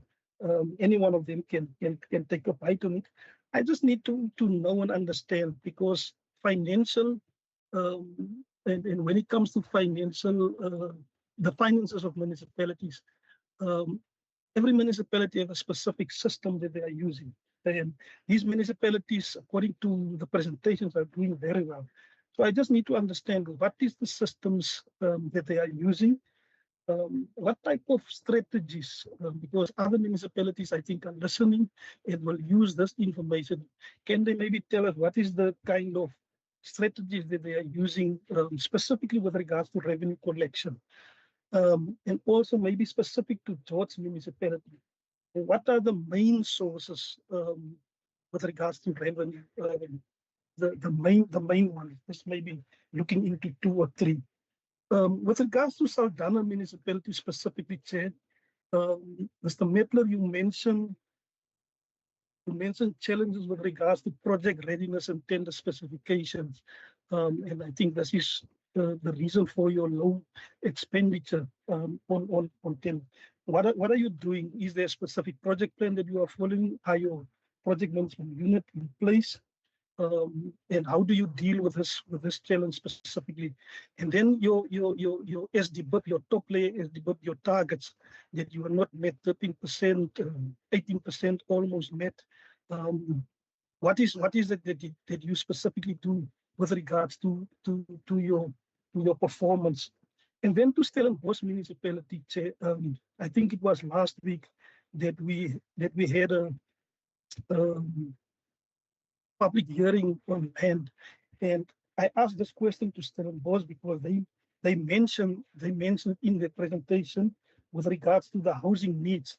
Any one of them can take a bite on it. I just need to know and understand, because financial and when it comes to financial, the finances of municipalities, every municipality has a specific system that they are using. And these municipalities, according to the presentations, are doing very well. So I just need to understand what is the systems that they are using, what type of strategies, because other municipalities, I think, are listening and will use this information. Can they maybe tell us what is the kind of strategies that they are using specifically with regards to revenue collection? And also maybe specific to George municipality. What are the main sources with regards to revenue? The main one, just maybe looking into 2 or 3. With regards to Saldanha municipality specifically, Chair, Mr. Metler, you mentioned challenges with regards to project readiness and tender specifications. And I think this is the reason for your low expenditure on tender. What are you doing? Is there a specific project plan that you are following? Are your project management unit in place? And how do you deal with this challenge specifically? And then your SDBIP, your top layer SDBIP, your targets that you are not met, 13%, 18% almost met. What is it that you specifically do with regards to your performance? And then to Stellenbosch municipality, Chair, I think it was last week that we had a public hearing on land, and I asked this question to Stellenbosch because they mentioned in their presentation with regards to the housing needs.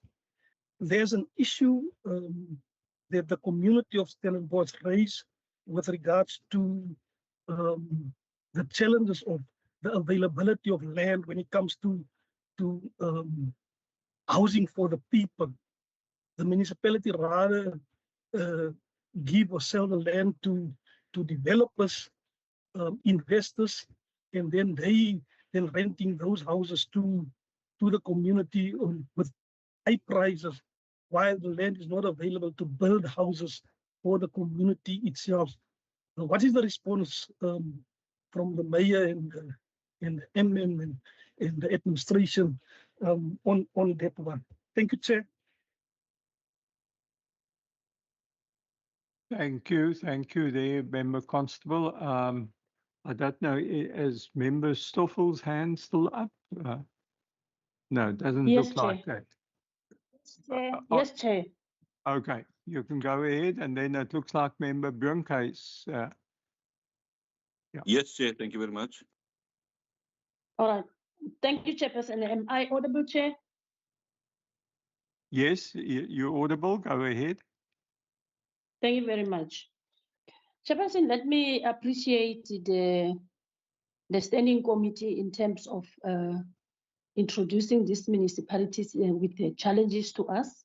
There's an issue that the community of Stellenbosch raised with regards to the challenges of the availability of land when it comes to housing for the people. The municipality rather give or sell the land to developers, investors, and then they renting those houses to the community with high prices, while the land is not available to build houses for the community itself. What is the response from the mayor and the MM and the administration on that one? Thank you, Chair. Thank you there, Member Constable. I don't know, is Member Stoffel's hand still up? No, it doesn't Yes, look Chair. like that. Yes, Chair. Okay, you can go ahead, and then it looks like Member Brunke's. Yeah. Yes, Chair, thank you very much. All right. Thank you, Chairperson. Am I audible, Chair? Yes, you're audible. Go ahead. Thank you very much. Chairperson, let me appreciate the standing committee in terms of introducing these municipalities with the challenges to us.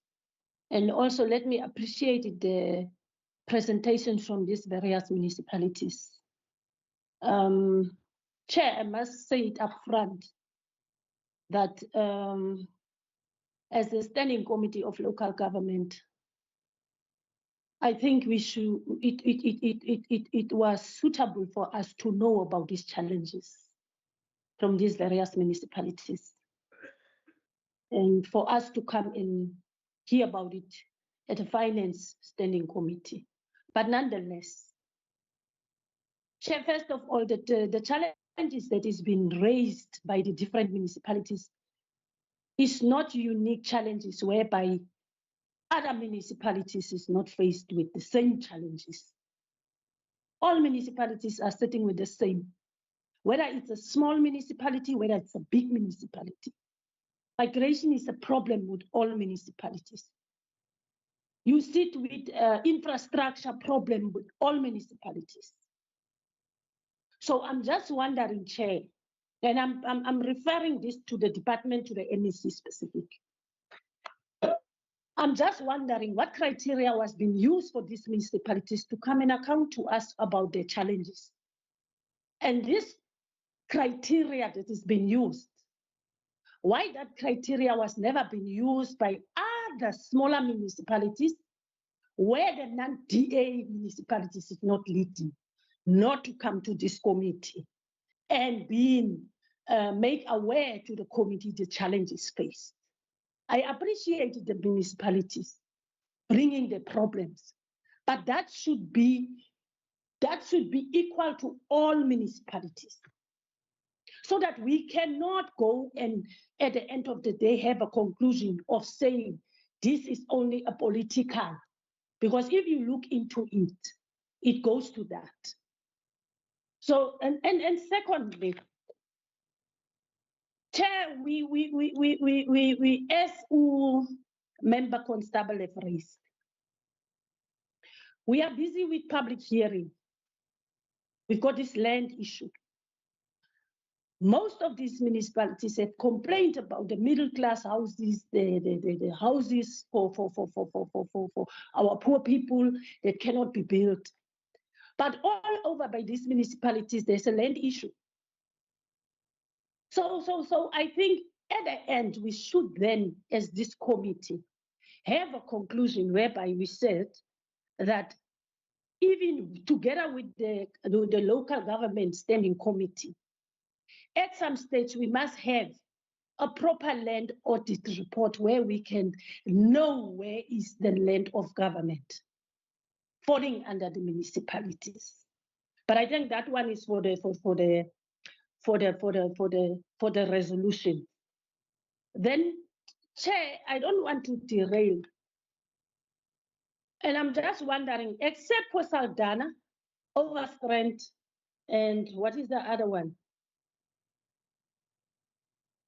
And also let me appreciate the presentation from these various municipalities. Chair, I must say it up front that as the standing committee of local government, I think we should. It was suitable for us to know about these challenges from these various municipalities, and for us to come and hear about it at a finance standing committee. But nonetheless, Chair, first of all, the challenges that is being raised by the different municipalities is not unique challenges whereby other municipalities is not faced with the same challenges. All municipalities are sitting with the same, whether it's a small municipality, whether it's a big municipality. Migration is a problem with all municipalities. You sit with infrastructure problem with all municipalities. So I'm just wondering, Chair, And I'm referring this to the department, to the MEC specific. I'm just wondering what criteria was being used for these municipalities to come and account to us about their challenges. And this criteria that is being used, why that criteria was never been used by other smaller municipalities where the non-DA municipalities is not leading, not to come to this committee and being made aware to the committee the challenges faced. I appreciate the municipalities bringing the problems, but that should be equal to all municipalities, so that we cannot go and at the end of the day have a conclusion of saying this is only a political, because if you look into it, it goes to that. So and secondly, Chair, we as member constable have raised, we are busy with public hearing. We've got this land issue. Most of these municipalities have complained about the middle class houses, the houses for our poor people that cannot be built. But all over by these municipalities, there's a land issue. So I think at the end, we should then, as this committee, have a conclusion whereby we said that even together with the local government standing committee, at some stage we must have a proper land audit report where we can know where is the land of government falling under the municipalities. But I think that one is for the resolution. Then, Chair, I don't want to derail. And I'm just wondering, except for Saldanha, Overstrand, and what is the other one?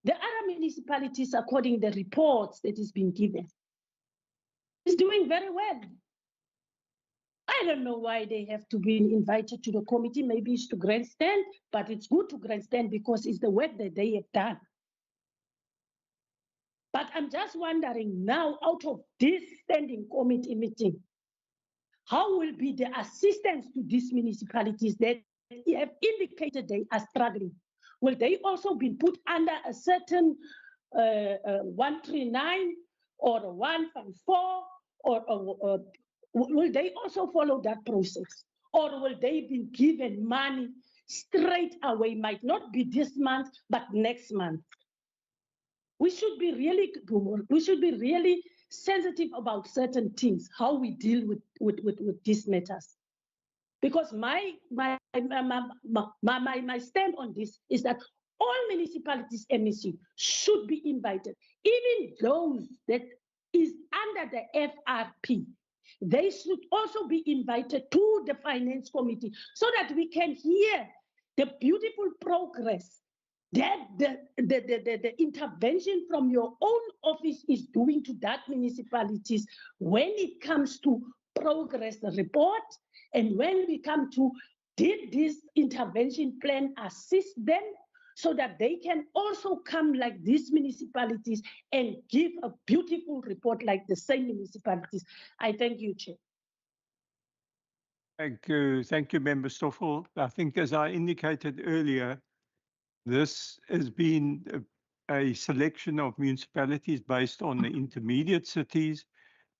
The other municipalities, according to the reports that is being given, is doing very well. I don't know why they have to be invited to the committee. Maybe it's to grandstand, but it's good to grandstand because it's the work that they have done. But I'm just wondering now, out of this standing committee meeting, how will be the assistance to these municipalities that have indicated they are struggling? Will they also be put under a certain 139 or 154, or will they also follow that process? Or will they be given money straight away? Might not be this month, but next month. We should be really sensitive about certain things, how we deal with these matters. Because my stand on this is that all municipalities, MEC, should be invited, even those that is under the FRP. They should also be invited to the Finance Committee so that we can hear the beautiful progress that the intervention from your own office is doing to that municipalities when it comes to progress report, and when we come to, did this intervention plan assist them so that they can also come like these municipalities and give a beautiful report like the same municipalities. I thank you, Chair. Thank you, Member Stoffel. I think, as I indicated earlier, this has been a selection of municipalities based on the intermediate cities,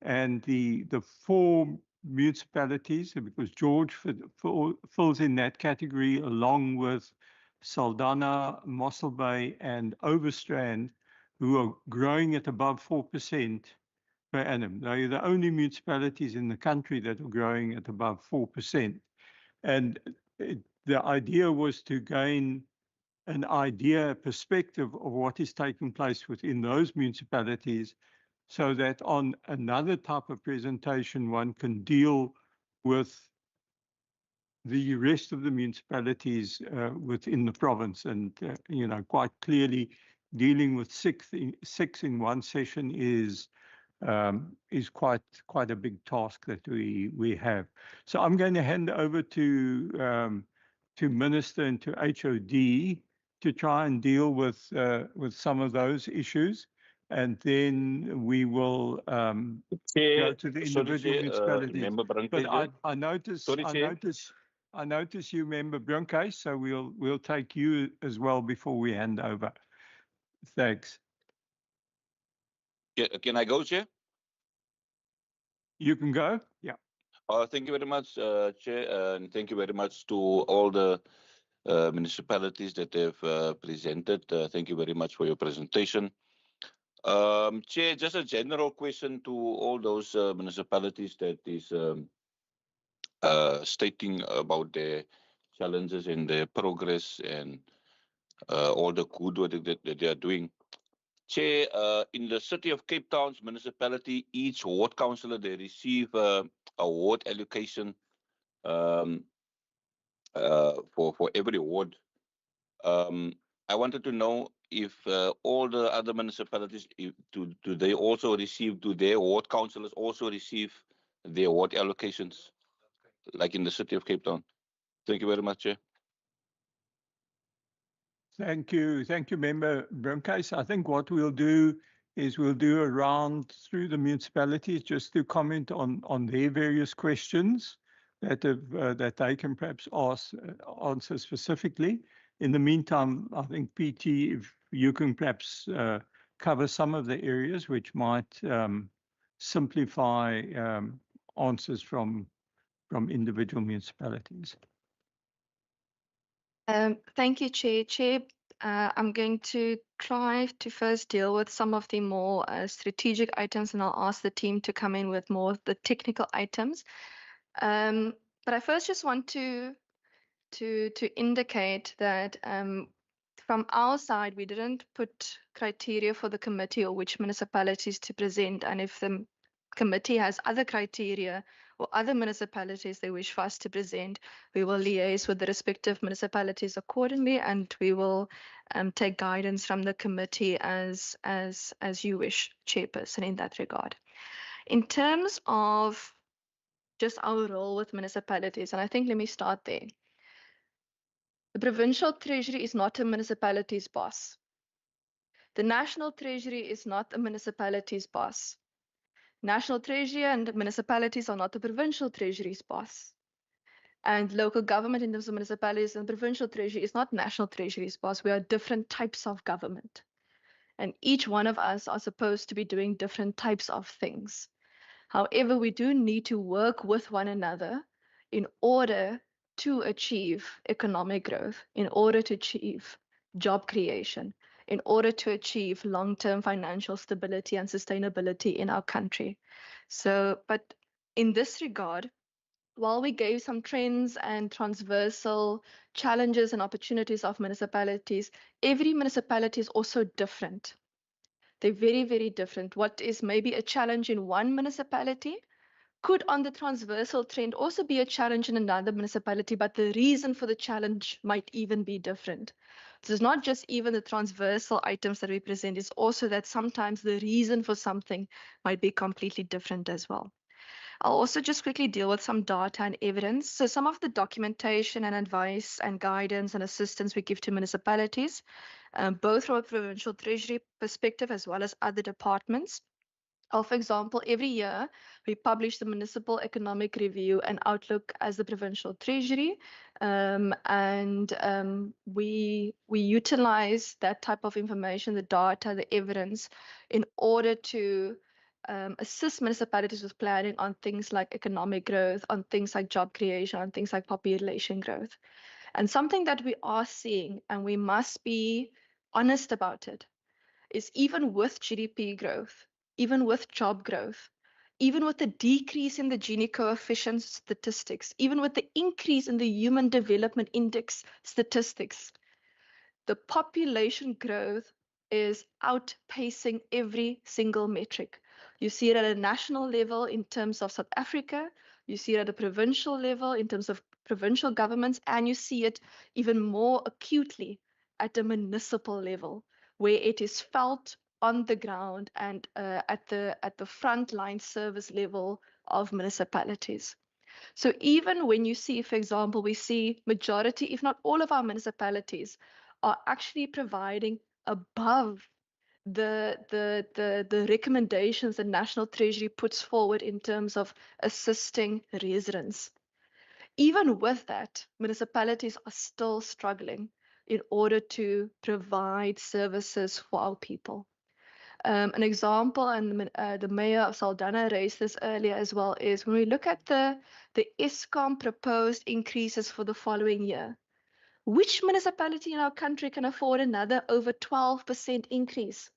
and the four municipalities, because George falls in that category along with Saldanha, Mossel Bay, and Overstrand, who are growing at above 4% per annum. They're the only municipalities in the country that are growing at above 4%. And the idea was to gain an idea, perspective of what is taking place within those municipalities, so that on another type of presentation, one can deal with the rest of the municipalities within the province. And, quite clearly dealing with six in one session is quite a big task that we have. So I'm going to hand over to Minister and to HOD try and deal with some of those issues, and then we will go to the individual municipalities. Member But Brunkhuis, I notice Sorry, Chair. I notice you, Member Brunkhuis, so we'll take you as well before we hand over. Thanks. Can I go, Chair? You can go. Yeah. Thank you very much, Chair, and thank you very much to all the municipalities that have presented. Thank you very much for your presentation. Chair, just a general question to all those municipalities that is stating about their challenges and their progress and all the good work that they are doing. Chair, in the city of Cape Town's municipality, each ward councillor, they receive a ward allocation for every ward. I wanted to know if all the other municipalities, do they also receive, do their ward councillors also receive their ward allocations, like in the city of Cape Town? Thank you very much, Chair. Thank you, Member Brunkhuis. I think what we'll do is we'll do a round through the municipalities just to comment on their various questions that they can perhaps answer specifically. In the meantime, I think PT, if you can perhaps cover some of the areas which might simplify answers from individual municipalities. Thank you, Chair. Chair, I'm going to try to first deal with some of the more strategic items, and I'll ask the team to come in with more of the technical items. But I first just want to indicate that from our side, we didn't put criteria for the committee or which municipalities to present, and if the committee has other criteria or other municipalities they wish for us to present, we will liaise with the respective municipalities accordingly, and we will take guidance from the committee as you wish, Chairperson, in that regard. In terms of just our role with municipalities, and I think let me start there. The provincial treasury is not a municipality's boss. The national treasury is not a municipality's boss. National treasury and municipalities are not the provincial treasury's boss. And local government in terms of municipalities and provincial treasury is not national treasury's boss. We are different types of government. And each one of us are supposed to be doing different types of things. However, we do need to work with one another in order to achieve economic growth, in order to achieve job creation, in order to achieve long-term financial stability and sustainability in our country. So, but in this regard, while we gave some trends and transversal challenges and opportunities of municipalities, every municipality is also different. They're very, very different. What is maybe a challenge in one municipality could on the transversal trend also be a challenge in another municipality, but the reason for the challenge might even be different. So it's not just even the transversal items that we present, it's also that sometimes the reason for something might be completely different as well. I'll also just quickly deal with some data and evidence. So some of the documentation and advice and guidance and assistance we give to municipalities, both from a provincial treasury perspective as well as other departments. For example, every year we publish the Municipal Economic Review and Outlook as the Provincial Treasury, we utilize that type of information, the data, the evidence, in order to assist municipalities with planning on things like economic growth, on things like job creation, on things like population growth. And something that we are seeing, and we must be honest about it, is even with GDP growth, even with job growth, even with the decrease in the Gini coefficient statistics, even with the increase in the Human Development Index statistics, the population growth is outpacing every single metric. You see it at a national level in terms of South Africa, you see it at a provincial level in terms of provincial governments, and you see it even more acutely at the municipal level, where it is felt on the ground and at the frontline service level of municipalities. So even when you see, for example, we see majority, if not all of our municipalities are actually providing above the recommendations the National Treasury puts forward in terms of assisting residents. Even with that, municipalities are still struggling in order to provide services for our people. An example, and the mayor of Saldanha raised this earlier as well, is when we look at the Eskom proposed increases for the following year, which municipality in our country can afford another over 12% increase?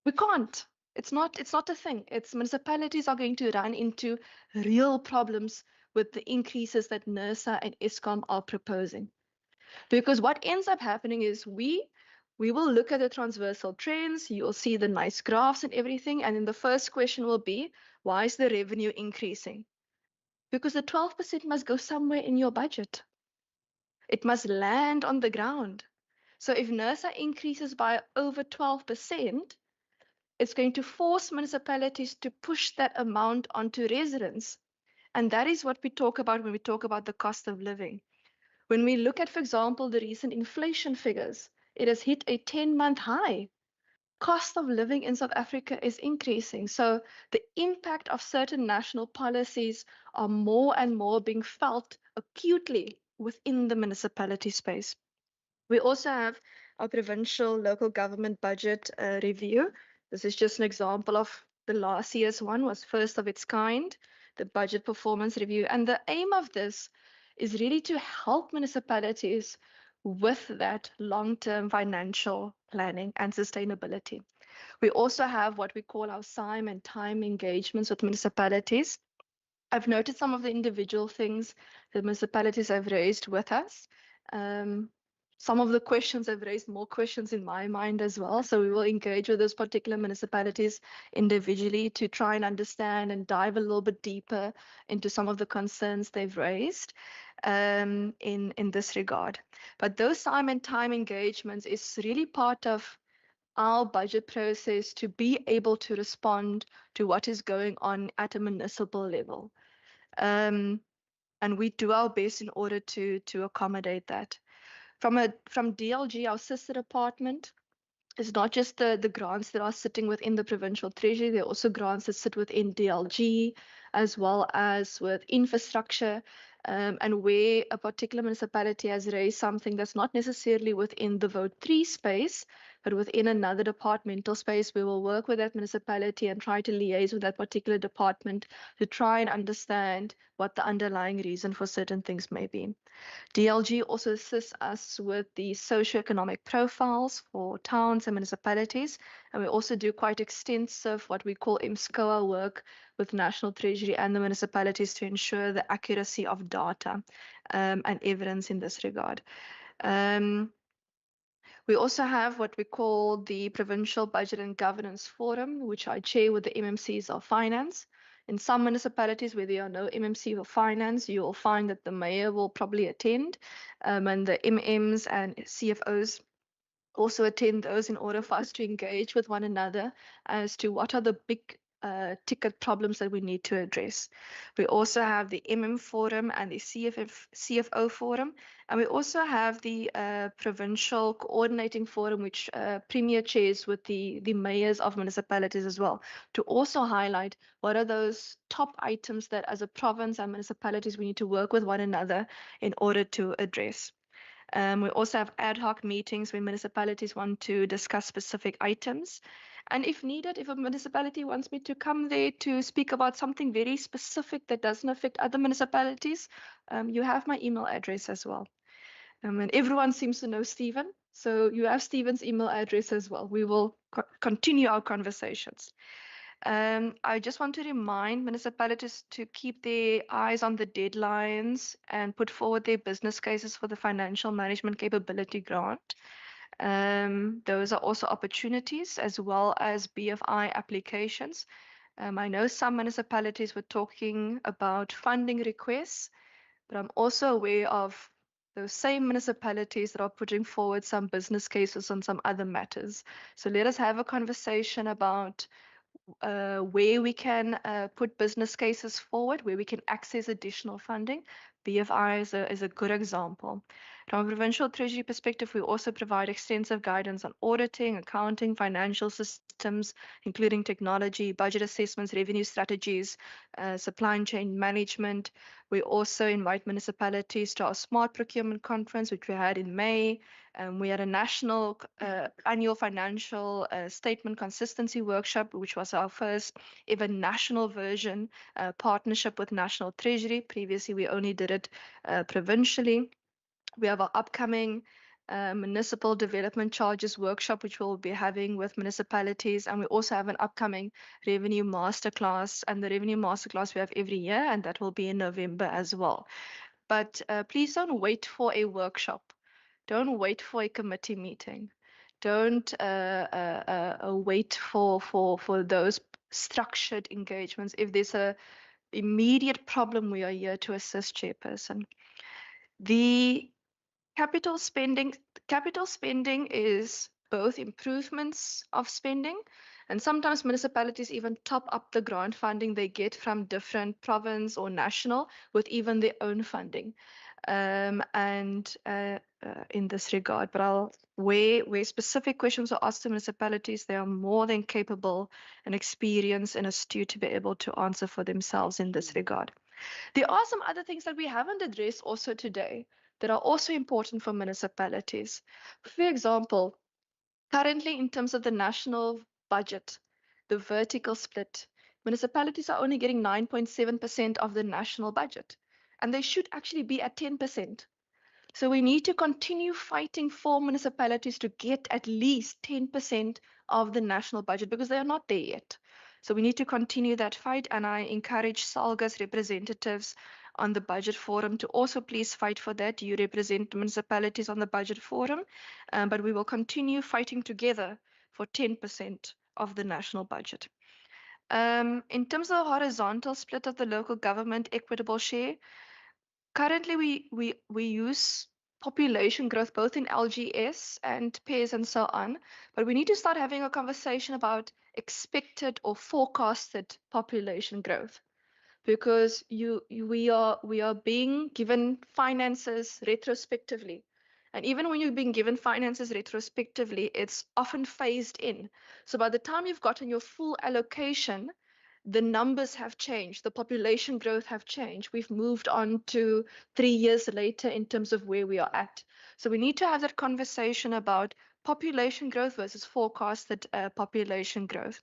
We can't. It's not a thing. It's municipalities are going to run into real problems with the increases that NERSA and Eskom are proposing. Because what ends up happening is we will look at the transversal trends, you'll see the nice graphs and everything, and then the first question will be, why is the revenue increasing? Because the 12% must go somewhere in your budget. It must land on the ground. So if NERSA increases by over 12%, it's going to force municipalities to push that amount onto residents. And that is what we talk about when we talk about the cost of living. When we look at, for example, the recent inflation figures, it has hit a 10-month high. Cost of living in South Africa is increasing. So the impact of certain national policies are more and more being felt acutely within the municipality space. We also have our provincial local government budget review. This is just an example of the last year's one, was first of its kind, the budget performance review. And the aim of this is really to help municipalities with that long-term financial planning and sustainability. We also have what we call our SIME and time engagements with municipalities. I've noted some of the individual things that municipalities have raised with us. Some of the questions have raised more questions in my mind as well. So we will engage with those particular municipalities individually to try and understand and dive a little bit deeper into some of the concerns they've raised in this regard. But those time and time engagements is really part of our budget process to be able to respond to what is going on at a municipal level. And we do our best in order to accommodate that. From DLG, our sister department, it's not just the grants that are sitting within the provincial treasury, there are also grants that sit within DLG, as well as with infrastructure, and where a particular municipality has raised something that's not necessarily within the vote 3 space, but within another departmental space, we will work with that municipality and try to liaise with that particular department to try and understand what the underlying reason for certain things may be. DLG also assists us with the socioeconomic profiles for towns and municipalities, and we also do quite extensive what we call MSCOA work with National Treasury and the municipalities to ensure the accuracy of data and evidence in this regard. We also have what we call the Provincial Budget and Governance Forum, which I chair with the MMCs of Finance. In some municipalities where there are no MMC for finance, you will find that the mayor will probably attend, and the MMs and CFOs also attend those in order for us to engage with one another as to what are the big ticket problems that we need to address. We also have the Forum and the CFO Forum, and we also have the Provincial Coordinating Forum, which Premier chairs with the mayors of municipalities as well, to also highlight what are those top items that as a province and municipalities we need to work with one another in order to address. We also have ad hoc meetings where municipalities want to discuss specific items. And if needed, if a municipality wants me to come there to speak about something very specific that doesn't affect other municipalities, you have my email address as well. And everyone seems to know Stephen, so you have Stephen's email address as well. We will continue our conversations. I just want to remind municipalities to keep their eyes on the deadlines and put forward their business cases for the Financial Management Capability Grant. Those are also opportunities as well as BFI applications. I know some municipalities were talking about funding requests, but I'm also aware of those same municipalities that are putting forward some business cases on some other matters. So let us have a conversation about where we can put business cases forward, where we can access additional funding. BFI is a good example. From a provincial treasury perspective, we also provide extensive guidance on auditing, accounting, financial systems, including technology, budget assessments, revenue strategies, supply chain management. We also invite municipalities to our smart procurement conference, which we had in May. We had a national annual financial statement consistency workshop, which was our first ever national version, partnership with National Treasury. Previously, we only did it provincially. We have our upcoming municipal development charges workshop, which we'll be having with municipalities. And we also have an upcoming revenue masterclass. And the revenue masterclass we have every year, and that will be in November as well. But please don't wait for a workshop. Don't wait for a committee meeting. Don't wait for those structured engagements. If there's a immediate problem, we are here to assist, Chairperson. The capital spending is both improvements of spending, and sometimes municipalities even top up the grant funding they get from different province or national with even their own funding. In this regard, but where specific questions are asked to municipalities, they are more than capable and experienced and astute to be able to answer for themselves in this regard. There are some other things that we haven't addressed also today that are also important for municipalities. For example, currently in terms of the national budget, the vertical split, municipalities are only getting 9.7% of the national budget, and they should actually be at 10%. So we need to continue fighting for municipalities to get at least 10% of the national budget because they are not there yet. So we need to continue that fight, and I encourage SALGA's representatives on the budget forum to also please fight for that. You represent municipalities on the budget forum, but we will continue fighting together for 10% of the national budget. In terms of the horizontal split of the local government equitable share, currently we use population growth both in LGS and pairs and so on, but we need to start having a conversation about expected or forecasted population growth, because we are being given finances retrospectively, and even when you're being given finances retrospectively, it's often phased in. So by the time you've gotten your full allocation, the numbers have changed, the population growth have changed. We've moved on to 3 years later in terms of where we are at. So we need to have that conversation about population growth versus forecasted population growth.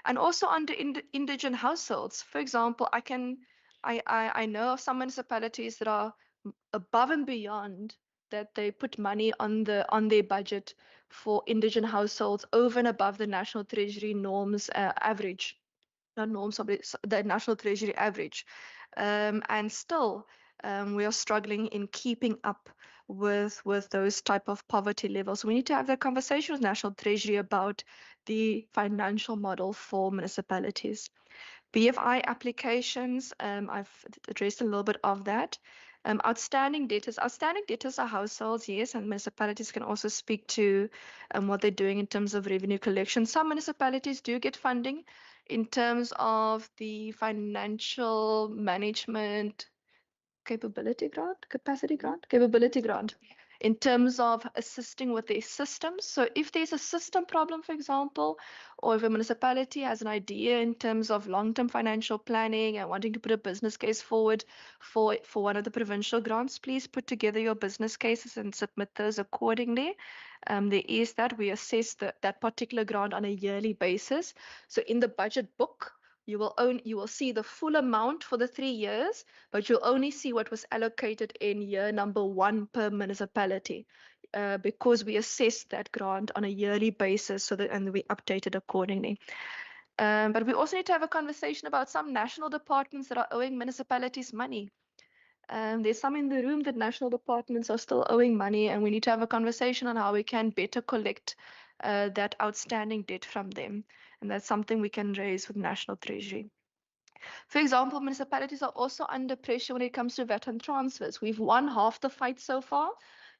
And also under indigent households, for example, I know of some municipalities that are above and beyond that they put money on their budget for indigent households over and above the National Treasury norms average. Norms of the National Treasury average, and still we are struggling in keeping up with those type of poverty levels. We need to have that conversation with National Treasury about the financial model for municipalities. BFI applications, I've addressed a little bit of that. Outstanding debtors are households, yes, and municipalities can also speak to what they're doing in terms of revenue collection. Some municipalities do get funding in terms of the financial management capability grant, in terms of assisting with their systems. So if there's a system problem, for example, or if a municipality has an idea in terms of long-term financial planning and wanting to put a business case forward for one of the provincial grants, please put together your business cases and submit those accordingly. There is that. We assess that particular grant on a yearly basis. So in the budget book, you will see the full amount for the 3 years, but you'll only see what was allocated in year number 1 per municipality, because we assess that grant on a yearly basis, and we update it accordingly. But we also need to have a conversation about some national departments that are owing municipalities money. There's some in the room that national departments are still owing money, and we need to have a conversation on how we can better collect that outstanding debt from them. And that's something we can raise with National Treasury. For example, municipalities are also under pressure when it comes to VAT on transfers. We've won half the fight so far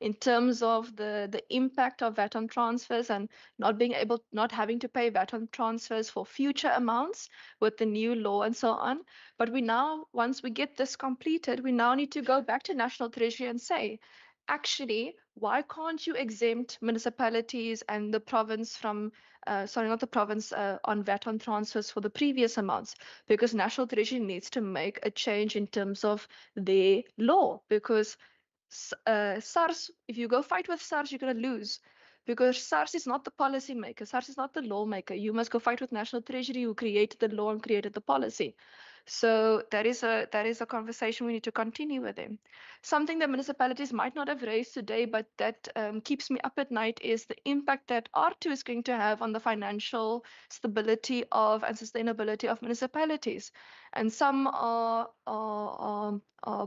in terms of the impact of VAT on transfers and not having to pay VAT on transfers for future amounts with the new law and so on. But once we get this completed, we now need to go back to National Treasury and say, actually, why can't you exempt municipalities and the province from, sorry, not the province, on VAT on transfers for the previous amounts? Because National Treasury needs to make a change in terms of their law, because SARS, if you go fight with SARS, you're going to lose, because SARS is not the policy maker. SARS is not the lawmaker. You must go fight with National Treasury, who created the law and created the policy. So that is a conversation we need to continue with them. Something that municipalities might not have raised today, but that keeps me up at night, is the impact that R2 is going to have on the financial stability of and sustainability of municipalities. And some are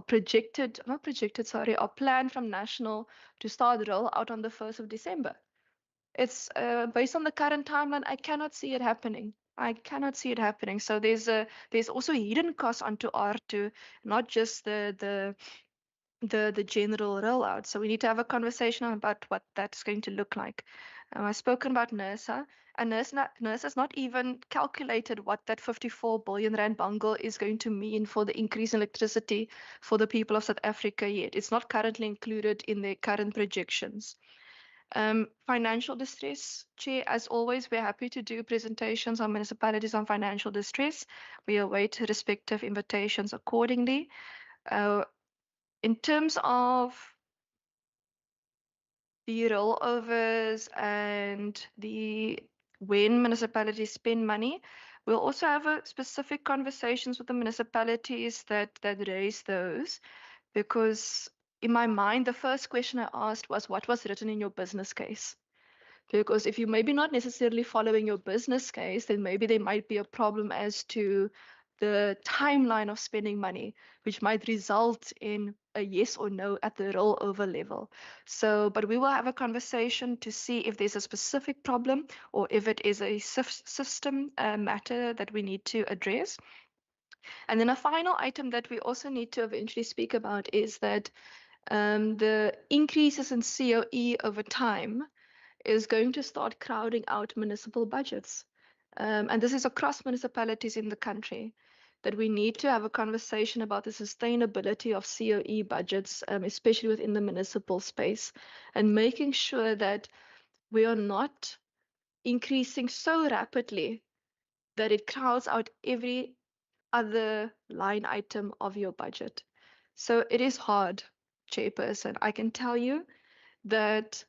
projected, not projected, sorry, are planned from national to start roll out on the 1st of December. It's based on the current timeline, I cannot see it happening. I cannot see it happening. So there's also hidden costs onto R2, not just the general rollout. So we need to have a conversation about what that's going to look like. I've spoken about NERSA, and NERSA has not even calculated what that 54 billion rand bungle is going to mean for the increase in electricity for the people of South Africa yet. It's not currently included in their current projections. Financial distress, Chair, as always, we're happy to do presentations on municipalities on financial distress. We await respective invitations accordingly. In terms of the rollovers and the when municipalities spend money, we'll also have a specific conversations with the municipalities that raise those, because in my mind, the first question I asked was, what was written in your business case? Because if you maybe not necessarily following your business case, then maybe there might be a problem as to the timeline of spending money, which might result in a yes or no at the rollover level. So, but we will have a conversation to see if there's a specific problem or if it is a system matter that we need to address. And then a final item that we also need to eventually speak about is that the increases in COE over time is going to start crowding out municipal budgets. And this is across municipalities in the country, that we need to have a conversation about the sustainability of COE budgets, especially within the municipal space, and making sure that we are not increasing so rapidly that it crowds out every other line item of your budget. So it is hard, Chairperson. I can tell you that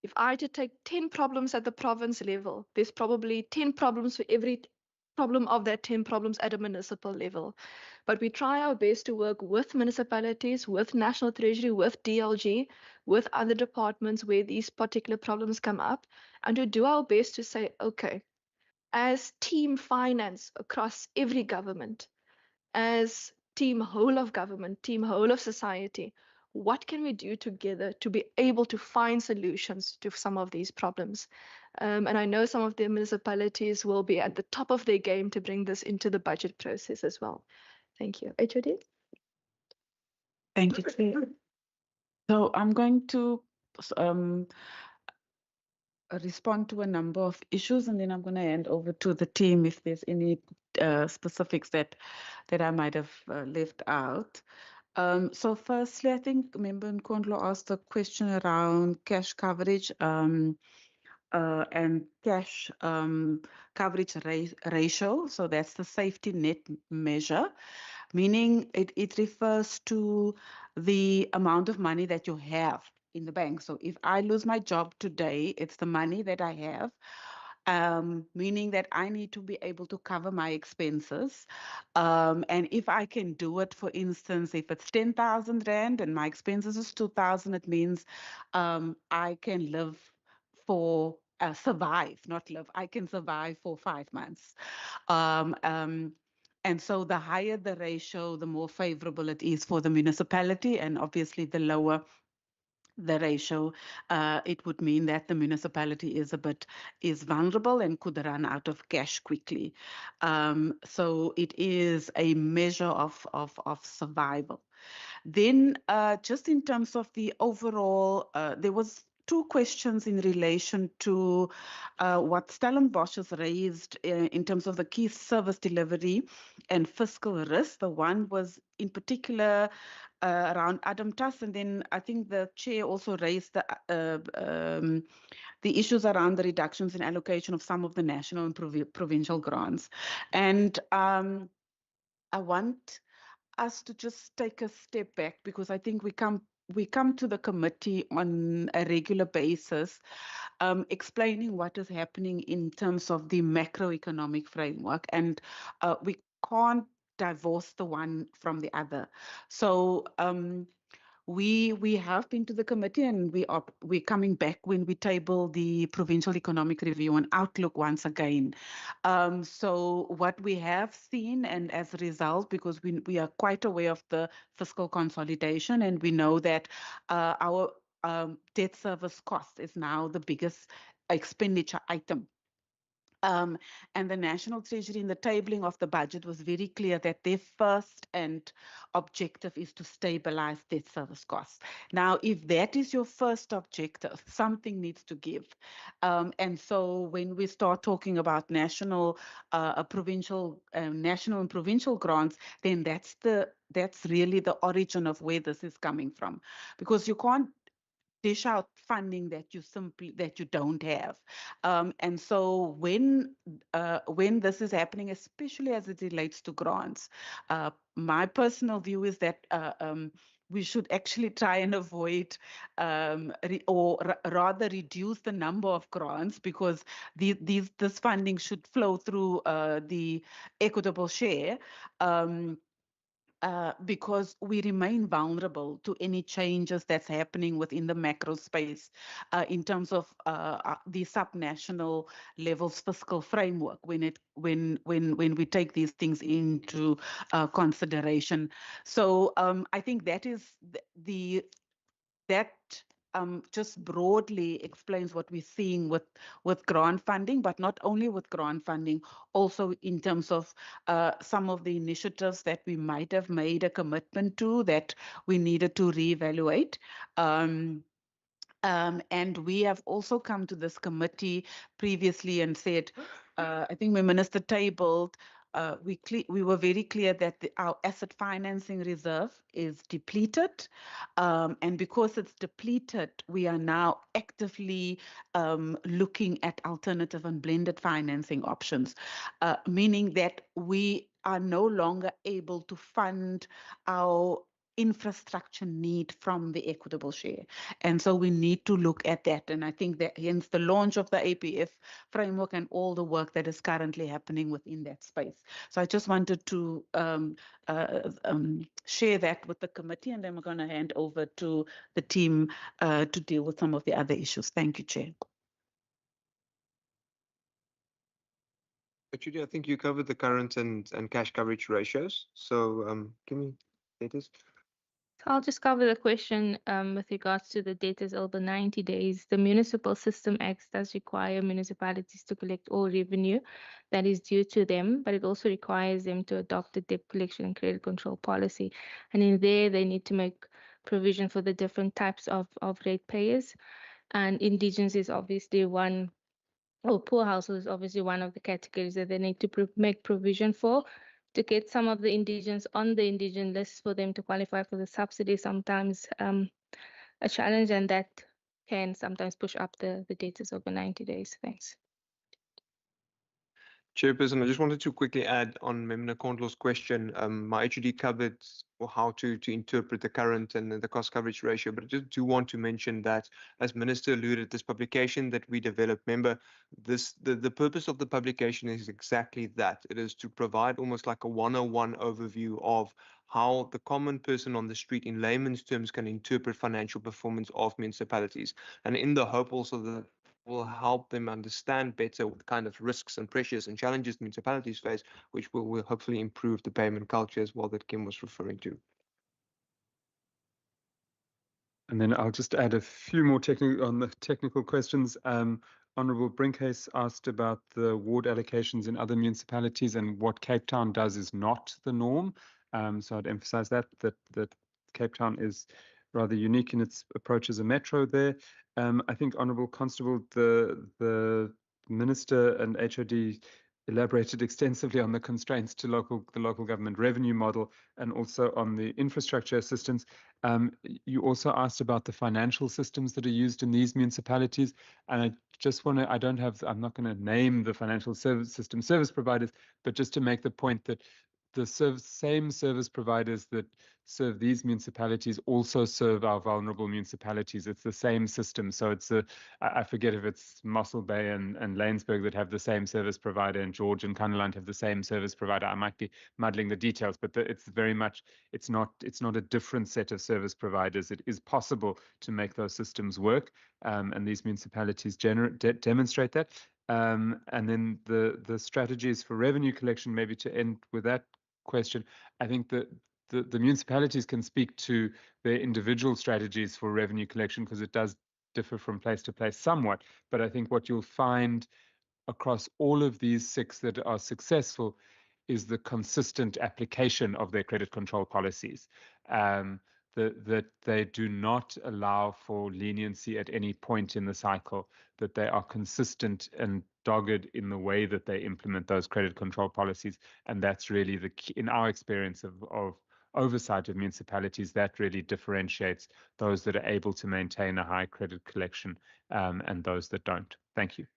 if I had to take 10 problems at the province level, there's probably 10 problems for every problem of that 10 problems at a municipal level. But we try our best to work with municipalities, with National Treasury, with DLG, with other departments where these particular problems come up, and to do our best to say, okay, as team finance across every government, as team whole of government, team whole of society, what can we do together to be able to find solutions to some of these problems? And I know some of the municipalities will be at the top of their game to bring this into the budget process as well. Thank you. HOD? Thank you, Chair. So I'm going to respond to a number of issues, and then I'm going to hand over to the team if there's any specifics that I might have left out. So firstly, I think Member Nkondlo asked a question around cash coverage and cash coverage ratio. So that's the safety net measure, meaning it refers to the amount of money that you have in the bank. So if I lose my job today, it's the money that I have. Meaning that I need to be able to cover my expenses. And if I can do it, for instance, if it's 10,000 Rand and my expenses is 2,000, it means I can live for, survive, not live, I can survive for 5 months. And so the higher the ratio, the more favorable it is for the municipality, and obviously the lower the ratio, it would mean that the municipality is vulnerable and could run out of cash quickly. So it is a measure of survival. Then just in terms of the overall, there was two questions in relation to what Stellenbosch has raised in terms of the key service delivery and fiscal risk. The one was in particular around Adam Tuss, and then I think the chair also raised the issues around the reductions in allocation of some of the national and provincial grants. And I want us to just take a step back, because I think we come to the committee on a regular basis, explaining what is happening in terms of the macroeconomic framework, and we can't divorce the one from the other. So we have been to the committee, and we're coming back when we table the provincial economic review and outlook once again. So what we have seen, and as a result, because we are quite aware of the fiscal consolidation, and we know that our debt service cost is now the biggest expenditure item. And the National Treasury, in the tabling of the budget, was very clear that their first and objective is to stabilize debt service costs. Now, if that is your first objective, something needs to give. And so when we start talking about national and provincial grants, then that's really the origin of where this is coming from, because you can't dish out funding that you don't have. And so when this is happening, especially as it relates to grants, my personal view is that we should actually try and avoid or rather reduce the number of grants, because this funding should flow through the equitable share. Because we remain vulnerable to any changes that's happening within the macro space in terms of the subnational levels fiscal framework when we take these things into consideration. So I think that is that just broadly explains what we're seeing with grant funding, but not only with grant funding, also in terms of some of the initiatives that we might have made a commitment to that we needed to reevaluate. And we have also come to this committee previously and said, I think when Minister tabled, we were very clear that our asset financing reserve is depleted. And because it's depleted, we are now actively looking at alternative and blended financing options, meaning that we are no longer able to fund our infrastructure need from the equitable share. And so we need to look at that. And I think that hence the launch of the APF framework and all the work that is currently happening within that space. So I just wanted to share that with the committee, and then we're going to hand over to the team to deal with some of the other issues. Thank you, Chair. Judy, I think you covered the current and cash coverage ratios. So give me status. I'll just cover the question with regards to the debtors over 90 days. The Municipal System Act does require municipalities to collect all revenue that is due to them, but it also requires them to adopt a debt collection and credit control policy. And in there, they need to make provision for the different types of ratepayers. And indigents is obviously one, or poor households is obviously one of the categories that they need to make provision for. To get some of the indigents on the indigent list for them to qualify for the subsidy, sometimes a challenge, and that can sometimes push up the debtors over 90 days. Thanks. Chairperson, I just wanted to quickly add on Member Kondlo's question. My HOD covered how to interpret the current and the cost coverage ratio, but I just do want to mention that, as Minister alluded, this publication that we developed, remember, the purpose of the publication is exactly that. It is to provide almost like a 101 overview of how the common person on the street in layman's terms can interpret financial performance of municipalities. And in the hope also that will help them understand better what kind of risks and pressures and challenges municipalities face, which will hopefully improve the payment culture as well that Kim was referring to. And then I'll just add a few more technical questions. Honourable Brinkhuis asked about the ward allocations in other municipalities, and what Cape Town does is not the norm. So I'd emphasise that Cape Town is rather unique in its approach as a metro there. I think, Honourable Constable, the Minister and HOD elaborated extensively on the constraints to the local government revenue model and also on the infrastructure assistance. You also asked about the financial systems that are used in these municipalities, and I just want to, I'm not going to name the financial service providers, but just to make the point that the same service providers that serve these municipalities also serve our vulnerable municipalities. It's the same system. So I forget if it's Mossel Bay and Lanesburg that have the same service provider, and George and Cunnaland have the same service provider. I might be muddling the details, but it's very much, it's not a different set of service providers. It is possible to make those systems work, and these municipalities demonstrate that. And then the strategies for revenue collection, maybe to end with that question, I think that the municipalities can speak to their individual strategies for revenue collection, because it does differ from place to place somewhat. But I think what you'll find across all of these 6 that are successful is the consistent application of their credit control policies. That they do not allow for leniency at any point in the cycle, that they are consistent and dogged in the way that they implement those credit control policies. And that's really the key, in our experience of oversight of municipalities, that really differentiates those that are able to maintain a high credit collection and those that don't. Thank you.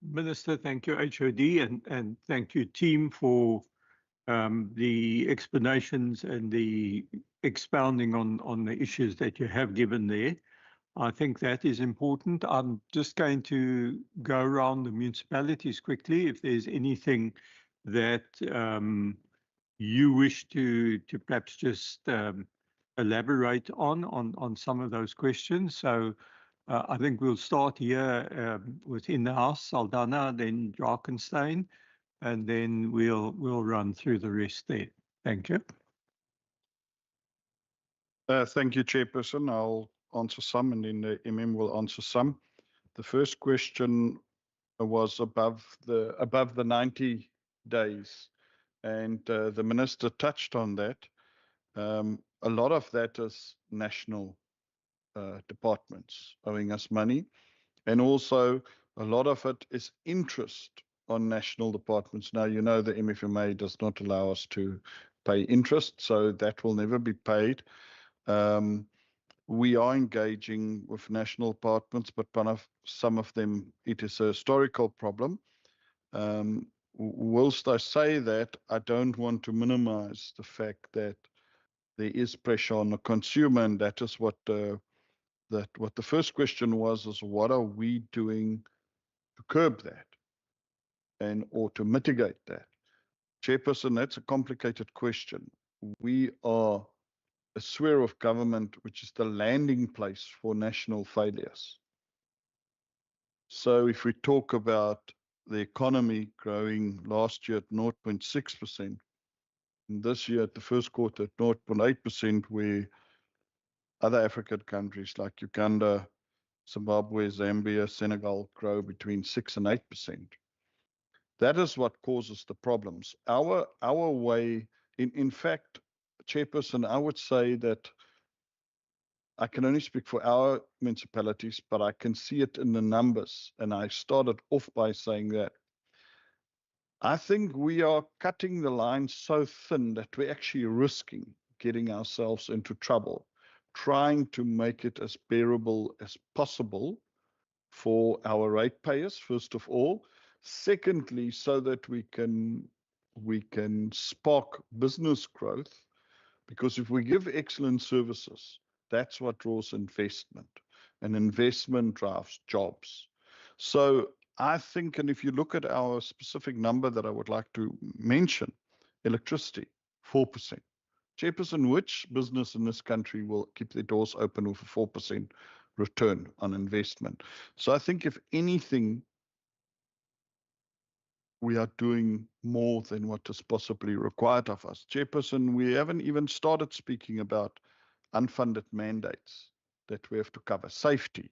Minister, thank you, HOD, and thank you, team, for the explanations and the expounding on the issues that you have given there. I think that is important. I'm just going to go around the municipalities quickly. If there's anything that you wish to perhaps just elaborate on some of those questions. So I think we'll start here within the House, Saldanha, then Drakenstein, and then we'll run through the rest there. Thank you. Thank you, Chairperson. I'll answer some, and then the will answer some. The first question was above the 90 days, and the Minister touched on that. A lot of that is national departments owing us money, and also a lot of it is interest on national departments. Now, you know, the MFMA does not allow us to pay interest, so that will never be paid. We are engaging with national departments, but some of them, it is a historical problem. Whilst I say that, I don't want to minimize the fact that there is pressure on the consumer, and that is what the first question was, is what are we doing to curb that or to mitigate that? Chairperson, that's a complicated question. We are a sphere of government which is the landing place for national failures. So if we talk about the economy growing last year at 0.6%, and this year at the first quarter at 0.8%, where other African countries like Uganda, Zimbabwe, Zambia, Senegal grow between 6 and 8%. That is what causes the problems. Our way, in fact, Chairperson, I would say that I can only speak for our municipalities, but I can see it in the numbers. And I started off by saying that I think we are cutting the line so thin that we're actually risking getting ourselves into trouble, trying to make it as bearable as possible for our ratepayers, first of all. Secondly, so that we can spark business growth, because if we give excellent services, that's what draws investment, and investment drives jobs. So I think, and if you look at our specific number that I would like to mention, electricity, 4%. Chairperson, which business in this country will keep their doors open with a 4% return on investment? So I think if anything, we are doing more than what is possibly required of us. Chairperson, we haven't even started speaking about unfunded mandates that we have to cover. Safety,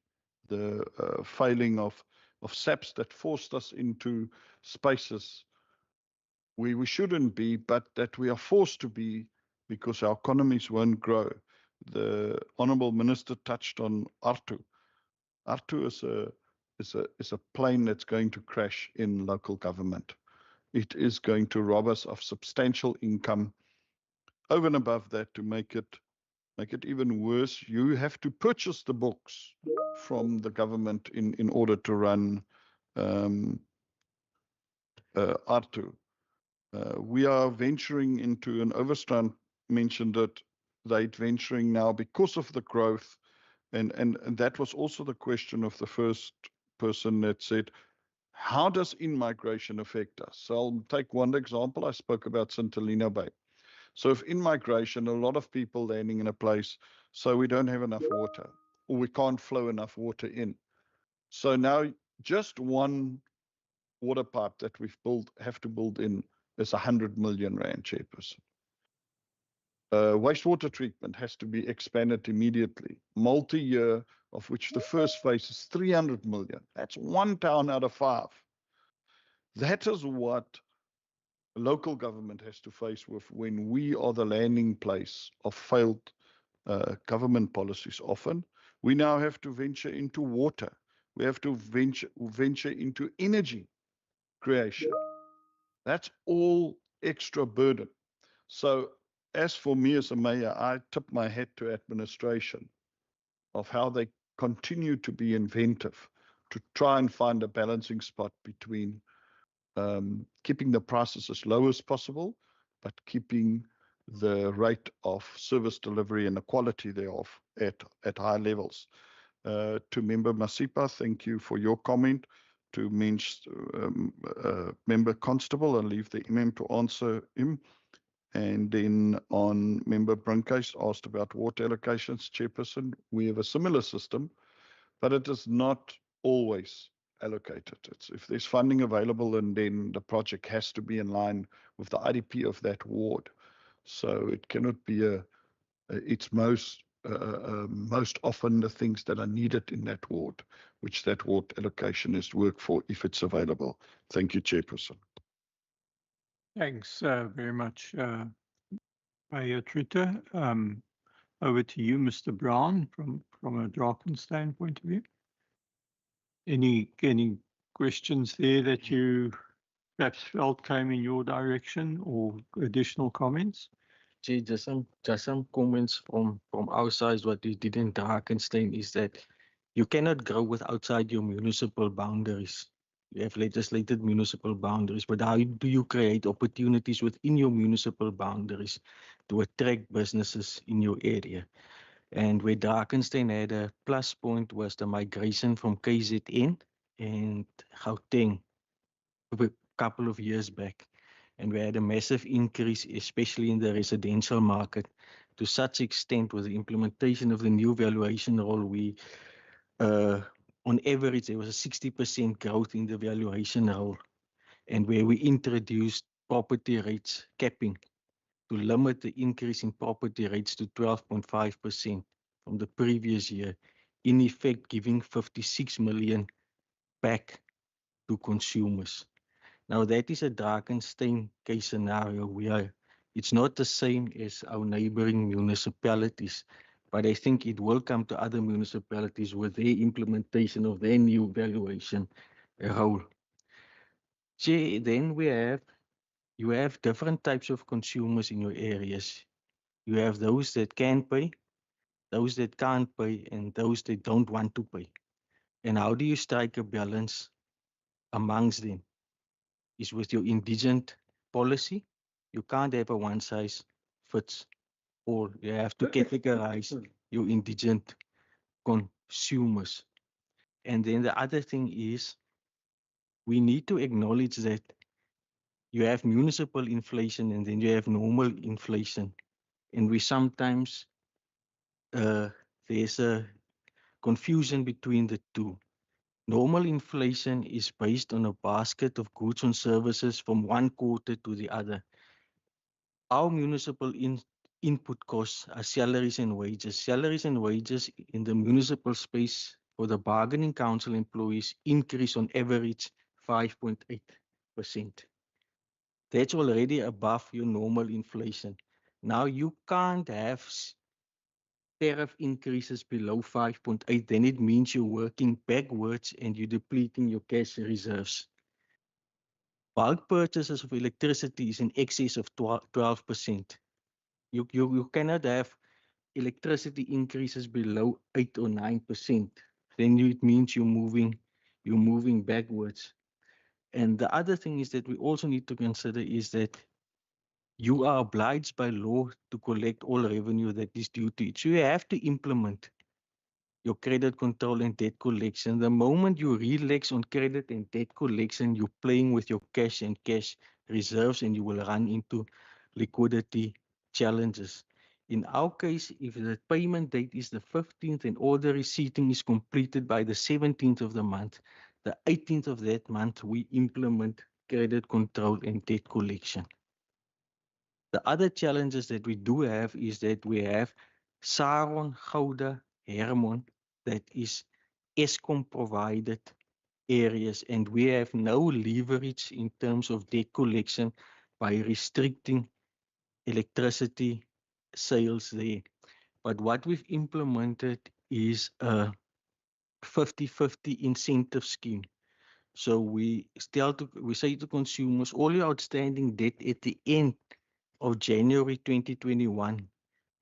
the failing of SAPs that forced us into spaces we shouldn't be, but that we are forced to be because our economies won't grow. The Honourable Minister touched on ARTU. ARTU is a plane that's going to crash in local government. It is going to rob us of substantial income. Over and above that, to make it even worse, you have to purchase the books from the government in order to run ARTU. We are venturing into, and Overstrand mentioned that they're venturing now because of the growth. And that was also the question of the first person that said, how does in-migration affect us? So I'll take one example. I spoke about St. Helena Bay. So if in-migration, a lot of people landing in a place, so we don't have enough water, or we can't flow enough water in. So now just one water pipe that we've have to build in is 100 million rand, Chairperson. Wastewater treatment has to be expanded immediately, multi-year, of which the first phase is 300 million. That's one town out of 5. That is what local government has to face with when we are the landing place of failed government policies often. We now have to venture into water. We have to venture into energy creation. That's all extra burden. So as for me as a mayor, I tip my hat to administration of how they continue to be inventive to try and find a balancing spot between keeping the prices as low as possible, but keeping the rate of service delivery and the quality thereof at high levels. To Member Masipa, thank you for your comment. To Member Constable, I'll leave the MM to answer him. And then on Member Brinkhuis asked about water allocations, Chairperson, we have a similar system, but it is not always allocated. It's if there's funding available, and then the project has to be in line with the IDP of that ward. So it cannot be it's most often the things that are needed in that ward, which that ward allocation is worked for if it's available. Thank you, Chairperson. Thanks very much, Mayor Truter. Over to you, Mr. Brown, from a Drakensberg point of view. Any questions there that you perhaps felt came in your direction, or additional comments? Gee, just some comments from our side. What we did in Drakensberg is that you cannot grow outside your municipal boundaries. You have legislated municipal boundaries, but how do you create opportunities within your municipal boundaries to attract businesses in your area? And where Drakensberg had a plus point was the migration from KZN and Gauteng a couple of years back. And we had a massive increase, especially in the residential market, to such extent with the implementation of the new valuation rule, on average, there was a 60% growth in the valuation role, and where we introduced property rates capping to limit the increase in property rates to 12.5% from the previous year, in effect giving 56 million back to consumers. Now, that is a Drakensberg case scenario where it's not the same as our neighboring municipalities, but I think it will come to other municipalities with their implementation of their new valuation role. Then you have different types of consumers in your areas. You have those that can pay, those that can't pay, and those that don't want to pay. And how do you strike a balance amongst them? Is with your indigent policy. You can't have a one size fits all. You have to categorize your indigent consumers. And then the other thing is, we need to acknowledge that you have municipal inflation and then you have normal inflation. And we sometimes, there's a confusion between the two. Normal inflation is based on a basket of goods and services from one quarter to the other. Our municipal input costs are salaries and wages. Salaries and wages in the municipal space for the bargaining council employees increase on average 5.8%. That's already above your normal inflation. Now you can't have tariff increases below 5.8, then it means you're working backwards and you're depleting your cash reserves. Bulk purchases of electricity is in excess of 12%. You cannot have electricity increases below 8 or 9%. Then it means you're moving backwards. And the other thing is that we also need to consider is that you are obliged by law to collect all revenue that is due to it. So you have to implement your credit control and debt collection. The moment you relax on credit and debt collection, you're playing with your cash and cash reserves, and you will run into liquidity challenges. In our case, if the payment date is the 15th and all the receipting is completed by the 17th of the month, the 18th of that month, we implement credit control and debt collection. The other challenges that we do have is that we have Saron, Gouda, Hermon, that is Eskom provided areas, and we have no leverage in terms of debt collection by restricting electricity sales there. But what we've implemented is a 50-50 incentive scheme. So we say to consumers, all your outstanding debt at the end of January 2021,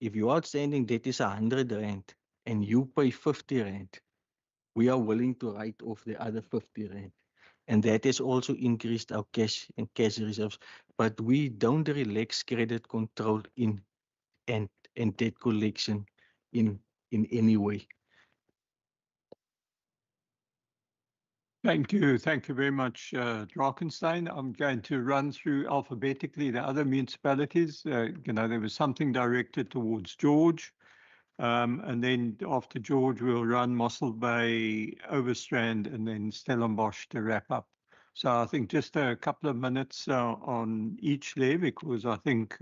if your outstanding debt is 100 Rand and you pay 50 Rand, we are willing to write off the other 50 Rand. And that has also increased our cash and cash reserves. But we don't relax credit control and debt collection in any way. Thank you. Thank you very much, Drakensberg. I'm going to run through alphabetically the other municipalities. There was something directed towards George. And then after George, we'll run Mossel Bay, Overstrand, and then Stellenbosch to wrap up. So I think just a couple of minutes on each there, because I think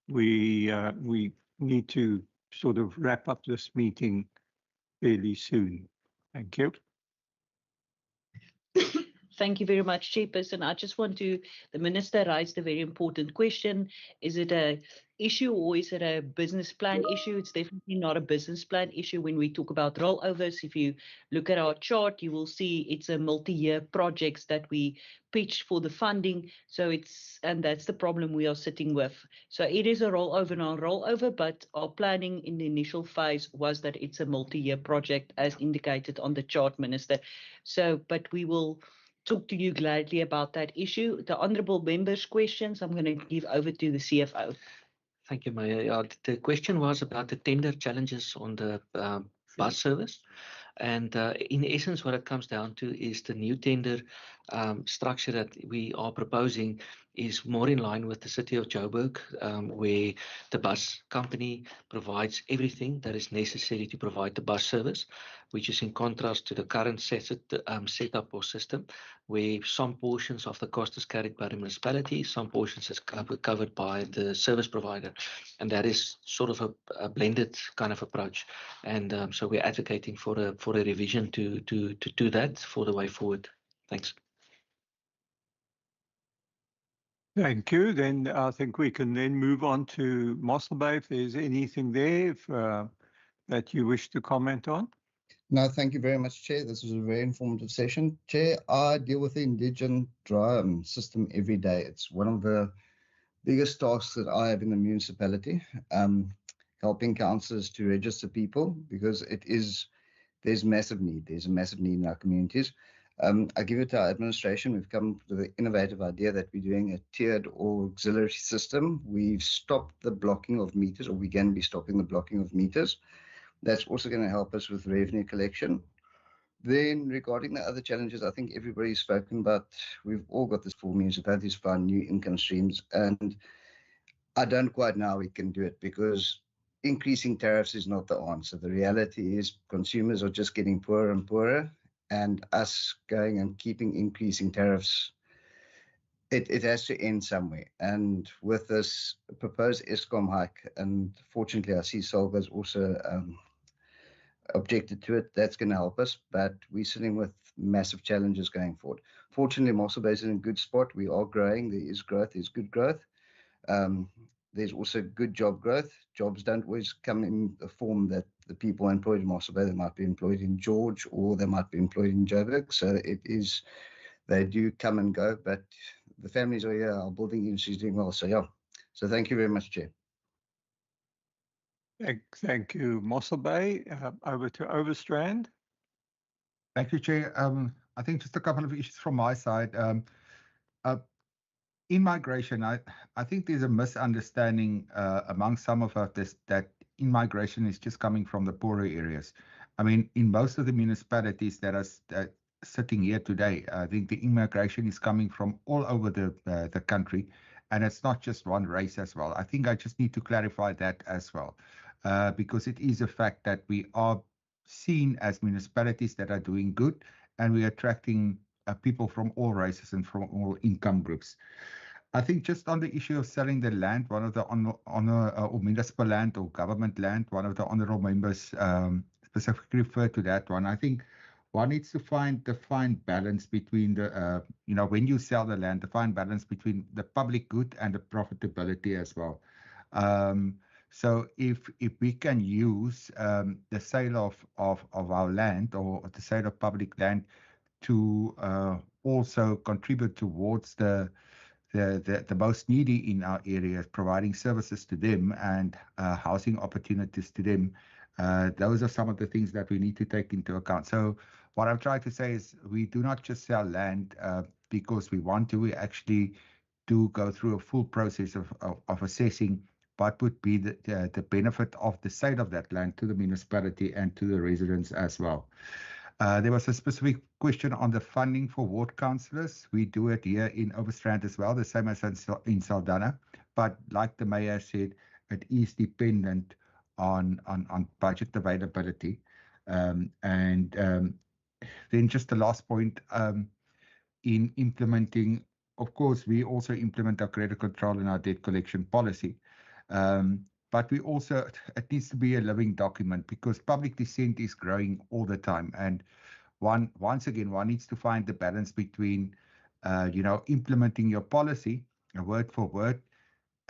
we need to sort of wrap up this meeting fairly soon. Thank you. Thank you very much, Chairperson. I just want to, the Minister raised a very important question. Is it a issue or is it a business plan issue? It's definitely not a business plan issue when we talk about rollovers. If you look at our chart, you will see it's a multi-year projects that we pitched for the funding. So and that's the problem we are sitting with. So it is a rollover, non-rollover, but our planning in the initial phase was that it's a multi-year project as indicated on the chart, Minister. So, but we will talk to you gladly about that issue. The honourable members' questions, I'm going to give over to the CFO. Thank you, Mayor. The question was about the tender challenges on the bus service. And in essence, what it comes down to is the new tender structure that we are proposing is more in line with the city of Joburg, where the bus company provides everything that is necessary to provide the bus service, which is in contrast to the current setup or system, where some portions of the cost is carried by the municipality, some portions is covered by the service provider. And that is sort of a blended kind of approach. And so we're advocating for a revision to do that for the way forward. Thanks. Thank you. Then I think we can then move on to Mossel Bay, if there's anything there that you wish to comment on. No, thank you very much, Chair. This was a very informative session. Chair, I deal with the indigent drum system every day. It's one of the biggest tasks that I have in the municipality, helping councillors to register people, because there's massive need. There's a massive need in our communities. I give it to our administration. We've come with the innovative idea that we're doing a tiered or auxiliary system. We've stopped the blocking of meters, or we can be stopping the blocking of meters. That's also going to help us with revenue collection. Then regarding the other challenges, I think everybody's spoken about, we've all got this for municipalities for our new income streams, and I don't quite know how we can do it, because increasing tariffs is not the answer. The reality is consumers are just getting poorer and poorer, and us going and keeping increasing tariffs, it has to end somewhere. And with this proposed Eskom hike, and fortunately I see Solga's also objected to it, that's going to help us. But we're sitting with massive challenges going forward. Fortunately, Mossel Bay is in a good spot. We are growing. There is growth. There's good growth. There's also good job growth. Jobs don't always come in the form that the people employed in Mossel Bay, they might be employed in George or they might be employed in Joburg. So they do come and go, but the families are here, our building industry is doing well. So yeah, so thank you very much, Chair. Thank you, Mossel Bay. Over to Overstrand. Thank you, Chair. I think just a couple of issues from my side. In migration, I think there's a misunderstanding among some of us that immigration is just coming from the poorer areas. I mean, in most of the municipalities that are sitting here today, I think the immigration is coming from all over the country, and it's not just one race as well. I think I just need to clarify that as well, because it is a fact that we are seen as municipalities that are doing good, and we're attracting people from all races and from all income groups. I think just on the issue of selling the land, one of the or municipal land or government land, one of the honourable members specifically referred to that one. I think one needs to find the fine balance between the, when you sell the land, the fine balance between the public good and the profitability as well. So if we can use the sale of our land or the sale of public land to also contribute towards the most needy in our areas, providing services to them and housing opportunities to them, those are some of the things that we need to take into account. So what I'm trying to say is we do not just sell land because we want to. We actually do go through a full process of assessing what would be the benefit of the sale of that land to the municipality and to the residents as well. There was a specific question on the funding for ward councillors. We do it here in Overstrand as well, the same as in Saldanha. But like the mayor said, it is dependent on budget availability. Then just the last point, in implementing, of course, we also implement our credit control and our debt collection policy. But we also, it needs to be a living document because public dissent is growing all the time. And once again, one needs to find the balance between, implementing your policy, word for word,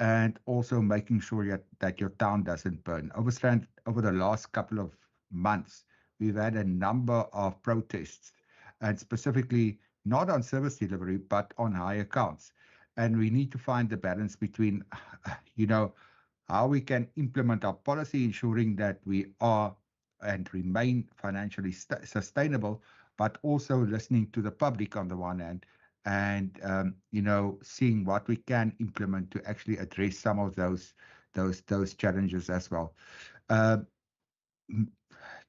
and also making sure that your town doesn't burn. Overstrand, over the last couple of months, we've had a number of protests, and specifically not on service delivery, but on high accounts. And we need to find the balance between, how we can implement our policy, ensuring that we are and remain financially sustainable, but also listening to the public on the one hand, and seeing what we can implement to actually address some of those challenges as well.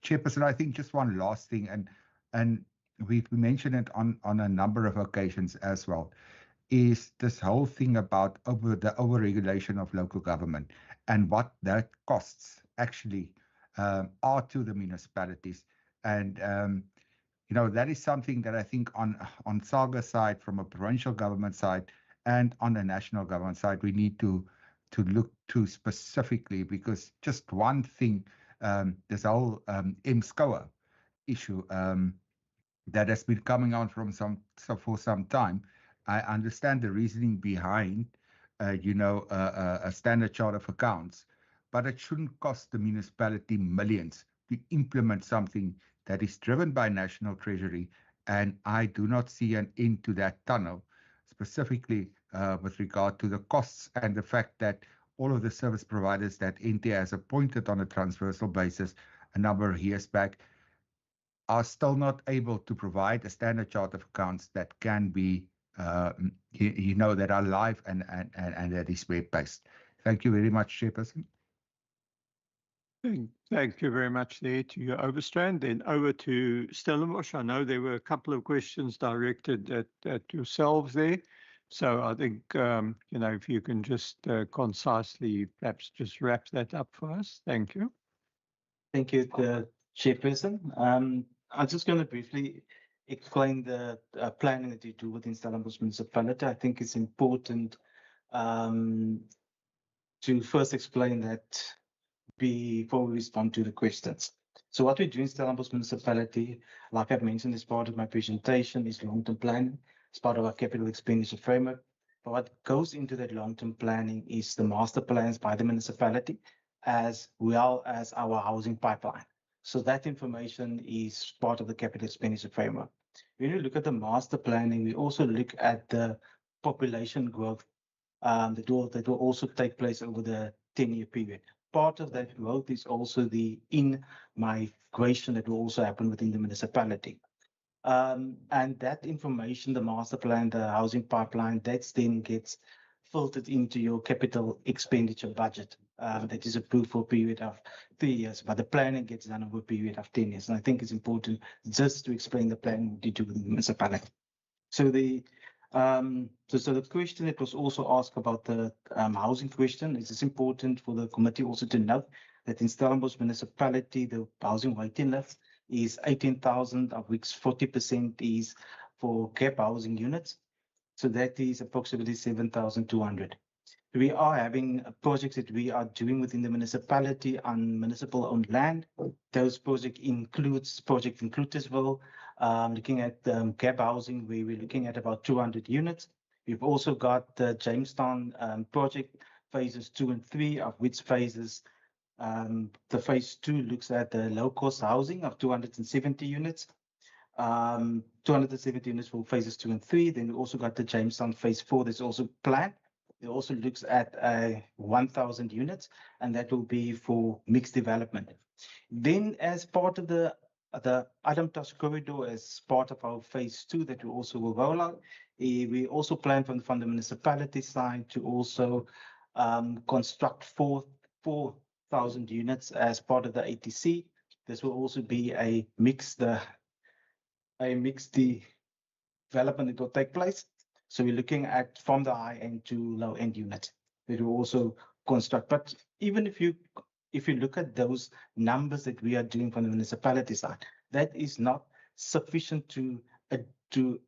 Chairperson, I think just one last thing, and we've mentioned it on a number of occasions as well, is this whole thing about the overregulation of local government and what that costs actually are to the municipalities. And that is something that I think on SAGA's side, from a provincial government side, and on the national government side, we need to look to specifically, because just one thing, this whole MSCOA issue that has been coming on for some time. I understand the reasoning behind, a standard chart of accounts, but it shouldn't cost the municipality millions to implement something that is driven by National Treasury, and I do not see an end to that tunnel, specifically with regard to the costs and the fact that all of the service providers that NTA has appointed on a transversal basis a number of years back are still not able to provide a standard chart of accounts that can be, that are live and that is web-based. Thank you very much, Chairperson. Thank you very much there to your Overstrand. Then over to Stellenbosch. I know there were a couple of questions directed at yourselves there. So I think, if you can just concisely perhaps just wrap that up for us. Thank you. Thank you, Chairperson. I'm just going to briefly explain the planning that you do within Stellenbosch Municipality. I think it's important to first explain that before we respond to the questions. So what we do in Stellenbosch municipality, like I've mentioned as part of my presentation, is long-term planning. It's part of our capital expenditure framework. But what goes into that long-term planning is the master plans by the municipality, as well as our housing pipeline. So that information is part of the capital expenditure framework. When we look at the master planning, we also look at the population growth that will also take place over the 10-year period. Part of that growth is also the in-migration that will also happen within the municipality. And that information, the master plan, the housing pipeline, that then gets filtered into your capital expenditure budget. That is approved for a period of 3 years, but the planning gets done over a period of 10 years. And I think it's important just to explain the planning to the municipality. So the the question that was also asked about the housing question, it is important for the committee also to note that in Stellenbosch municipality, the housing waiting list is 18,000, of which 40% is for gap housing units. So that is approximately 7,200. We are having projects that we are doing within the municipality on municipal owned land. Those projects includes Project Include as well, looking at gap housing, where we're looking at about 200 units. We've also got the Jamestown project, phases 2 and 3, of which phases, the phase 2 looks at the low cost housing of 270 units. 270 units for phases 2 and 3. Then we also got the Jamestown phase 4 that's also planned. It also looks at 1,000 units, and that will be for mixed development. Then, as part of the Adamtas corridor, as part of our phase 2 that we also will roll out, we also plan from the municipality side to also construct 4,000 units as part of the ATC. This will also be a mixed development that will take place. So we're looking at from the high end to low end units that will also construct. But even if you look at those numbers that we are doing from the municipality side, that is not sufficient to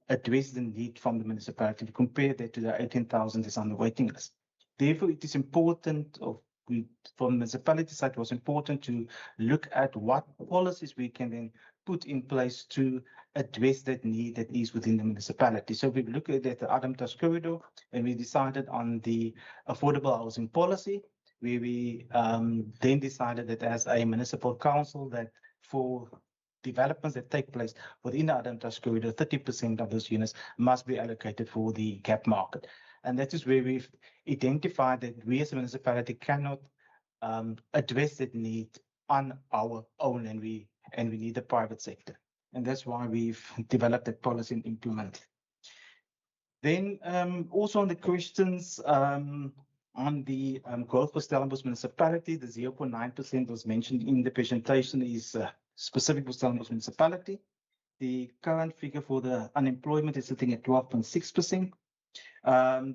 address the need from the municipality to compare that to the 18,000 that's on the waiting list. Therefore, it is important from the municipality side, it was important to look at what policies we can then put in place to address that need that is within the municipality. So we looked at the Adamtas corridor, and we decided on the affordable housing policy, where we then decided that as a municipal council, that for developments that take place within the Adamtas corridor, 30% of those units must be allocated for the gap market. And that is where we've identified that we as a municipality cannot address that need on our own, and we need the private sector. And that's why we've developed that policy and implemented. Then also on the questions on the growth for Stellenbosch municipality, the 0.9% was mentioned in the presentation is specific for Stellenbosch municipality. The current figure for the unemployment is sitting at 12.6%.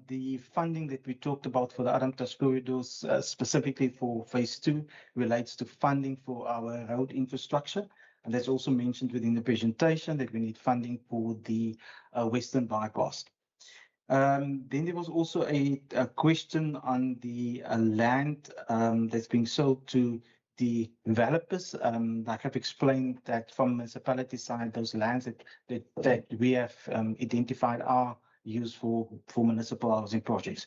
The funding that we talked about for the Adamtas corridors, specifically for phase 2, relates to funding for our road infrastructure. And that's also mentioned within the presentation that we need funding for the Western bypass. Then there was also a question on the land that's being sold to the developers. Like I've explained that from the municipality side, those lands that we have identified are used for municipal housing projects.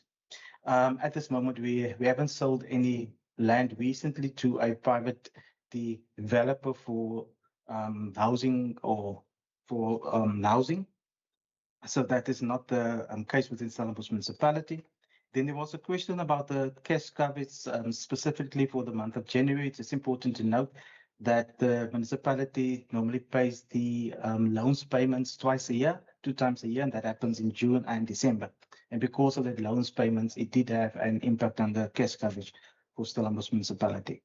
At this moment, we haven't sold any land recently to a private developer for housing or for housing. So that is not the case within Stellenbosch municipality. Then there was a question about the cash coverage, specifically for the month of January. It's important to note that the municipality normally pays the loans payments twice a year, 2 times a year, and that happens in June and December. And because of that loans payments, it did have an impact on the cash coverage for Stellenbosch municipality.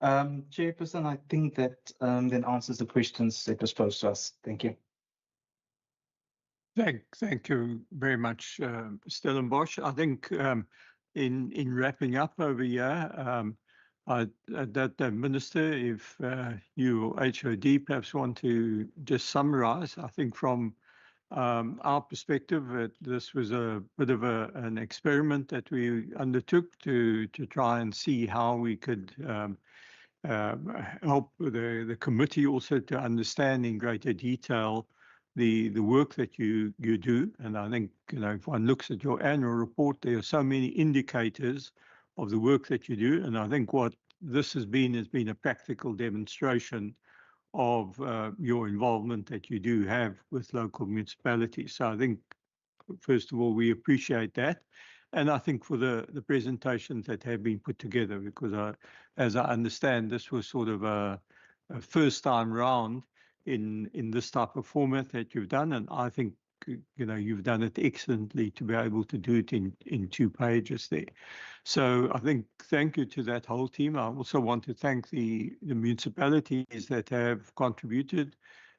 Chairperson, I think that then answers the questions that was posed to us. Thank you. Thank you very much, Stellenbosch. I think in wrapping up over here, that the Minister, if you or HOD perhaps want to just summarize, I think from our perspective, this was a bit of an experiment that we undertook to try and see how we could help the committee also to understand in greater detail the work that you do. And I think, if one looks at your annual report, there are so many indicators of the work that you do. And I think what this has been a practical demonstration of your involvement that you do have with local municipalities. So I think, first of all, we appreciate that. And I think for the presentations that have been put together, because as I understand, this was sort of a first time round in this type of format that you've done. And I think, you've done it excellently to be able to do it in 2 pages there. So I think thank you to that whole team. I also want to thank the municipalities that have contributed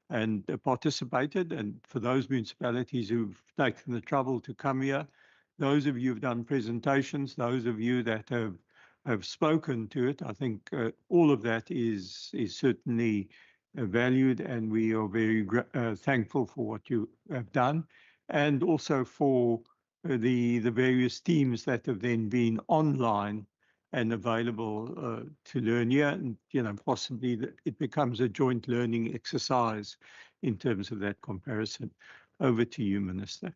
and participated. And for those municipalities who've taken the trouble to come here, those of you who've done presentations, those of you that have spoken to it, I think all of that is certainly valued, and we are very thankful for what you have done, and also for the various teams that have then been online and available to learn here, and possibly it becomes a joint learning exercise in terms of that comparison. Over to you, Minister.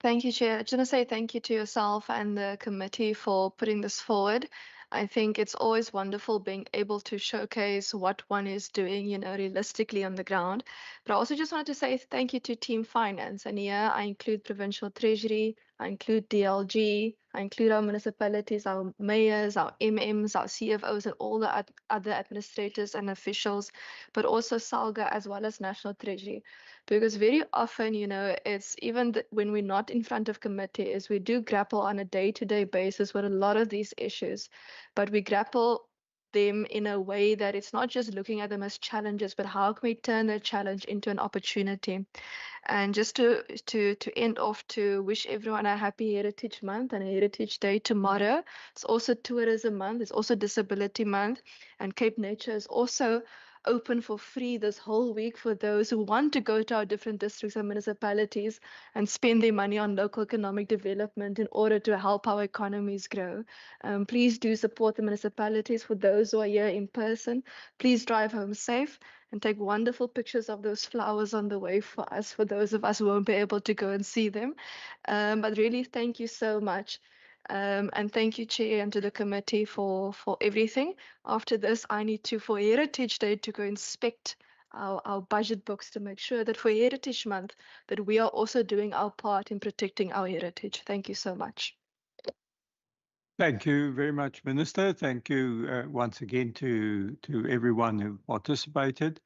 Thank you, Chair. I just want to say thank you to yourself and the committee for putting this forward. I think it's always wonderful being able to showcase what one is doing, realistically on the ground. But I also just wanted to say thank you to Team Finance. And here I include Provincial Treasury, I include DLG, I include our municipalities, our mayors, our MMs, our CFOs, and all the other administrators and officials, but also SALGA as well as National Treasury. Because very often, it's even when we're not in front of committees, we do grapple on a day-to-day basis with a lot of these issues, but we grapple them in a way that it's not just looking at them as challenges, but how can we turn a challenge into an opportunity? And just to end off, to wish everyone a happy Heritage Month and a Heritage Day tomorrow. It's also Tourism Month, it's also Disability Month, and Cape Nature is also open for free this whole week for those who want to go to our different districts and municipalities and spend their money on local economic development in order to help our economies grow. Please do support the municipalities. For those who are here in person, please drive home safe and take wonderful pictures of those flowers on the way for us, for those of us who won't be able to go and see them. But really, thank you so much. And thank you, Chair, and to the committee for everything. After this, I need to, for Heritage Day, to go inspect our budget books to make sure that for Heritage Month, that we are also doing our part in protecting our heritage. Thank you so much. Thank you very much, Minister. Thank you once again to everyone who participated.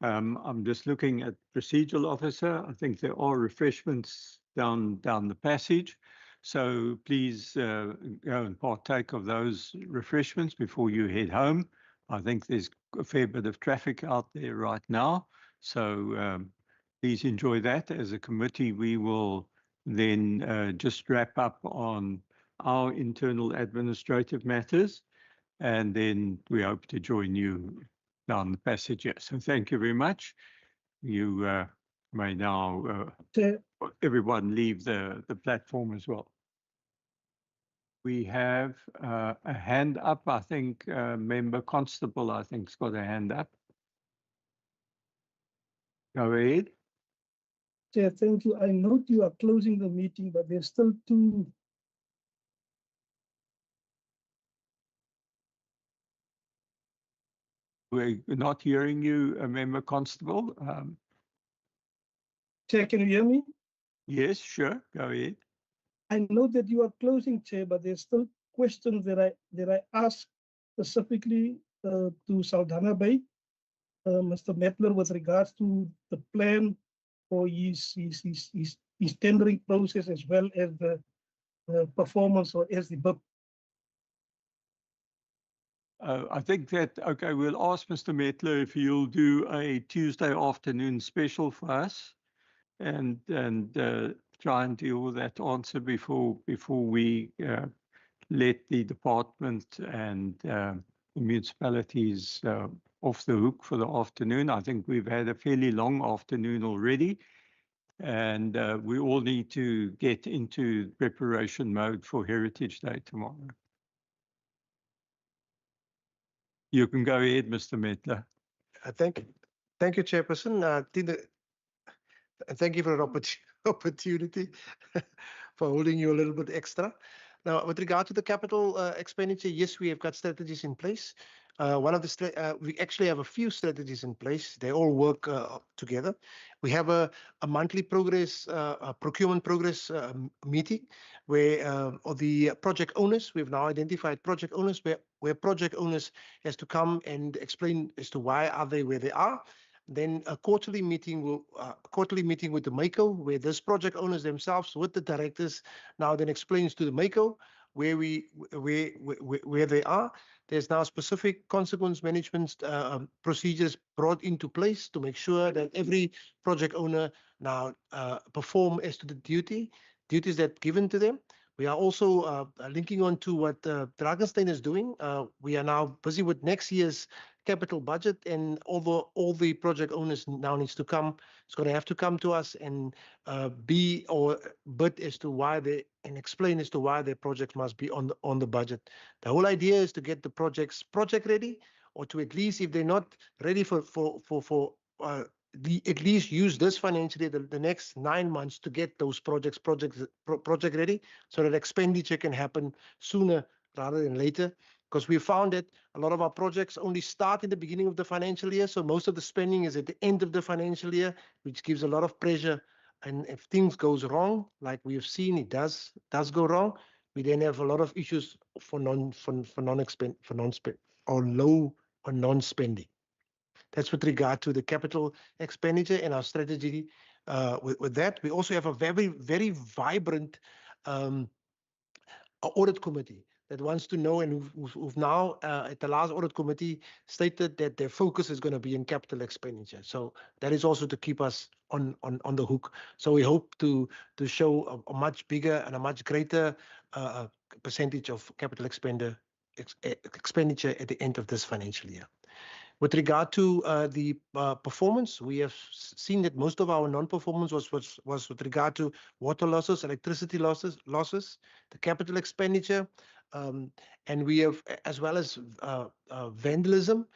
I'm just looking at Procedural Officer. I think there are refreshments down the passage. So please go and partake of those refreshments before you head home. I think there's a fair bit of traffic out there right now. So please enjoy that. As a committee, we will then just wrap up on our internal administrative matters, and then we hope to join you down the passage. So thank you very much. You may now, everyone, leave the platform as well. We have a hand up. I think Member Constable, I think, has got a hand up. Go ahead. Chair, thank you. I note you are closing the meeting, but there's still 2. We're not hearing you, Member Constable. Chair, can you hear me? Yes, sure. Go ahead. I know that you are closing, Chair, but there's still questions that I asked specifically to Saldanha Bay, Mr. Metler, with regards to the plan for his tendering process, as well as the performance, or as the book. I think that, okay, we'll ask Mr. Metler if he'll do a Tuesday afternoon special for us and try and deal with that answer before we let the department and the municipalities off the hook for the afternoon. I think we've had a fairly long afternoon already, and we all need to get into preparation mode for Heritage Day tomorrow. You can go ahead, Mr. Mehta. Thank you, Chairperson. Thank you for an opportunity for holding you a little bit extra. Now, with regard to the capital expenditure, yes, we have got strategies in place. We actually have a few strategies in place. They all work together. We have a monthly progress, procurement progress meeting where the project owners, we've now identified project owners where project owners has to come and explain as to why are they where they are. Then a quarterly meeting with the MACO, where those project owners themselves with the directors now then explains to the MACO where they are. There's now specific consequence management procedures brought into place to make sure that every project owner now perform as to the duties that given to them. We are also linking on to what Drakenstein is doing. We are now busy with next year's capital budget, and all the project owners now needs to come. It's going to have to come to us and bid as to why they and explain as to why their projects must be on the budget. The whole idea is to get the projects project ready, or to at least if they're not ready for at least use this financially the next 9 months to get those project ready, so that expenditure can happen sooner rather than later. Because we found that a lot of our projects only start in the beginning of the financial year, so most of the spending is at the end of the financial year, which gives a lot of pressure. And if things goes wrong, like we have seen, it does go wrong, we then have a lot of issues for non-spending. That's with regard to the capital expenditure and our strategy with that. We also have a very, very vibrant audit committee that wants to know, and who've now at the last audit committee stated that their focus is going to be in capital expenditure. So that is also to keep us on the hook. So we hope to show a much bigger and a much greater percentage of capital expenditure at the end of this financial year. With regard to the performance, we have seen that most of our non-performance was with regard to water losses, electricity losses, the capital expenditure, and we have, as well as vandalism.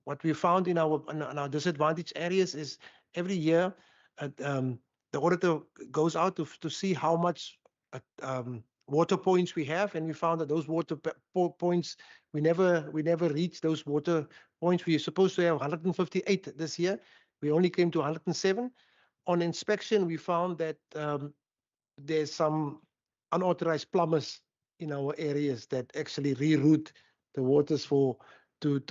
What we found in our disadvantaged areas is every year the auditor goes out to see how much water points we have, and we found that those water points, we never reached those water points. We are supposed to have 158 this year. We only came to 107. On inspection, we found that there's some unauthorized plumbers in our areas that actually reroute the waters to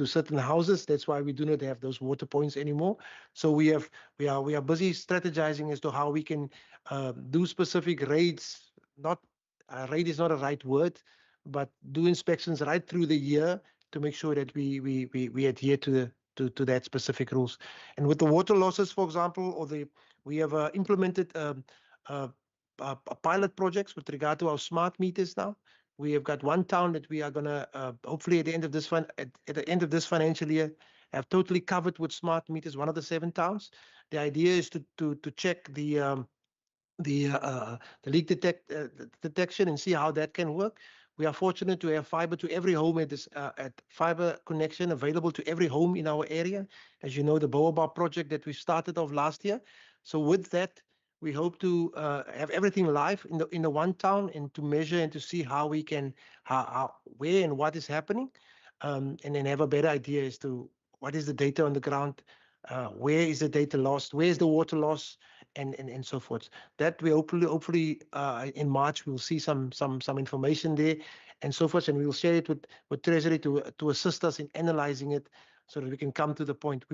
certain houses. That's why we do not have those water points anymore. So we are busy strategizing as to how we can do specific raids. Raid is not a right word, but do inspections right through the year to make sure that we adhere to that specific rules. And with the water losses, for example, we have implemented pilot projects with regard to our smart meters now. We have got one town that we are going to hopefully at the end of this financial year have totally covered with smart meters. One of the 7 towns. The idea is to check the leak detection and see how that can work. We are fortunate to have fiber to every home at fiber connection available to every home in our area. As you know, the Baobab project that we started off last year. So with that, we hope to have everything live in the one town, and to measure and to see how we can, where and what is happening, and then have a better idea as to what is the data on the ground, where is the data lost, where is the water loss, and so forth. That we hopefully in March we'll see some information there and so forth, and we will share it with Treasury to assist us in analyzing it so that we can come to the point.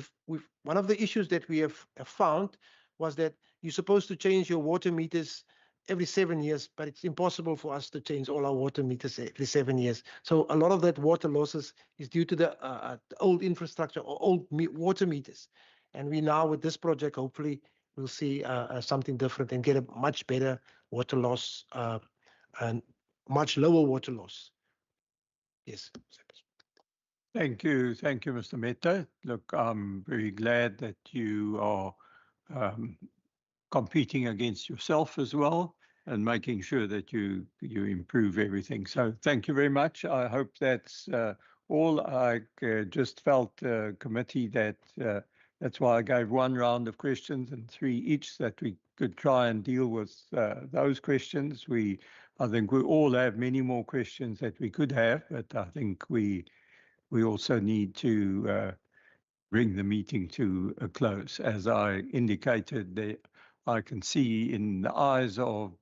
One of the issues that we have found was that you're supposed to change your water meters every 7 years, but it's impossible for us to change all our water meters every 7 years. So a lot of that water losses is due to the old infrastructure or old water meters. And we now, with this project, hopefully we'll see something different and get a much better water loss and much lower water loss. Yes. Thank you, Mr. Mehta. Look, I'm very glad that you are competing against yourself as well and making sure that you improve everything. So thank you very much. I hope that's all, I just felt committee that that's why I gave one round of questions and 3 each, that we could try and deal with those questions. I think we all have many more questions that we could have, but I think we also need to bring the meeting to a close. As I indicated, I can see in the eyes of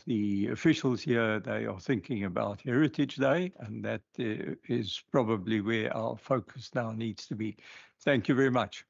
the officials here, they are thinking about Heritage Day, and that is probably where our focus now needs to be. Thank you very much.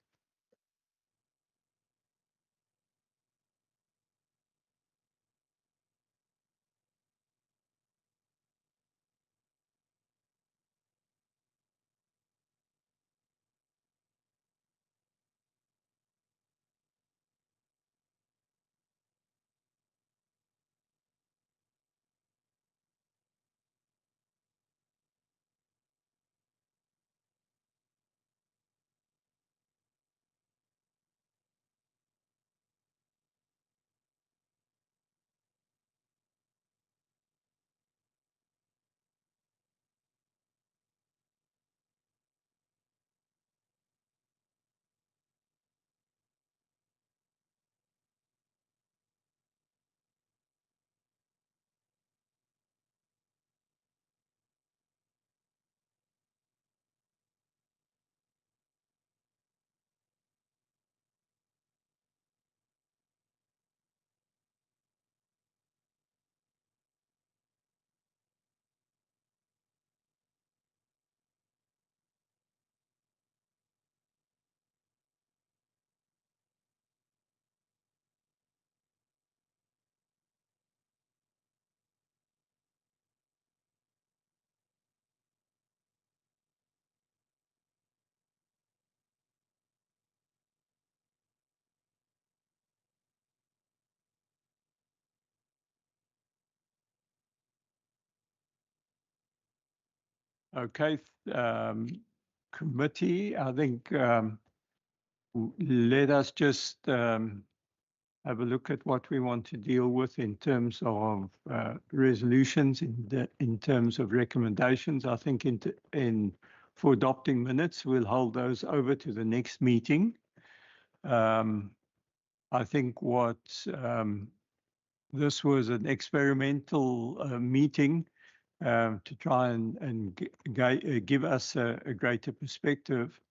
Okay, committee, I think let us just have a look at what we want to deal with in terms of resolutions, in terms of recommendations. I think for adopting minutes, we'll hold those over to the next meeting. I think this was an experimental meeting to try and give us a greater perspective,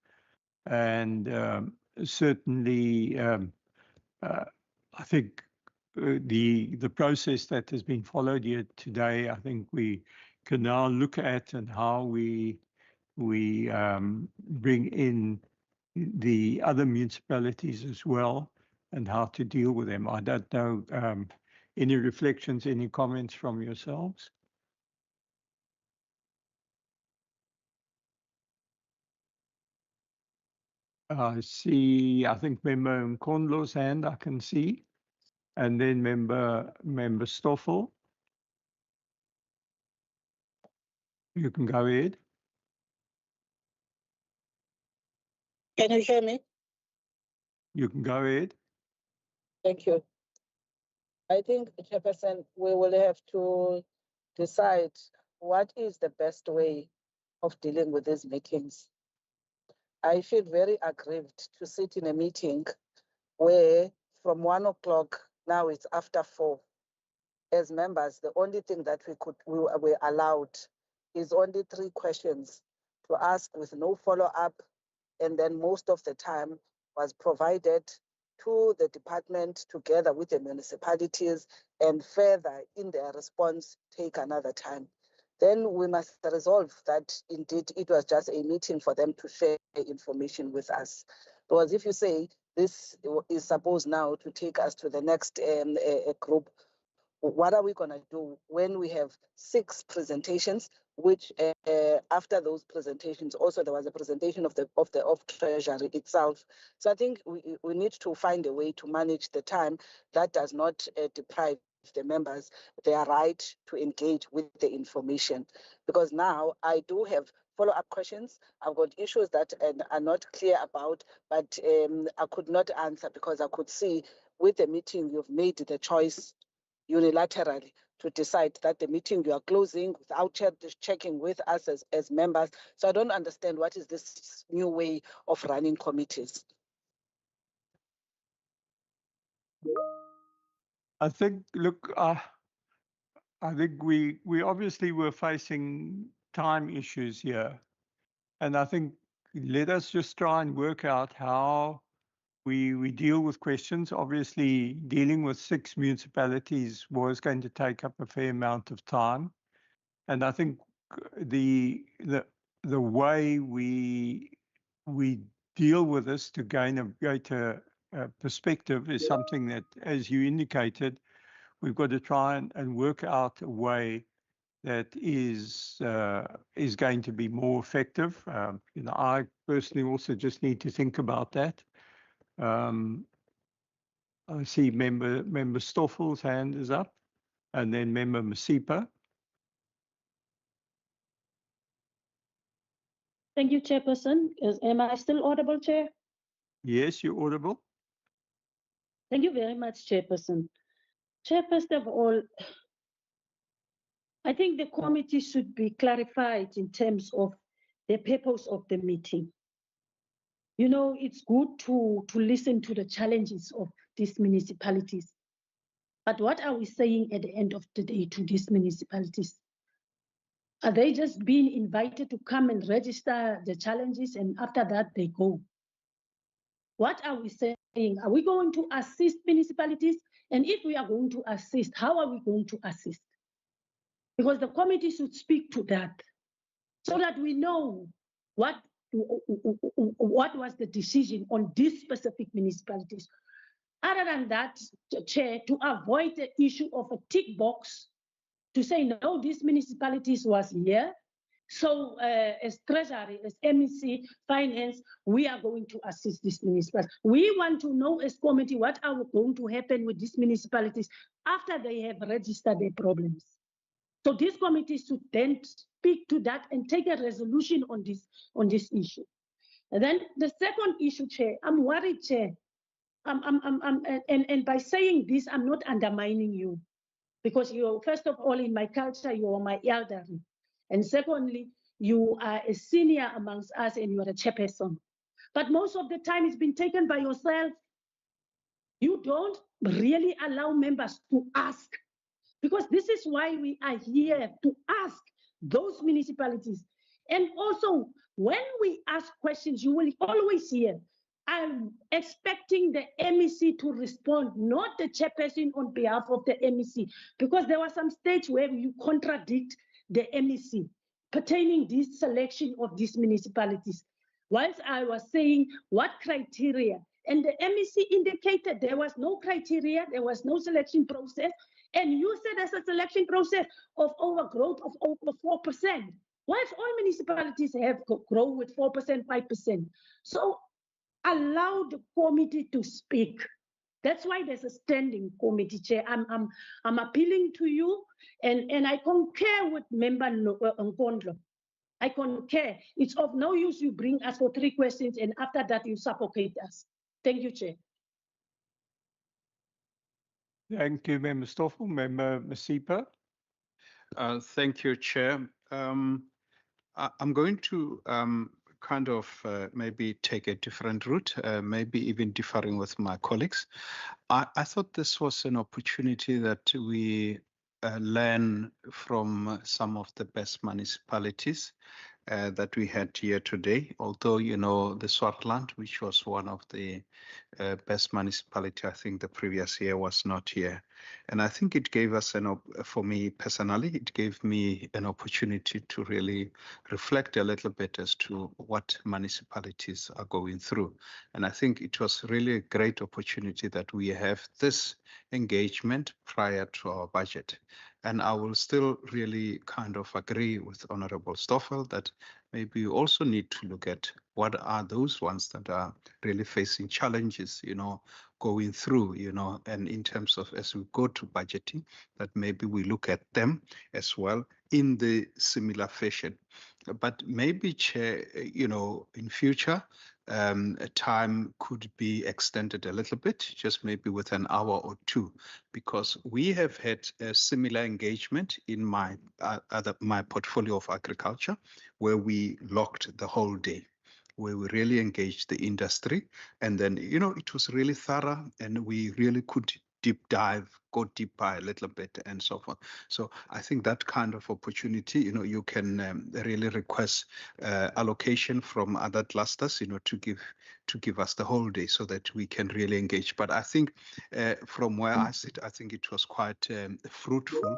and certainly I think the process that has been followed here today, I think we can now look at and how we bring in the other municipalities as well and how to deal with them. I don't know, any reflections, any comments from yourselves? I see, I think Member Nkondlo's hand I can see, and then Member Stoffel. You can go ahead. Can you hear me? You can go ahead. Thank you. I think, Chairperson, we will have to decide what is the best way of dealing with these meetings. I feel very aggrieved to sit in a meeting where from 1 o'clock, now it's after 4. As members, the only thing that we were allowed is only 3 questions to ask with no follow-up, and then most of the time was provided to the department together with the municipalities, and further in their response take another time. Then we must resolve that indeed it was just a meeting for them to share information with us. Because if you say this is supposed now to take us to the next group, what are we going to do when we have 6 presentations, which after those presentations also there was a presentation of Treasury itself. So I think we need to find a way to manage the time that does not deprive the members their right to engage with the information, because now I do have follow-up questions. I've got issues that are not clear about, but I could not answer because I could see with the meeting you've made the choice unilaterally to decide that the meeting you are closing without checking with us as members. So I don't understand what is this new way of running committees. I think, look, I think we obviously were facing time issues here. And I think let us just try and work out how we deal with questions. Obviously, dealing with 6 municipalities was going to take up a fair amount of time. And I think the way we deal with this to gain a greater perspective is something that, as you indicated, we've got to try and work out a way that is going to be more effective. You know, I personally also just need to think about that. I see member Stoffel's hand is up, and then member Masipa. Thank you, Chairperson. Am I still audible, Chair? Yes, you're audible. Thank you very much, Chairperson. Chair, first of all, I think the committee should be clarified in terms of the purpose of the meeting. You know, it's good to listen to the challenges of these municipalities. But what are we saying at the end of the day to these municipalities? Are they just being invited to come and register the challenges and after that they go? What are we saying? Are we going to assist municipalities? And if we are going to assist, how are we going to assist? Because the committee should speak to that so that we know what was the decision on these specific municipalities. Other than that, Chair, to avoid the issue of a tick box, to say, no, these municipalities was here. So as Treasury, as MEC, Finance, we are going to assist these municipalities. We want to know as committee what are going to happen with these municipalities after they have registered their problems. So this committee should then speak to that and take a resolution on this issue. And then the second issue, Chair, I'm worried, Chair. And by saying this, I'm not undermining you. Because you're, first of all, in my culture, you are my elderly. And secondly, you are a senior amongst us and you are a chairperson. But most of the time it's been taken by yourself. You don't really allow members to ask. Because this is why we are here, to ask those municipalities. And also, when we ask questions, you will always hear, I'm expecting the MEC to respond, not the chairperson on behalf of the MEC, because there was some stage where you contradict the MEC pertaining this selection of these municipalities. Whilst I was saying what criteria, and the MEC indicated there was no criteria, there was no selection process, and you said there's a selection process of overgrowth of over 4%. Whilst all municipalities have grown with 4%, 5%. So allow the committee to speak. That's why there's a standing committee, Chair. I'm appealing to you, and I concur with Member Nkondlo. I concur. It's of no use you bring us for 3 questions, and after that you suffocate us. Thank you, Chair. Thank you, Member Stoffel. Member Masipa. Thank you, Chair. I'm going to kind of maybe take a different route, maybe even differing with my colleagues. I thought this was an opportunity that we learn from some of the best municipalities that we had here today. Although, you know, the Swartland, which was one of the best municipality, I think the previous year was not here. And I think it gave us, for me personally, it gave me an opportunity to really reflect a little bit as to what municipalities are going through. And I think it was really a great opportunity that we have this engagement prior to our budget. And I will still really kind of agree with Honorable Stoffel that maybe you also need to look at what are those ones that are really facing challenges, you know, going through, you know, and in terms of as we go to budgeting, that maybe we look at them as well in the similar fashion. But maybe, Chair, in future, time could be extended a little bit, just maybe with an hour or two, because we have had a similar engagement in my portfolio of agriculture, where we locked the whole day, where we really engaged the industry. And then, it was really thorough, and we really could go deeper a little bit and so forth. So I think that kind of opportunity, you can really request allocation from other clusters, to give us the whole day so that we can really engage. But I think from where I sit, I think it was quite fruitful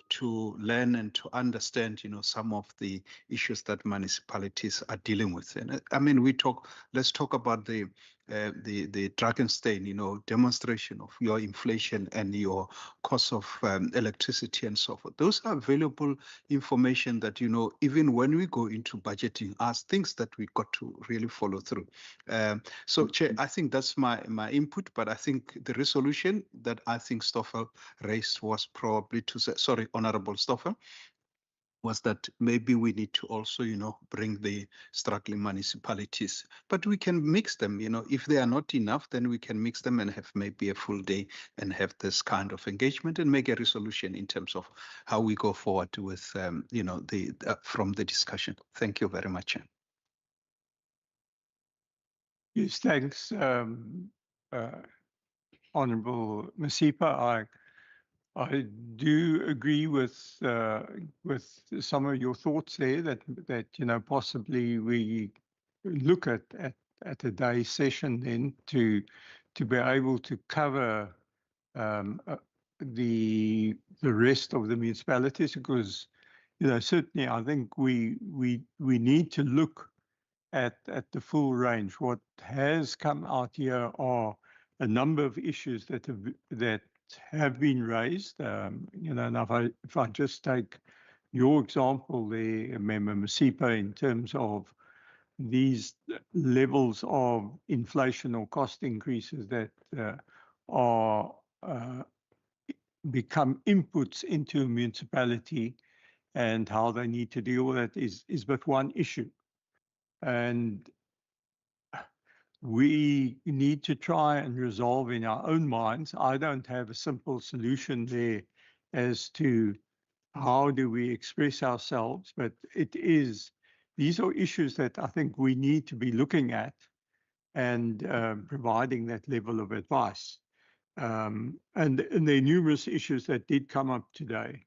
to learn and to understand, some of the issues that municipalities are dealing with. And I mean, let's talk about the Dragonstein, demonstration of your inflation and your cost of electricity and so forth. Those are valuable information that, even when we go into budgeting, are things that we got to really follow through. So, Chair, I think that's my input, but I think the resolution that I think Stoffel raised was probably to say, sorry, Honorable Stoffel, was that maybe we need to also, bring the struggling municipalities, but we can mix them, if they are not enough, then we can mix them and have maybe a full day and have this kind of engagement and make a resolution in terms of how we go forward with, from the discussion. Thank you very much. Yes, thanks, Honourable Masipa. I do agree with some of your thoughts there, that possibly we look at a day session then to be able to cover the rest of the municipalities, because certainly I think we need to look at the full range. What has come out here are a number of issues that have been raised. And if I just take your example there, Member Masipa, in terms of these levels of inflation or cost increases that are become inputs into a municipality, and how they need to deal with it is but one issue. And we need to try and resolve in our own minds. I don't have a simple solution there as to how do we express ourselves, but these are issues that I think we need to be looking at and providing that level of advice. And there are numerous issues that did come up today.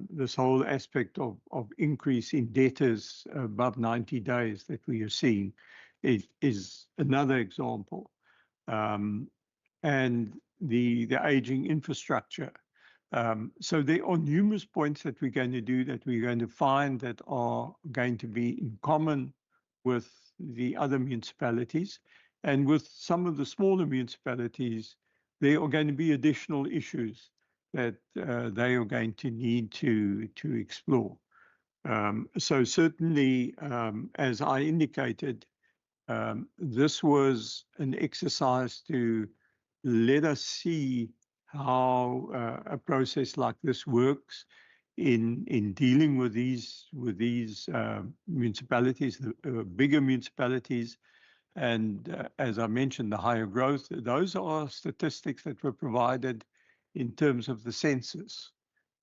This whole aspect of increase in debtors above 90 days that we are seeing is another example. And the aging infrastructure. So there are numerous points that we're going to do, that we're going to find that are going to be in common with the other municipalities. And with some of the smaller municipalities, there are going to be additional issues that they are going to need to explore. So certainly, as I indicated, this was an exercise to let us see how a process like this works in dealing with these municipalities, the bigger municipalities. And as I mentioned, the higher growth, those are statistics that were provided in terms of the census.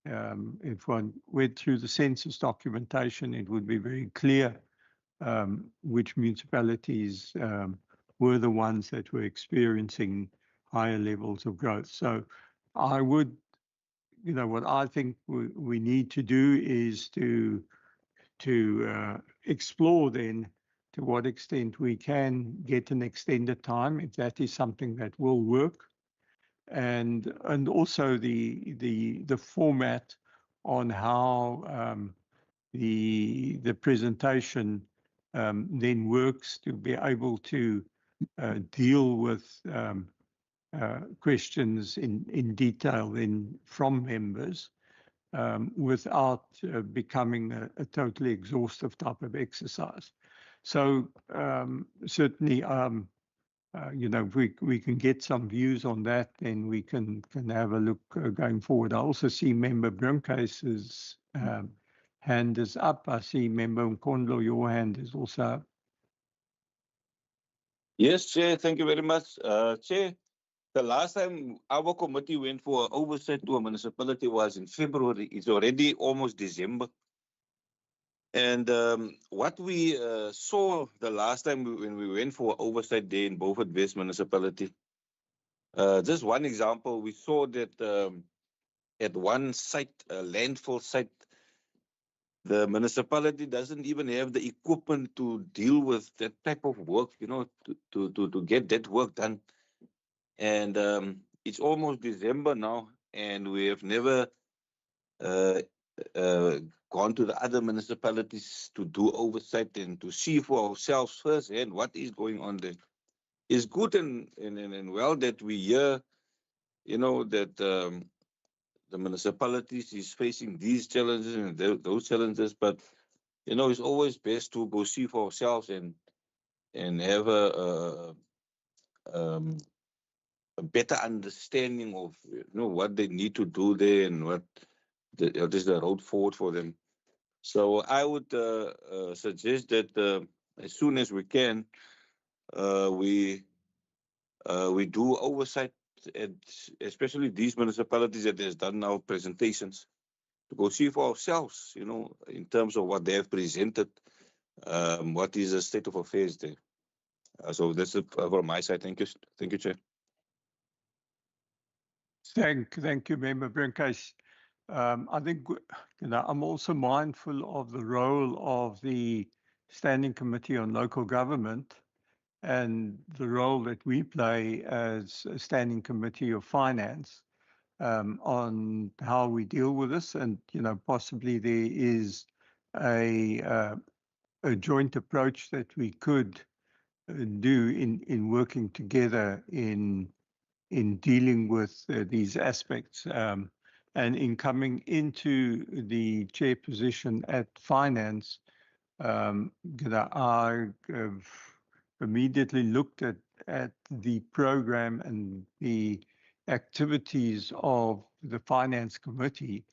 If one went through the census documentation, it would be very clear which municipalities were the ones that were experiencing higher levels of growth. So I would, what I think we need to do is to explore then to what extent we can get an extended time, if that is something that will work, and also the format on how the presentation then works, to be able to deal with questions in detail then from members, without becoming a totally exhaustive type of exercise. So certainly, if we can get some views on that, then we can have a look going forward. I also see Member Brinkhuis's hand is up. I see Member Mkondlo, your hand is also up. Yes, Chair, thank you very much. Chair, the last time our committee went for oversight to a municipality was in February. It's already almost December. And what we saw the last time when we went for oversight day in Beaufort West municipality, just one example, we saw that at one site, a landfill site, the municipality doesn't even have the equipment to deal with that type of work, you know, to get that work done. And it's almost December now, and we have never gone to the other municipalities to do oversight and to see for ourselves first and what is going on there. It's good and well that we hear, you know, that the municipalities is facing these challenges and those challenges, but you know, it's always best to go see for ourselves and have a better understanding of, you know, what they need to do there and what is the road forward for them. So I would suggest that as soon as we can, we do oversight at especially these municipalities that has done now presentations, to go see for ourselves, you know, in terms of what they have presented, what is the state of affairs there. So that's it from my side. Thank you, Chair. Thank you, Member Brinkas. I think, you know, I'm also mindful of the role of the Standing Committee on Local Government and the role that we play as a Standing Committee of Finance on how we deal with this. And, you know, possibly there is a joint approach that we could do in working together in dealing with these aspects. And in coming into the chair position at finance, you know, I immediately looked at the program and the activities of the finance committee,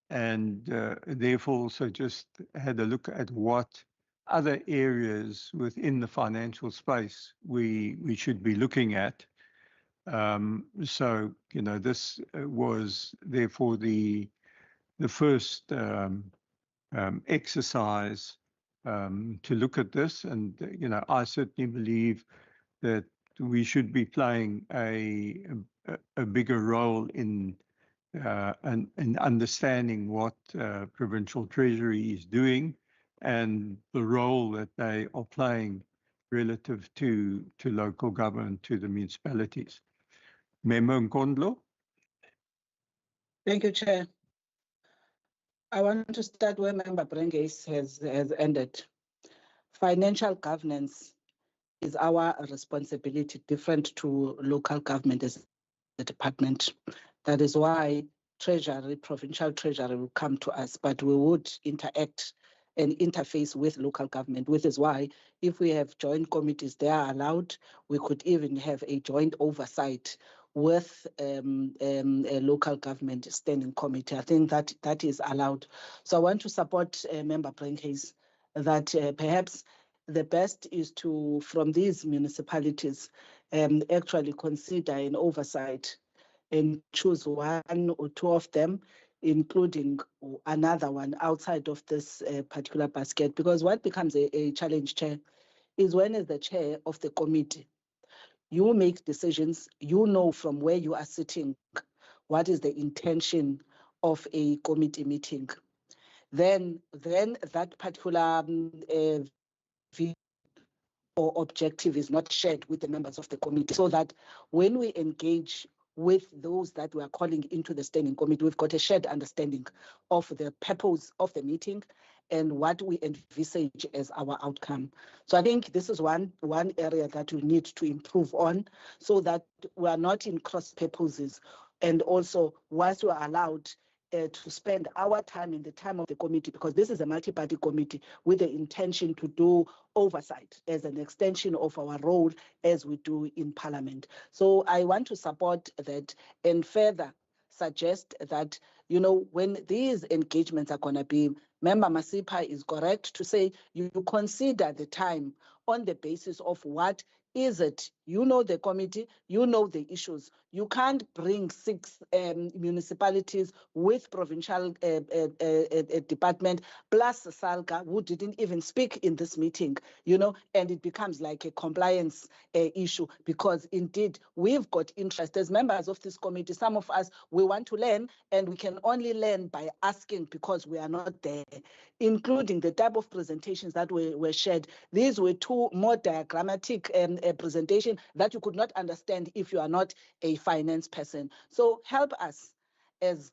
and therefore also just had a look at what other areas within the financial space we should be looking at. So, you know, this was therefore the first exercise to look at this. And, you know, I certainly believe that we should be playing a bigger role in understanding what Provincial Treasury is doing and the role that they are playing relative to local government, to the municipalities. Member Nkondlo. Thank you, Chair. I want to start where Member Brengase has ended. Financial governance is our responsibility, different to local government as a department. That is why Treasury, Provincial Treasury will come to us, but we would interact and interface with local government, which is why if we have joint committees, they are allowed. We could even have a joint oversight with a local government standing committee. I think that is allowed. So I want to support Member Brengase that perhaps the best is to, from these municipalities, actually consider an oversight and choose one or two of them, including another one outside of this particular basket. Because what becomes a challenge, Chair, is when as the chair of the committee, you make decisions, you know from where you are sitting, what is the intention of a committee meeting. Then that particular view or objective is not shared with the members of the committee, so that when we engage with those that we are calling into the standing committee, we've got a shared understanding of the purpose of the meeting and what we envisage as our outcome. So I think this is one area that we need to improve on, so that we are not in cross purposes. And also, once we are allowed to spend our time in the time of the committee, because this is a multi-party committee with the intention to do oversight as an extension of our role as we do in Parliament. So I want to support that and further suggest that, you know, when these engagements are going to be Member Masipa is correct to say you consider the time on the basis of what is it. You know the committee, you know the issues. You can't bring 6 municipalities with provincial department plus SALGA, who didn't even speak in this meeting, you know, and it becomes like a compliance issue, because indeed we've got interest as members of this committee. Some of us, we want to learn, and we can only learn by asking because we are not there, including the type of presentations that were shared. These were 2 more diagrammatic presentations that you could not understand if you are not a finance person. So help us as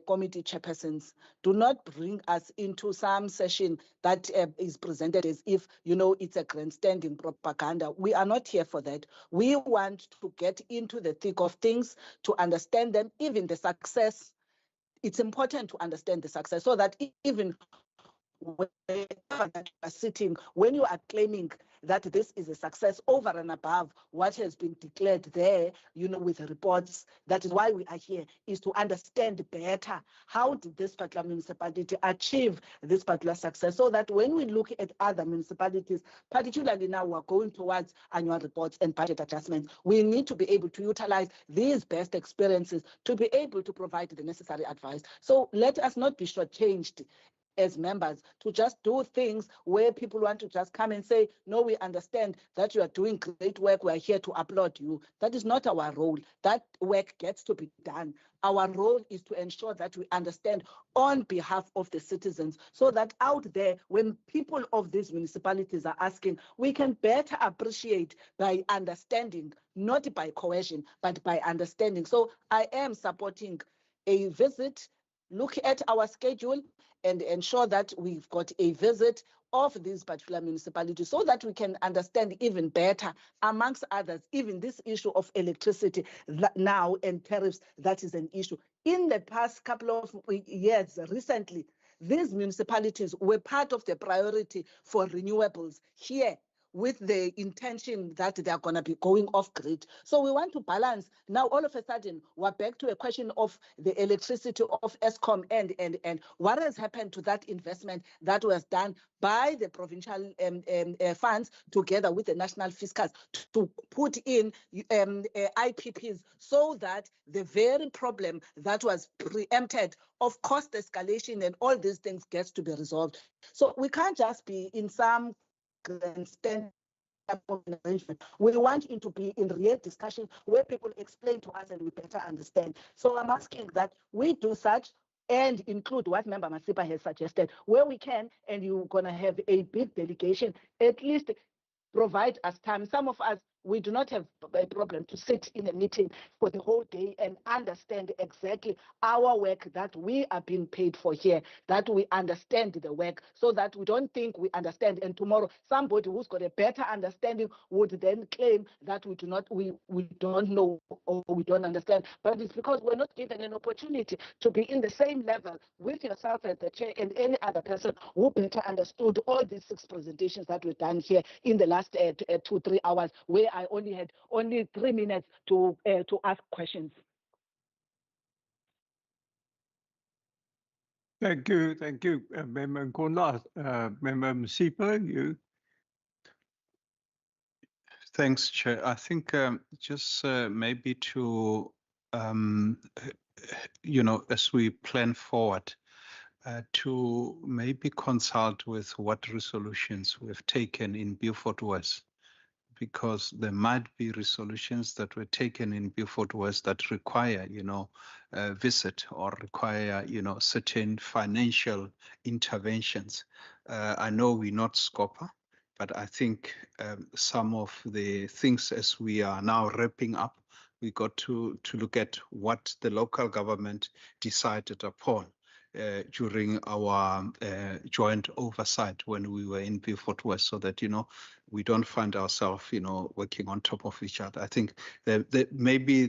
committee chairpersons. Do not bring us into some session that is presented as if, you know, it's a grandstanding propaganda. We are not here for that. We want to get into the thick of things, to understand them, even the success. It's important to understand the success so that even wherever that you are sitting, when you are claiming that this is a success over and above what has been declared there, you know, with the reports, that is why we are here, is to understand better how did this particular municipality achieve this particular success, so that when we look at other municipalities, particularly now we're going towards annual reports and budget adjustments, we need to be able to utilize these best experiences to be able to provide the necessary advice. So let us not be shortchanged as members to just do things where people want to just come and say, no, we understand that you are doing great work, we are here to applaud you. That is not our role. That work gets to be done. Our role is to ensure that we understand on behalf of the citizens, so that out there, when people of these municipalities are asking, we can better appreciate by understanding, not by coercion, but by understanding. So I am supporting a visit, look at our schedule, and ensure that we've got a visit of these particular municipalities, so that we can understand even better, amongst others, even this issue of electricity now and tariffs. That is an issue. In the past couple of years, recently, these municipalities were part of the priority for renewables here, with the intention that they are going to be going off grid. So we want to balance. Now, all of a sudden, we're back to a question of the electricity of Eskom and what has happened to that investment that was done by the provincial funds together with the national fiscals to put in IPPs, so that the very problem that was preempted of cost escalation and all these things gets to be resolved. So we can't just be in some grandstand arrangement. We want it to be in real discussion where people explain to us and we better understand. So I'm asking that we do such and include what Member Masipa has suggested, where we can, and you're going to have a big delegation, at least provide us time. Some of us, we do not have a problem to sit in a meeting for the whole day and understand exactly our work that we are being paid for here, that we understand the work, so that we don't think we understand. And tomorrow, somebody who's got a better understanding would then claim that we don't know or we don't understand. But it's because we're not given an opportunity to be in the same level with yourself as the chair and any other person who better understood all these 6 presentations that were done here in the last 2-3 hours, where I only had 3 minutes to ask questions. Thank you, Member Nkondla. Member Masipa, you. Thanks, Chair. I think just maybe to, you know, as we plan forward, to maybe consult with what resolutions we have taken in Beaufort West, because there might be resolutions that were taken in Beaufort West that require, you know, a visit or require, you know, certain financial interventions. I know we're not SCOPA, but I think some of the things, as we are now wrapping up, we got to look at what the local government decided upon during our joint oversight when we were in Beaufort West, so that, you know, we don't find ourselves, you know, working on top of each other. I think that maybe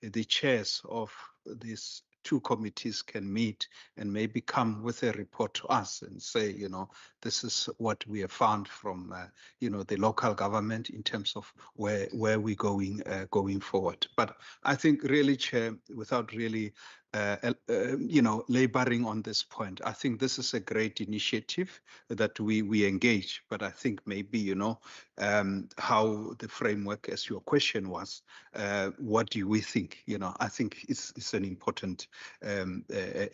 the chairs of these 2 committees can meet and maybe come with a report to us and say, you know, this is what we have found from, you know, the local government in terms of where we're going forward. But I think really, Chair, without really laboring on this point. I think this is a great initiative that we engage, but I think maybe, how the framework, as your question was, what do we think? I think it's an important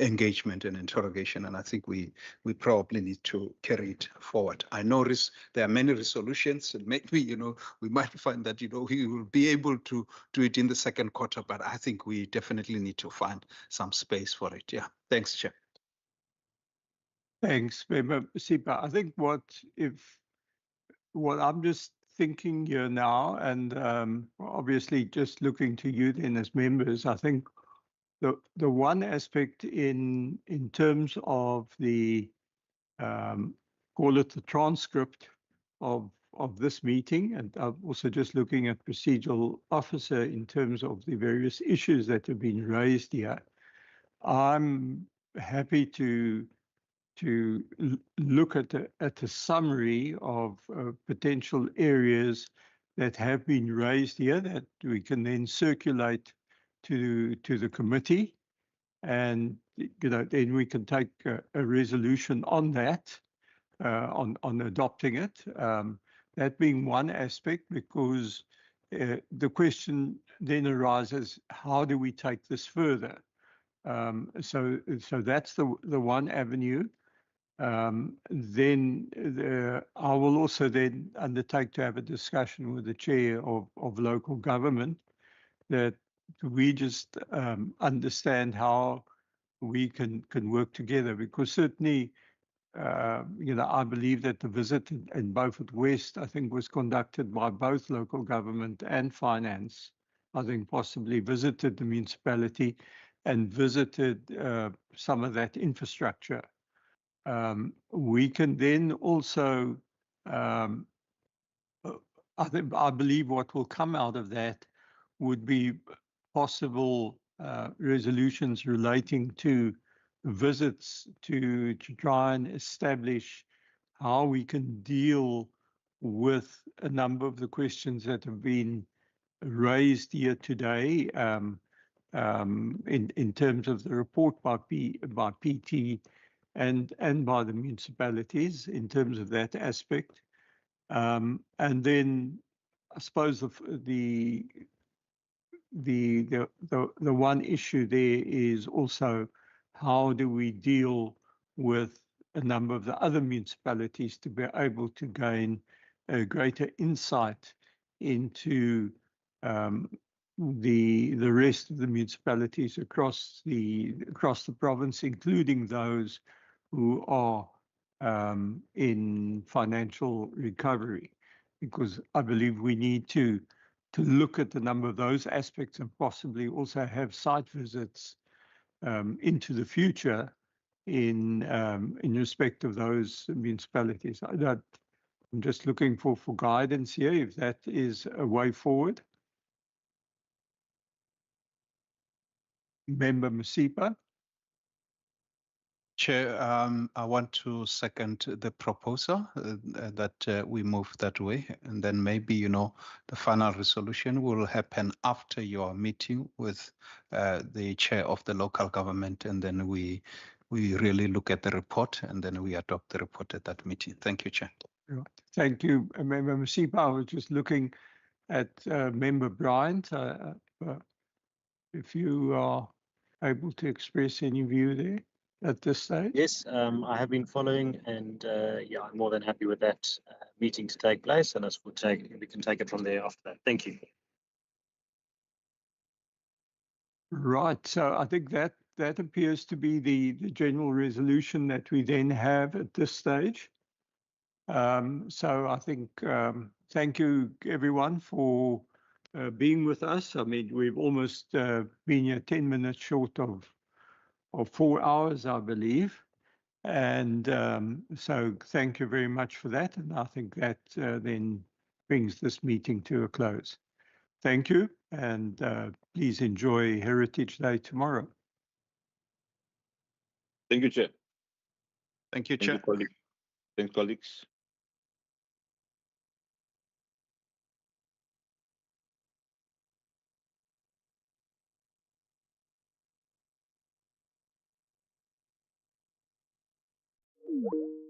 engagement and interrogation, and I think we probably need to carry it forward. I know there are many resolutions, and maybe, we might find that, we will be able to do it in the second quarter, but I think we definitely need to find some space for it. Yeah. Thanks, Chair. Thanks, Member Sipa. I think what I'm just thinking here now, and obviously just looking to you then as members, I think the one aspect in terms of the call it the transcript of this meeting, and I'm also just looking at procedural officer in terms of the various issues that have been raised here. I'm happy to look at a summary of potential areas that have been raised here that we can then circulate to the committee, and then we can take a resolution on that, on adopting it. That being one aspect, because the question then arises: how do we take this further? So that's the one avenue. Then I will also then undertake to have a discussion with the chair of local government, that we just understand how we can work together, because certainly I believe that the visit in Beaufort West, I think, was conducted by both local government and finance. I think possibly visited the municipality and visited some of that infrastructure. We can then also, I believe what will come out of that would be possible resolutions relating to visits to try and establish how we can deal with a number of the questions that have been raised here today, in terms of the report by PT and by the municipalities in terms of that aspect. And then I suppose the one issue there is also how do we deal with a number of the other municipalities to be able to gain a greater insight into the rest of the municipalities across the province, including those who are in financial recovery, because I believe we need to look at a number of those aspects and possibly also have site visits into the future in respect of those municipalities. I'm just looking for guidance here, if that is a way forward. Member Masipa. Chair, I want to second the proposal that we move that way, and then maybe, the final resolution will happen after your meeting with the chair of the local government, and then we really look at the report, and then we adopt the report at that meeting. Thank you, Chair. Thank you, Member Masipa. I was just looking at Member Bryant. If you are able to express any view there at this stage. Yes, I have been following, and yeah, I'm more than happy with that meeting to take place, and we can take it from there after that. Thank you. Right. So I think that appears to be the general resolution that we then have at this stage. So I think thank you everyone for being with us. I mean, we've almost been here 10 minutes short of 4 hours, I believe. And so thank you very much for that. And I think that then brings this meeting to a close. Thank you, and please enjoy Heritage Day tomorrow. Thank you, Chair. Thank you, Chair. Thanks, colleagues. you.